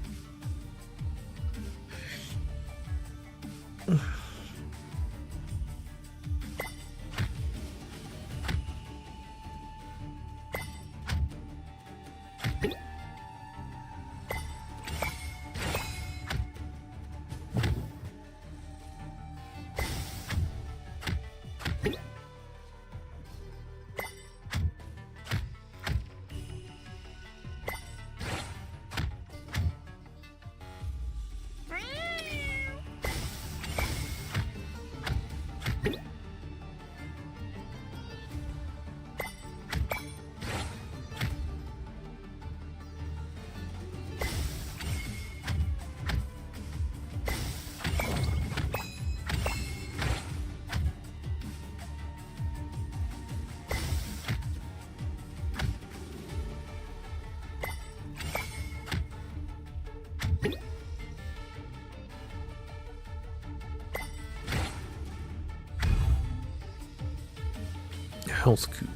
Health cube.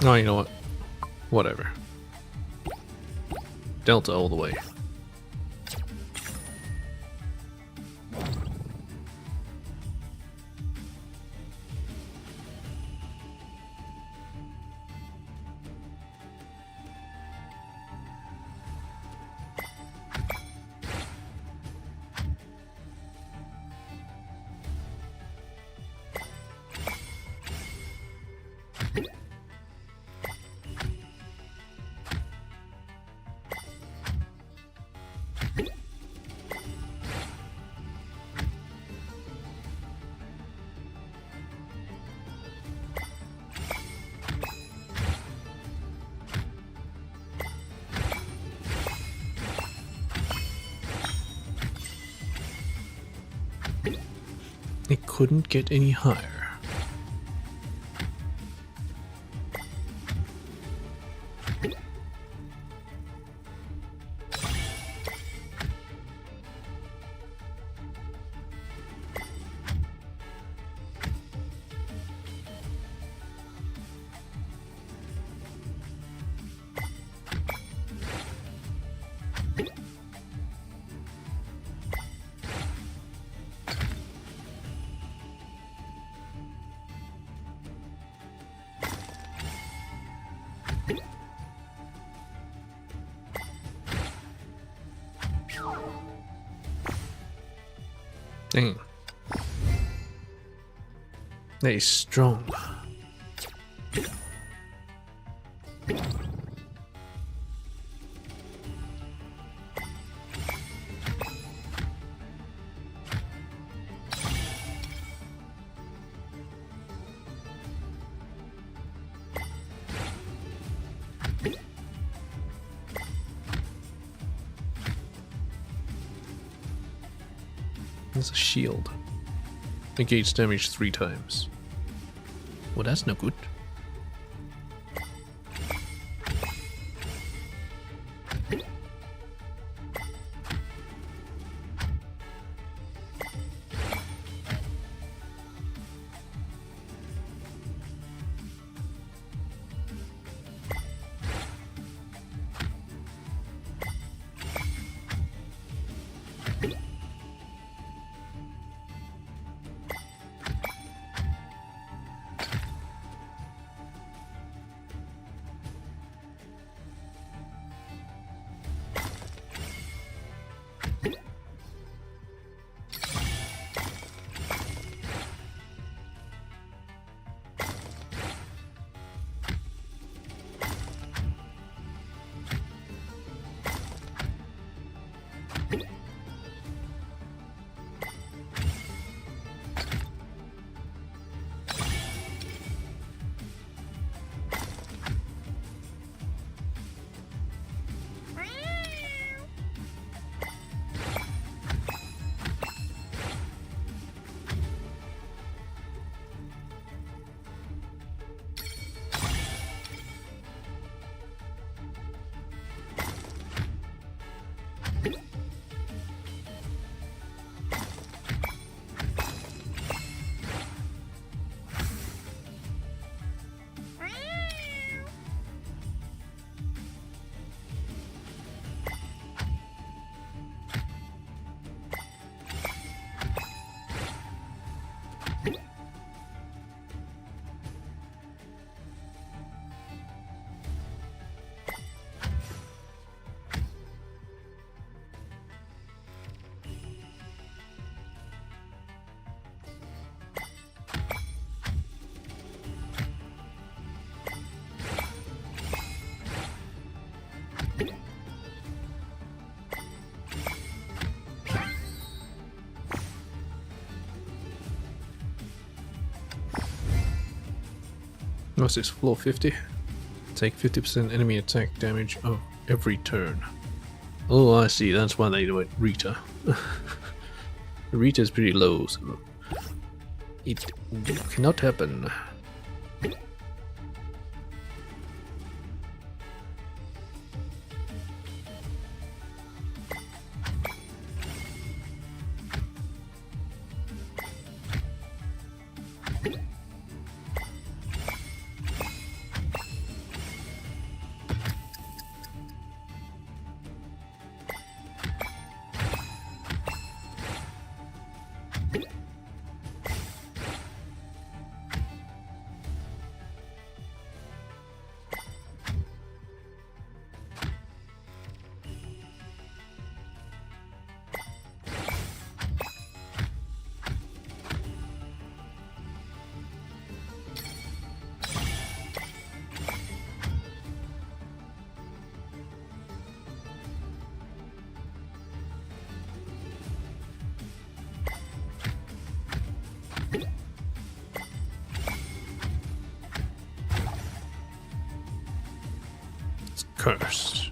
Oh, you know what? Whatever. Delta all the way. couldn't get any higher. Dang. That is strong. That's a shield. Negates damage 3 times. Well, that's no good. What's this? Floor 50? Take 50% enemy attack damage of every turn. Oh, I see. That's why they do it. Rita. Rita is pretty low, so it cannot happen. Cursed.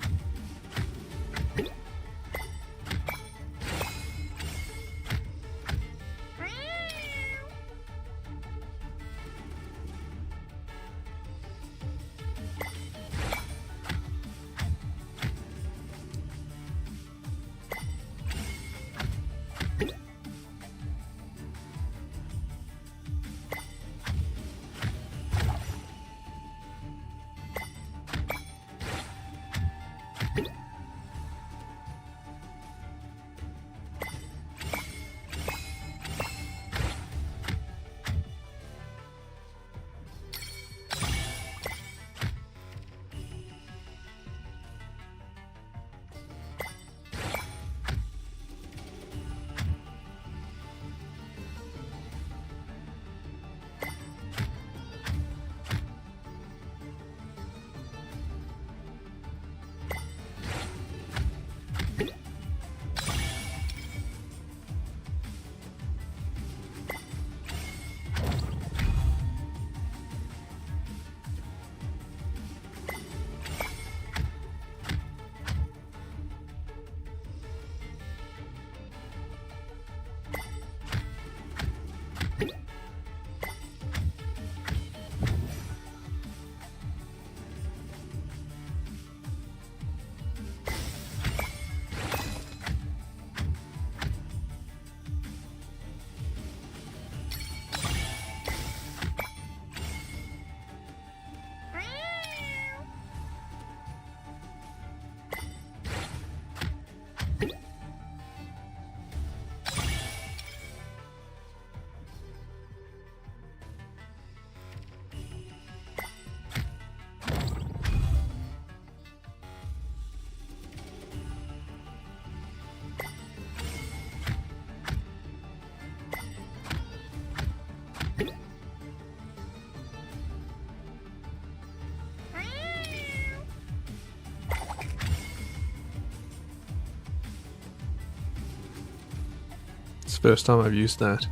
It's the first time I've used that.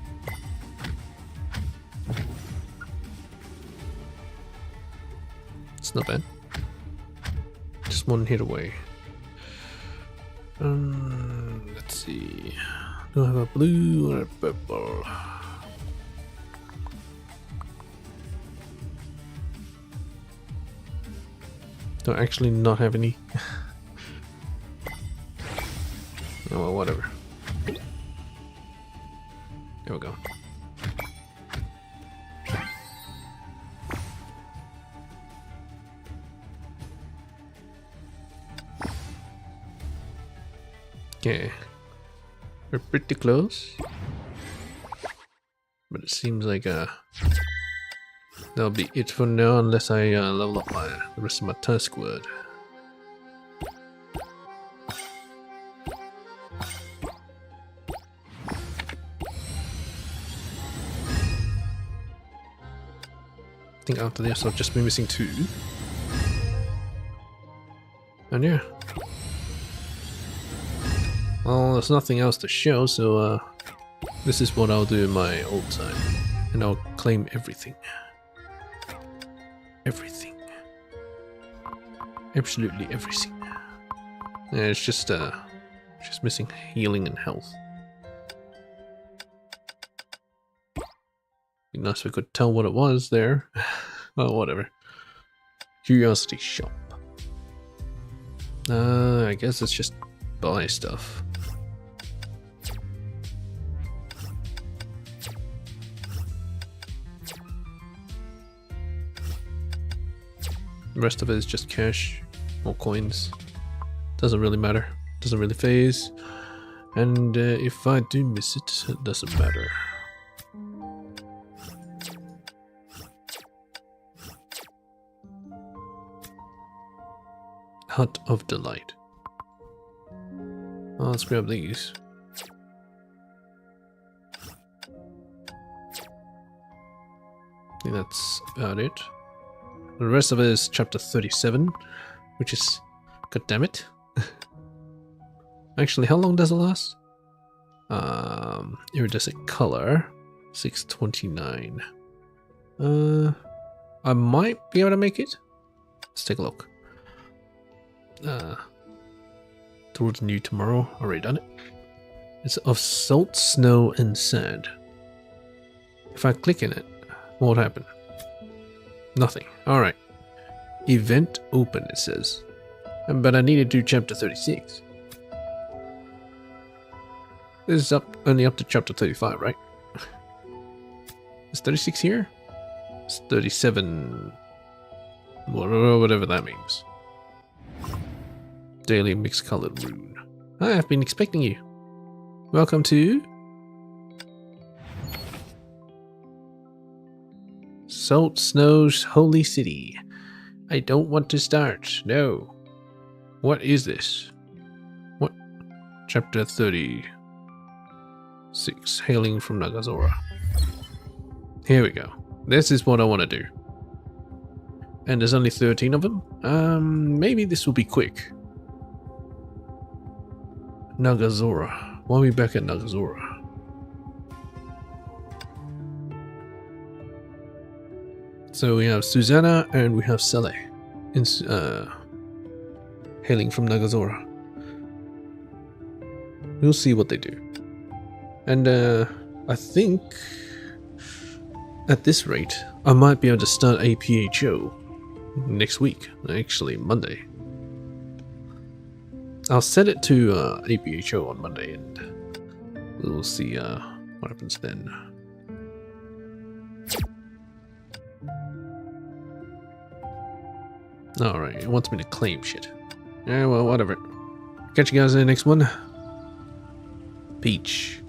It's not bad. Just one hit away. Let's see. Do I have a blue or a purple? Don't actually not have any. Oh well, whatever. There we go. Okay. We're pretty close. But it seems like that'll be it for now unless I level up the rest of my task word. I think after this I'll just be missing 2. And yeah. Well, there's nothing else to show, so this is what I'll do in my old time. And I'll claim everything. Everything. Absolutely everything. Yeah, it's just missing healing and health. Be nice if I could tell what it was there. Well, whatever. Curiosity shop. I guess it's just buy stuff. The rest of it is just cash, more coins. Doesn't really matter. Doesn't really phase. And if I do miss it, it doesn't matter. Hut of Delight. Oh, let's grab these. I think that's about it. The rest of it is chapter 37, which is... God damn it. Actually, how long does it last? Iridescent color. 629. I might be able to make it. Let's take a look. Towards new tomorrow. Already done it. It's of salt, snow, and sand. If I click in it, what would happen? Nothing. Alright. Event open, it says. But I need to do chapter 36. This is only up to chapter 35, right? Is 36 here? It's 37. Whatever that means. Daily mixed colored rune. I've been expecting you. Welcome to Salt Snow's Holy City. I don't want to start. No. What is this? What? Chapter 36. Hailing from Nagazora. Here we go. This is what I want to do. And there's only 13 of them. Maybe this will be quick. Nagazora. Why are we back at Nagazora? So we have Susanna and we have Sele in hailing from Nagazora. We'll see what they do. And I think at this rate I might be able to start APHO next week, actually Monday. I'll set it to APHO on Monday and we'll see what happens then. Alright, it wants me to claim shit. Yeah, well, whatever. Catch you guys in the next one. Peach.